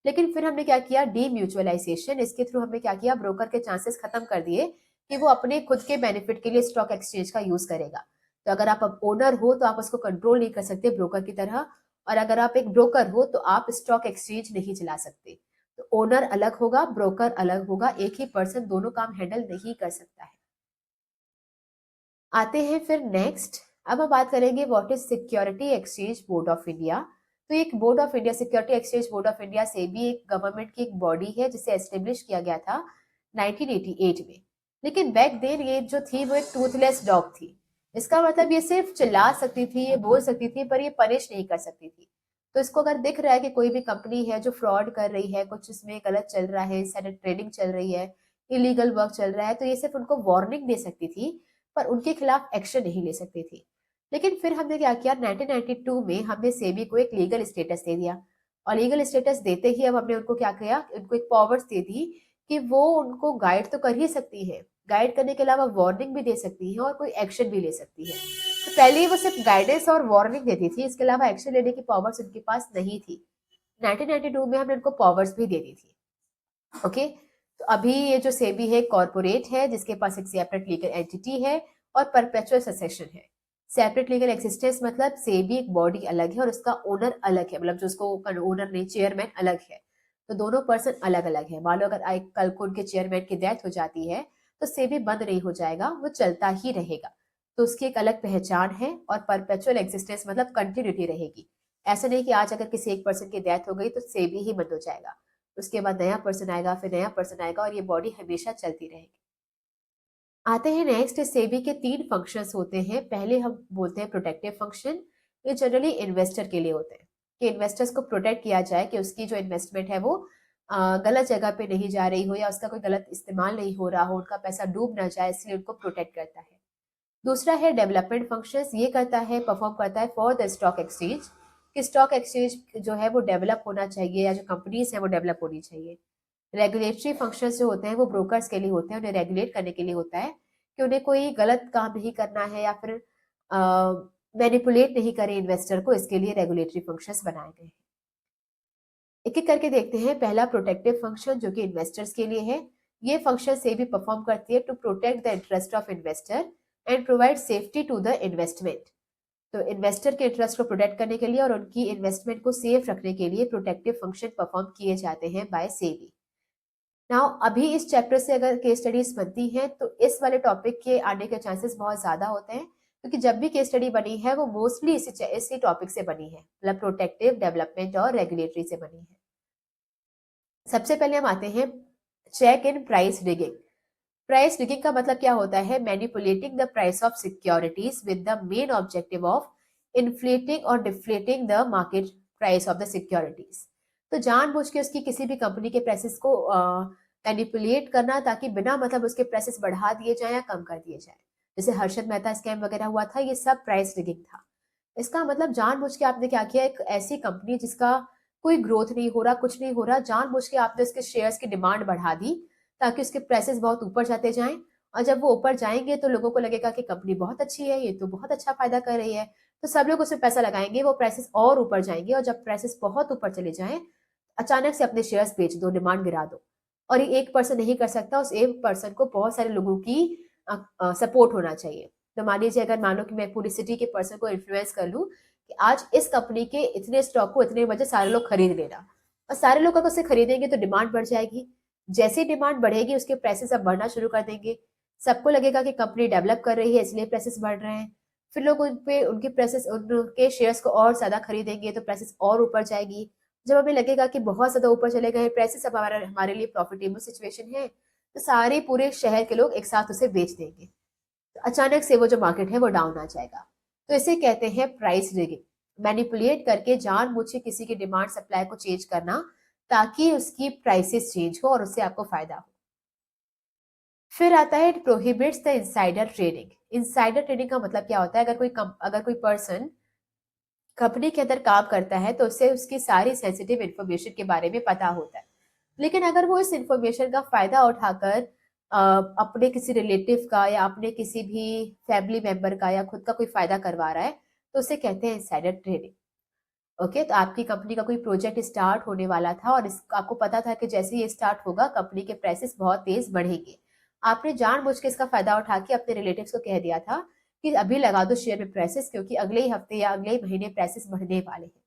लेकिन फिर हमने क्या किया? डीम्यूचुअलाइजेशन। इसके थ्रू हमने क्या किया? ब्रोकर के चांसेस खत्म कर दिए कि वो अपने खुद के बेनिफिट के लिए स्टॉक एक्सचेंज का यूज करेगा। तो अगर आप अब ओनर हो तो आप उसको कंट्रोल नहीं कर सकते ब्रोकर की तरह, और अगर आप एक ब्रोकर हो तो आप स्टॉक एक्सचेंज नहीं चला सकते। तो ओनर अलग होगा, ब्रोकर अलग होगा, एक ही पर्सन दोनों काम हैंडल नहीं कर सकता है। आते हैं फिर नेक्स्ट। अब हम बात करेंगे what is security exchange board of India. तो एक board of India, security exchange board of India से भी एक गवर्नमेंट की एक बॉडी है जिसे एस्टेब्लिश किया गया था 1988 में। लेकिन बैक देन ये जो थी वो एक टूथलेस डॉग थी। इसका मतलब ये सिर्फ चिल्ला सकती थी, ये बोल सकती थी, पर ये पनिश नहीं कर सकती थी। तो इसको अगर दिख रहा है कि कोई भी कंपनी है जो फ्रॉड कर रही है, कुछ इसमें गलत चल रहा है, इनसाइडर ट्रेडिंग चल रही है, इलीगल वर्क चल रहा है, तो ये सिर्फ उनको वार्निंग दे सकती थी, पर उनके खिलाफ एक्शन नहीं ले सकती थी। लेकिन फिर हमने क्या किया? 1992 में हमने सेबी को एक लीगल स्टेटस दे दिया, और लीगल स्टेटस देते ही अब हमने उनको क्या किया? उनको एक पावर्स दे दी कि वो उनको गाइड तो कर ही सकती है, गाइड करने के अलावा वार्निंग भी दे सकती है और कोई एक्शन भी ले सकती है। तो पहले वो सिर्फ गाइडेंस और वार्निंग देती थी, इसके अलावा एक्शन लेने की पावर्स उनके पास नहीं थी। 1992 में हमने उनको पावर्स भी दे दी थी। ओके, तो अभी ये जो सेबी है कॉर्पोरेट है जिसके पास एक सेपरेट लीगल एंटिटी है और परपेचुअल सक्सेशन है। सेपरेट लीगल एक्सिस्टेंस मतलब सेबी एक बॉडी अलग है और उसका ओनर अलग है, मतलब जो उसको ओनर नहीं, चेयरमैन अलग है। तो दोनों पर्सन अलग अलग है। मान लो अगर कल को उनके चेयरमैन की डेथ हो जाती है तो सेबी बंद नहीं हो जाएगा, वो चलता ही रहेगा। तो उसकी एक अलग पहचान है, और परपेचुअल एक्सिस्टेंस मतलब कंटिन्यूटी रहेगी। ऐसा नहीं कि आज अगर किसी एक पर्सन की डेथ हो गई तो सेबी ही बंद हो जाएगा, उसके बाद नया पर्सन आएगा, फिर नया पर्सन आएगा, और ये बॉडी हमेशा चलती रहेगी। आते हैं नेक्स्ट। सेबी के 3 फंक्शंस होते हैं। पहले हम बोलते हैं प्रोटेक्टिव फंक्शन। ये जनरली इन्वेस्टर के लिए होते हैं कि इन्वेस्टर्स को प्रोटेक्ट किया जाए कि उसकी जो इन्वेस्टमेंट है वो गलत जगह पे नहीं जा रही हो या उसका कोई गलत इस्तेमाल नहीं हो रहा हो, उनका पैसा डूब ना जाए, इसलिए उनको प्रोटेक्ट करता है। दूसरा है डेवलपमेंट फंक्शंस। ये करता है, परफॉर्म करता है फॉर द स्टॉक एक्सचेंज, कि स्टॉक एक्सचेंज जो है वो डेवलप होना चाहिए या जो कंपनीज है वो डेवलप होनी चाहिए। रेगुलेटरी फंक्शंस जो होते हैं वो ब्रोकर्स के लिए होते हैं, उन्हें रेगुलेट करने के लिए होता है कि उन्हें कोई गलत काम नहीं करना है या फिर मैनिपुलेट नहीं करे इन्वेस्टर को, इसके लिए रेगुलेटरी फंक्शंस बनाए गए हैं। एक एक करके देखते हैं। पहला प्रोटेक्टिव फंक्शन जो कि इन्वेस्टर्स के लिए है। ये फंक्शन से भी परफॉर्म करती है to protect the interest of investor and provide safety to the investment. तो इन्वेस्टर के इंटरेस्ट को प्रोटेक्ट करने के लिए और उनकी इन्वेस्टमेंट को सेफ रखने के लिए प्रोटेक्टिव फंक्शन परफॉर्म किए जाते हैं बाय सेबी। नाउ अभी इस चैप्टर से अगर केस स्टडीज बनती हैं तो इस वाले टॉपिक के आने के चांसेस बहुत ज्यादा होते हैं, क्योंकि जब भी केस स्टडी बनी है वो मोस्टली इसी टॉपिक से बनी है, मतलब प्रोटेक्टिव, डेवलपमेंट और रेगुलेटरी से बनी है। सबसे पहले हम आते हैं check in price rigging. Price rigging का मतलब क्या होता है? Manipulating the price of securities with the main objective of inflating और deflating the market price of the securities. तो जानबूझ के उसकी किसी भी कंपनी के प्राइसेस को मैनिपुलेट करना ताकि बिना मतलब उसके प्राइसेस बढ़ा दिए जाए या कम कर दिए जाए। जैसे हर्षद मेहता स्कैम वगैरह हुआ था, ये सब प्राइस रिगिंग था। इसका मतलब जानबूझ के आपने क्या किया? एक ऐसी कंपनी जिसका कोई ग्रोथ नहीं हो रहा, कुछ नहीं हो रहा, जानबूझ के आपने उसके शेयर्स की डिमांड बढ़ा दी ताकि उसके प्राइसेस बहुत ऊपर जाते जाएं, और जब वो ऊपर जाएंगे तो लोगों को लगेगा कि कंपनी बहुत अच्छी है, ये तो बहुत अच्छा फायदा कर रही है, तो सब लोग उसमें पैसा लगाएंगे, वो प्राइसेस और ऊपर जाएंगे, और जब प्राइसेस बहुत ऊपर चले जाएं अचानक से अपने शेयर्स बेच दो, डिमांड गिरा दो। और ये एक पर्सन नहीं कर सकता, उस एक पर्सन को बहुत सारे लोगों की सपोर्ट होना चाहिए। तो मान लीजिए अगर मान लो कि मैं पूरी सिटी के पर्सन को इन्फ्लुएंस कर लूं कि आज इस कंपनी के इतने स्टॉक को इतने बजे सारे लोग खरीद लेना, और सारे लोग अगर उसे खरीदेंगे तो डिमांड बढ़ जाएगी। जैसे ही डिमांड बढ़ेगी उसके प्राइसेस अब बढ़ना शुरू कर देंगे। सबको लगेगा कि कंपनी डेवलप कर रही है इसलिए प्राइसेस बढ़ रहे हैं। फिर लोग उन पे उनके प्राइसेस उनके शेयर्स को और ज़्यादा खरीदेंगे तो प्राइसेस और ऊपर जाएगी। जब हमें लगेगा कि बहुत ज़्यादा ऊपर चले गए प्राइसेस, अब हमारे लिए प्रॉफिटेबल सिचुएशन है, तो सारे पूरे शहर के लोग एक साथ उसे बेच देंगे। तो अचानक से वो जो मार्केट है वो डाउन आ जाएगा। तो इसे कहते हैं प्राइस रिगिंग। मैनिपुलेट करके जानबूझ के किसी की डिमांड सप्लाई को चेंज करना ताकि उसकी प्राइसेस चेंज हो और उससे आपको फायदा हो। फिर आता है it prohibits the insider trading. Insider trading का मतलब क्या होता है? अगर कोई पर्सन कंपनी के अंदर काम करता है तो उसे उसकी सारी सेंसिटिव इन्फॉर्मेशन के बारे में पता होता है। लेकिन अगर वो इस इन्फॉर्मेशन का फायदा उठाकर अपने किसी रिलेटिव का या अपने किसी भी फैमिली मेंबर का या खुद का कोई फायदा करवा रहा है तो उसे कहते हैं इनसाइडर ट्रेडिंग। ओके, तो आपकी कंपनी का कोई प्रोजेक्ट स्टार्ट होने वाला था और आपको पता था कि जैसे ये स्टार्ट होगा कंपनी के प्राइसेस बहुत तेज बढ़ेंगे। आपने जानबूझ के इसका फायदा उठा के अपने रिलेटिव्स को कह दिया था कि अभी लगा दो शेयर में प्राइसेस, क्योंकि अगले ही हफ्ते या अगले ही महीने प्राइसेस बढ़ने वाले हैं।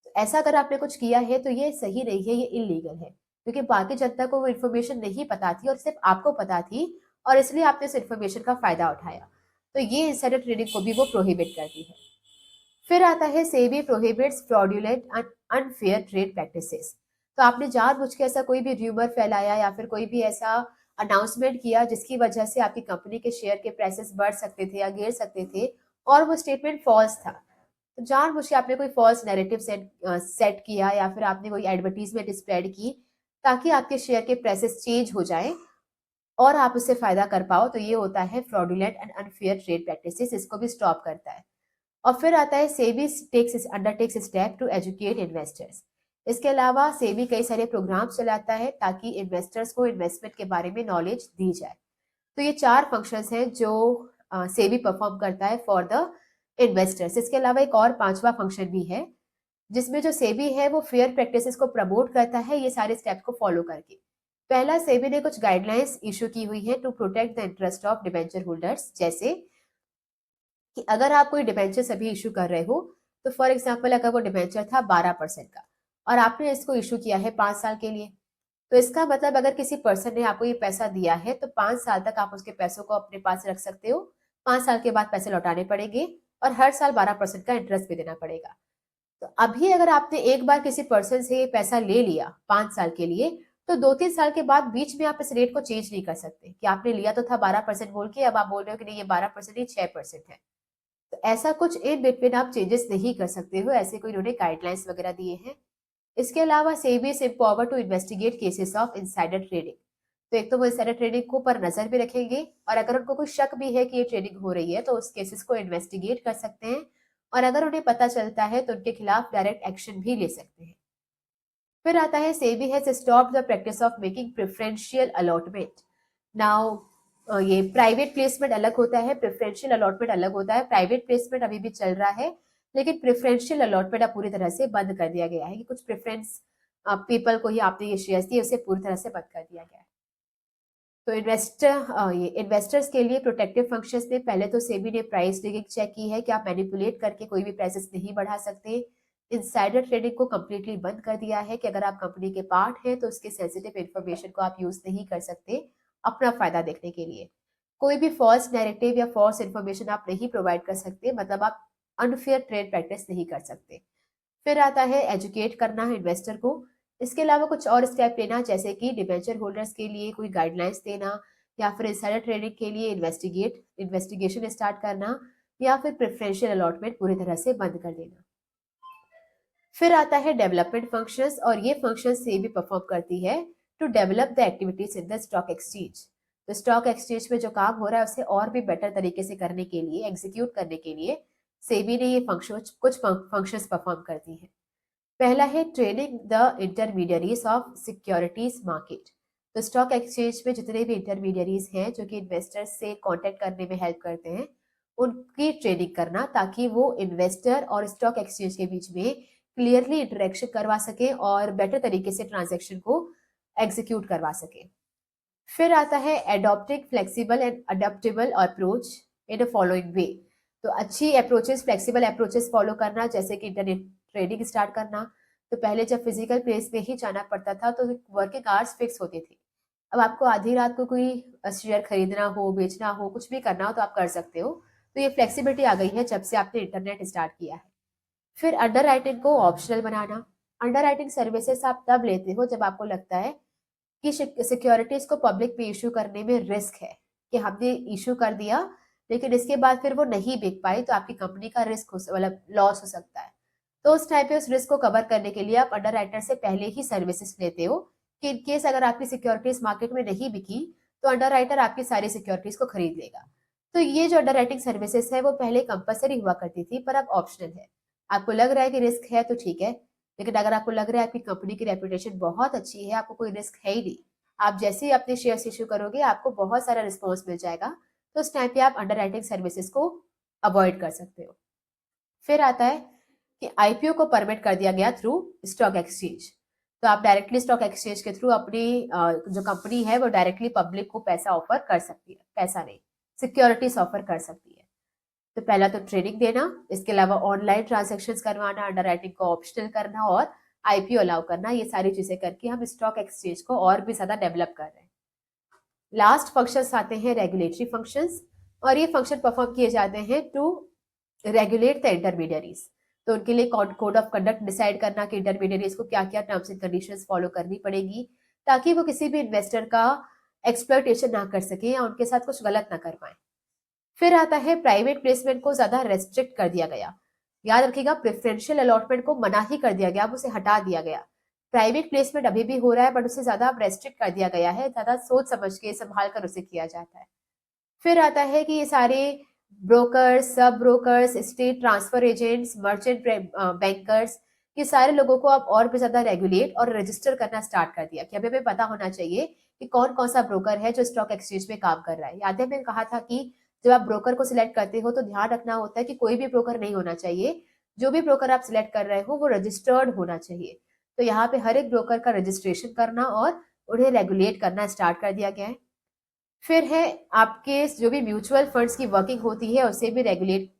तो ऐसा अगर आपने कुछ किया है तो ये सही नहीं है, ये इलीगल है, क्योंकि बाकी जनता को वो इन्फॉर्मेशन नहीं पता थी और सिर्फ आपको पता थी और इसलिए आपने उस इन्फॉर्मेशन का फायदा उठाया। तो ये इनसाइडर ट्रेडिंग को भी वो प्रोहिबिट करती है। फिर आता है SEBI prohibits fraudulent and unfair trade practices. तो आपने जानबूझ के ऐसा कोई भी र्यूमर फैलाया या फिर कोई भी ऐसा अनाउंसमेंट किया जिसकी वजह से आपकी कंपनी के शेयर के प्राइसेस बढ़ सकते थे या गिर सकते थे और वो स्टेटमेंट फॉल्स था। तो जानबूझ के आपने कोई फॉल्स नैरेटिव सेट किया या फिर आपने कोई एडवर्टीजमेंट स्प्रेड की ताकि आपके शेयर के प्राइसेस चेंज हो जाए और आप उससे फायदा कर पाओ, तो ये होता है fraudulent and unfair trade practices. इसको भी स्टॉप करता है। और फिर आता है SEBI undertakes step to educate investors. इसके अलावा सेबी कई सारे प्रोग्राम चलाता है ताकि इन्वेस्टर्स को इन्वेस्टमेंट के बारे में नॉलेज दी जाए। तो ये 4 फंक्शंस हैं जो सेबी परफॉर्म करता है फॉर द इन्वेस्टर्स। इसके अलावा एक और 5वां फंक्शन भी है जिसमें जो सेबी है वो फेयर प्रैक्टिसेस को प्रमोट करता है ये सारे स्टेप्स को फॉलो करके। पहला, सेबी ने कुछ गाइडलाइंस इशू की हुई है to protect the interest of debenture holders. जैसे कि अगर आप कोई डिबेंचर अभी इशू कर रहे हो, तो फॉर एग्जाम्पल अगर वो डिबेंचर था 12% का और आपने इसको इशू किया है 5 साल के लिए, तो इसका मतलब अगर किसी पर्सन ने आपको ये पैसा दिया है तो 5 साल तक आप उसके पैसों को अपने पास रख सकते हो। 5 साल के बाद पैसे लौटाने पड़ेंगे और हर साल 12% का इंटरेस्ट भी देना पड़ेगा। तो अभी अगर आपने एक बार किसी पर्सन से पैसा ले लिया 5 साल के लिए, तो 2-3 साल के बाद बीच में आप इस रेट को चेंज नहीं कर सकते कि आपने लिया तो था 12% बोल के, अब आप बोल रहे हो कि नहीं ये 12% नहीं 6% है। तो ऐसा कुछ इन बिटवीन आप चेंजेस नहीं कर सकते हो, ऐसे कोई इन्होंने गाइडलाइंस वगैरह दिए हैं। इसके अलावा SEBI is empowered to investigate cases of insider trading. तो एक तो वो इनसाइडर ट्रेडिंग को पर नजर भी रखेंगे और अगर उनको कोई शक भी है कि ये ट्रेडिंग हो रही है तो उस केसेस को इन्वेस्टिगेट कर सकते हैं और अगर उन्हें पता चलता है तो उनके खिलाफ डायरेक्ट एक्शन भी ले सकते हैं। फिर आता है SEBI has stop the practice of making preferential allotment. Now ये प्राइवेट प्लेसमेंट अलग होता है, प्रेफरेंशियल अलॉटमेंट अलग होता है। प्राइवेट प्लेसमेंट अभी भी चल रहा है लेकिन प्रेफरेंशियल अलॉटमेंट अब पूरी तरह से बंद कर दिया गया है कि कुछ प्रेफरेंस पीपल को ही आपने ये शेयर्स दिए, उसे पूरी तरह से बंद कर दिया गया है। तो ये इन्वेस्टर्स के लिए प्रोटेक्टिव फंक्शंस में पहले तो सेबी ने प्राइस रिगिंग चेक की है कि आप मैनिपुलेट करके कोई भी प्राइसेस नहीं बढ़ा सकते। इनसाइडर ट्रेडिंग को कम्प्लीटली बंद कर दिया है कि अगर आप कंपनी के पार्ट हैं तो उसके सेंसिटिव इन्फॉर्मेशन को आप यूज नहीं कर सकते अपना फायदा देखने के लिए। कोई भी फॉल्स नैरेटिव या फॉल्स इन्फॉर्मेशन आप नहीं प्रोवाइड कर सकते, मतलब आप अनफेयर ट्रेड प्रैक्टिस नहीं कर सकते। फिर आता है एजुकेट करना है इन्वेस्टर को। इसके अलावा कुछ और स्टेप लेना जैसे कि डिबेंचर होल्डर्स के लिए कोई गाइडलाइंस देना या फिर इनसाइडर ट्रेडिंग के लिए इन्वेस्टिगेशन स्टार्ट करना या फिर प्रेफरेंशियल अलॉटमेंट पूरी तरह से बंद कर देना। फिर आता है डेवलपमेंट फंक्शंस और ये फंक्शन से भी परफॉर्म करती है to develop the activities in the stock exchange. तो स्टॉक एक्सचेंज में जो काम हो रहा है उसे और भी बेटर तरीके से करने के लिए, एग्जीक्यूट करने के लिए सेबी ने ये कुछ फंक्शंस परफॉर्म करती है। पहला है training the intermediaries of securities market. तो स्टॉक एक्सचेंज में जितने भी इंटरमीडियरीज हैं जो कि इन्वेस्टर्स से कांटेक्ट करने में हेल्प करते हैं, उनकी ट्रेनिंग करना ताकि वो इन्वेस्टर और स्टॉक एक्सचेंज के बीच में क्लियरली इंटरेक्शन करवा सके और बेटर तरीके से ट्रांजेक्शन को एग्जीक्यूट करवा सके। फिर आता है adopting flexible and adaptable approach in a following वे। तो अच्छी अप्रोचेस, फ्लेक्सिबल अप्रोचेस फॉलो करना जैसे कि इंटरनेट ट्रेडिंग स्टार्ट करना, तो पहले जब फिजिकल प्लेस में ही जाना पड़ता था तो वर्किंग आवर्स फिक्स होती थी। अब आपको आधी रात को कोई शेयर खरीदना हो, बेचना हो, कुछ भी करना हो तो आप कर सकते हो। तो ये फ्लेक्सिबिलिटी आ गई है जब से आपने इंटरनेट स्टार्ट किया है। फिर अंडर राइटिंग को ऑप्शनल बनाना। अंडर राइटिंग सर्विसेज आप तब लेते हो जब आपको लगता है कि सिक्योरिटीज को पब्लिक पे इशू करने में रिस्क है, कि हमने इशू कर दिया लेकिन इसके बाद फिर वो नहीं बिक पाई तो आपकी कंपनी का रिस्क मतलब लॉस हो सकता है। तो उस टाइप पे उस रिस्क को कवर करने के लिए आप अंडर राइटर से पहले ही सर्विसेज लेते हो कि इन केस अगर आपकी सिक्योरिटीज मार्केट में नहीं बिकी तो अंडर राइटर आपकी सारी सिक्योरिटीज को खरीद लेगा। तो ये जो अंडर राइटिंग सर्विसेज है वो पहले कंपलसरी हुआ करती थी पर अब ऑप्शनल है। आपको लग रहा है कि रिस्क है तो ठीक है, लेकिन अगर आपको लग रहा है आपकी कंपनी की रेपुटेशन बहुत अच्छी है, आपको कोई रिस्क है ही नहीं, आप जैसे ही अपने शेयर्स इश्यू करोगे आपको बहुत सारा रिस्पॉन्स मिल जाएगा, तो उस टाइम पे आप अंडर राइटिंग सर्विसेज को अवॉइड कर सकते हो। फिर आता है कि आईपीओ को परमिट कर दिया गया थ्रू स्टॉक एक्सचेंज। तो आप डायरेक्टली स्टॉक एक्सचेंज के थ्रू अपनी जो कंपनी है वो डायरेक्टली पब्लिक को पैसा ऑफर कर सकती है, पैसा नहीं, सिक्योरिटीज ऑफर कर सकती है। तो पहला तो ट्रेडिंग देना, इसके अलावा ऑनलाइन ट्रांजेक्शंस करवाना, अंडर राइटिंग को ऑप्शनल करना और आईपीओ अलाउ करना, ये सारी चीजें करके हम स्टॉक एक्सचेंज को और भी ज्यादा डेवलप कर रहे हैं। लास्ट फंक्शंस आते हैं रेगुलेटरी फंक्शंस, और ये फंक्शन परफॉर्म किए जाते हैं टू रेगुलेट द इंटरमीडियरीज। तो उनके लिए कोड ऑफ कंडक्ट डिसाइड करना कि इंटरमीडियरीज को क्या क्या टर्म्स एंड कंडीशंस फॉलो करनी पड़ेगी ताकि वो किसी भी इन्वेस्टर का एक्सप्लॉयटेशन ना कर सके या उनके साथ कुछ गलत ना कर पाए। फिर आता है प्राइवेट प्लेसमेंट को ज्यादा रेस्ट्रिक्ट कर दिया गया। याद रखिएगा, प्रेफरेंशियल अलॉटमेंट को मना ही कर दिया गया, अब उसे हटा दिया गया। प्राइवेट प्लेसमेंट अभी भी हो रहा है बट उसे ज्यादा रेस्ट्रिक्ट कर दिया गया है, ज्यादा सोच समझ के संभाल कर उसे किया जाता है। फिर आता है कि ये सारे ब्रोकर्स, सब brokers, state transfer agents, merchant bankers, ये सारे लोगों को अब और भी ज्यादा रेगुलेट और रजिस्टर करना स्टार्ट कर दिया कि अभी हमें पता होना चाहिए कि कौन कौन सा ब्रोकर है जो स्टॉक एक्सचेंज में काम कर रहा है। याद है मैंने कहा था कि जब आप ब्रोकर को सिलेक्ट करते हो तो ध्यान रखना होता है कि कोई भी ब्रोकर नहीं होना चाहिए, जो भी ब्रोकर आप सिलेक्ट कर रहे हो वो रजिस्टर्ड होना चाहिए। तो यहाँ पे हर एक ब्रोकर का रजिस्ट्रेशन करना और उन्हें रेगुलेट करना स्टार्ट कर दिया गया है। फिर है आपके जो भी म्यूचुअल फंड्स की वर्किंग होती है उसे भी रेगुलेट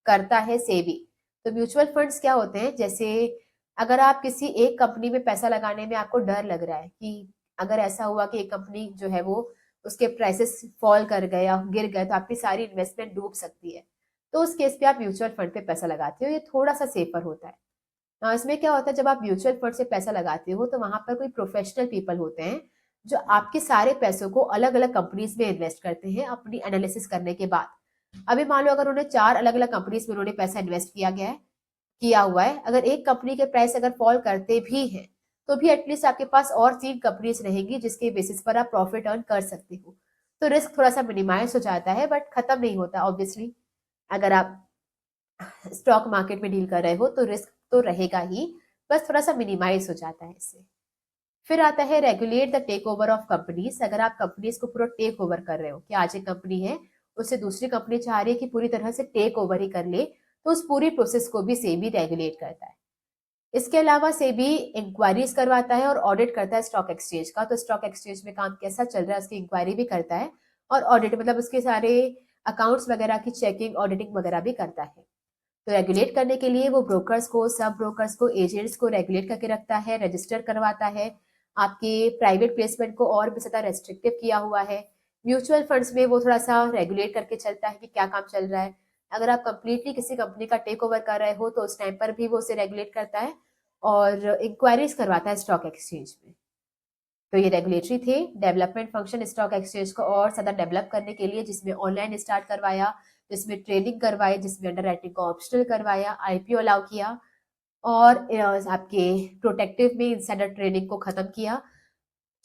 करता है सेबी। तो म्यूचुअल फंड्स क्या होते हैं, जैसे अगर आप किसी एक कंपनी में पैसा लगाने में आपको डर लग रहा है कि अगर ऐसा हुआ कि एक कंपनी जो है वो उसके प्राइसेस फॉल कर गए या गिर गए तो आपकी सारी इन्वेस्टमेंट डूब सकती है, तो उस केस पे आप म्यूचुअल फंड पे पैसा लगाते हो, ये थोड़ा सा सेफर होता है। इसमें क्या होता है, जब आप म्यूचुअल फंड से पैसा लगाते हो तो वहां पर कोई प्रोफेशनल पीपल होते हैं जो आपके सारे पैसों को अलग अलग कंपनीज में इन्वेस्ट करते हैं अपनी एनालिसिस करने के बाद। अभी मान लो अगर उन्हें 4 अलग अलग कंपनीज में उन्होंने पैसा इन्वेस्ट किया हुआ है, अगर एक कंपनी के प्राइस अगर फॉल करते भी हैं तो भी एटलीस्ट आपके पास और 3 कंपनीज रहेंगी जिसके बेसिस पर आप प्रॉफिट अर्न कर सकते हो। तो रिस्क थोड़ा सा मिनिमाइज हो जाता है बट खत्म नहीं होता ऑब्वियसली। अगर आप स्टॉक मार्केट में डील कर रहे हो तो रिस्क तो रहेगा ही, बस थोड़ा सा मिनिमाइज हो जाता है इससे। फिर आता है regulate the take over of companies. अगर आप कंपनीज को पूरा टेक ओवर कर रहे हो कि आज एक कंपनी है उससे दूसरी कंपनी चाह रही है कि पूरी तरह से टेक ओवर ही कर ले, तो उस पूरी प्रोसेस को भी सेबी रेगुलेट करता है। इसके अलावा सेबी इंक्वायरीज करवाता है और ऑडिट करता है स्टॉक एक्सचेंज का। तो स्टॉक एक्सचेंज में काम कैसा चल रहा है उसकी इंक्वायरी भी करता है और ऑडिट मतलब उसके सारे अकाउंट्स वगैरह की चेकिंग ऑडिटिंग वगैरह भी करता है। तो रेगुलेट करने के लिए वो ब्रोकर्स को, सब ब्रोकर्स को, एजेंट्स को रेगुलेट करके रखता है, रजिस्टर करवाता है, आपके प्राइवेट प्लेसमेंट को और भी ज्यादा रेस्ट्रिक्टिव किया हुआ है। म्यूचुअल फंड्स में वो थोड़ा सा रेगुलेट करके चलता है कि क्या काम चल रहा है। अगर आप कंप्लीटली किसी कंपनी का टेक ओवर कर रहे हो तो उस टाइम पर भी वो उसे रेगुलेट करता है और इंक्वायरीज करवाता है स्टॉक एक्सचेंज में। तो ये रेगुलेटरी थे। डेवलपमेंट फंक्शन स्टॉक एक्सचेंज को और ज्यादा डेवलप करने के लिए, जिसमें ऑनलाइन स्टार्ट करवाया, जिसमें ट्रेडिंग करवाई, जिसमें अंडर राइटिंग को ऑप्शनल करवाया, आईपीओ अलाउ किया और आपके प्रोटेक्टिव में इंसाइडर ट्रेडिंग को खत्म किया,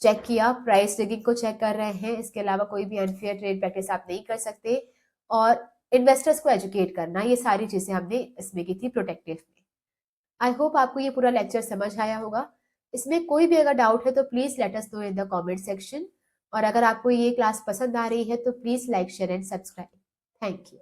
चेक किया, प्राइस रिगिंग को चेक कर रहे हैं। इसके अलावा कोई भी अनफेयर ट्रेड प्रैक्टिस आप नहीं कर सकते और इन्वेस्टर्स को एजुकेट करना, ये सारी चीजें हमने इसमें की थी प्रोटेक्टिव में। आई होप आपको ये पूरा लेक्चर समझ आया होगा। इसमें कोई भी अगर डाउट है तो please let us know in the comment section, और अगर आपको ये क्लास पसंद आ रही है तो please like, share and subscribe. Thank you.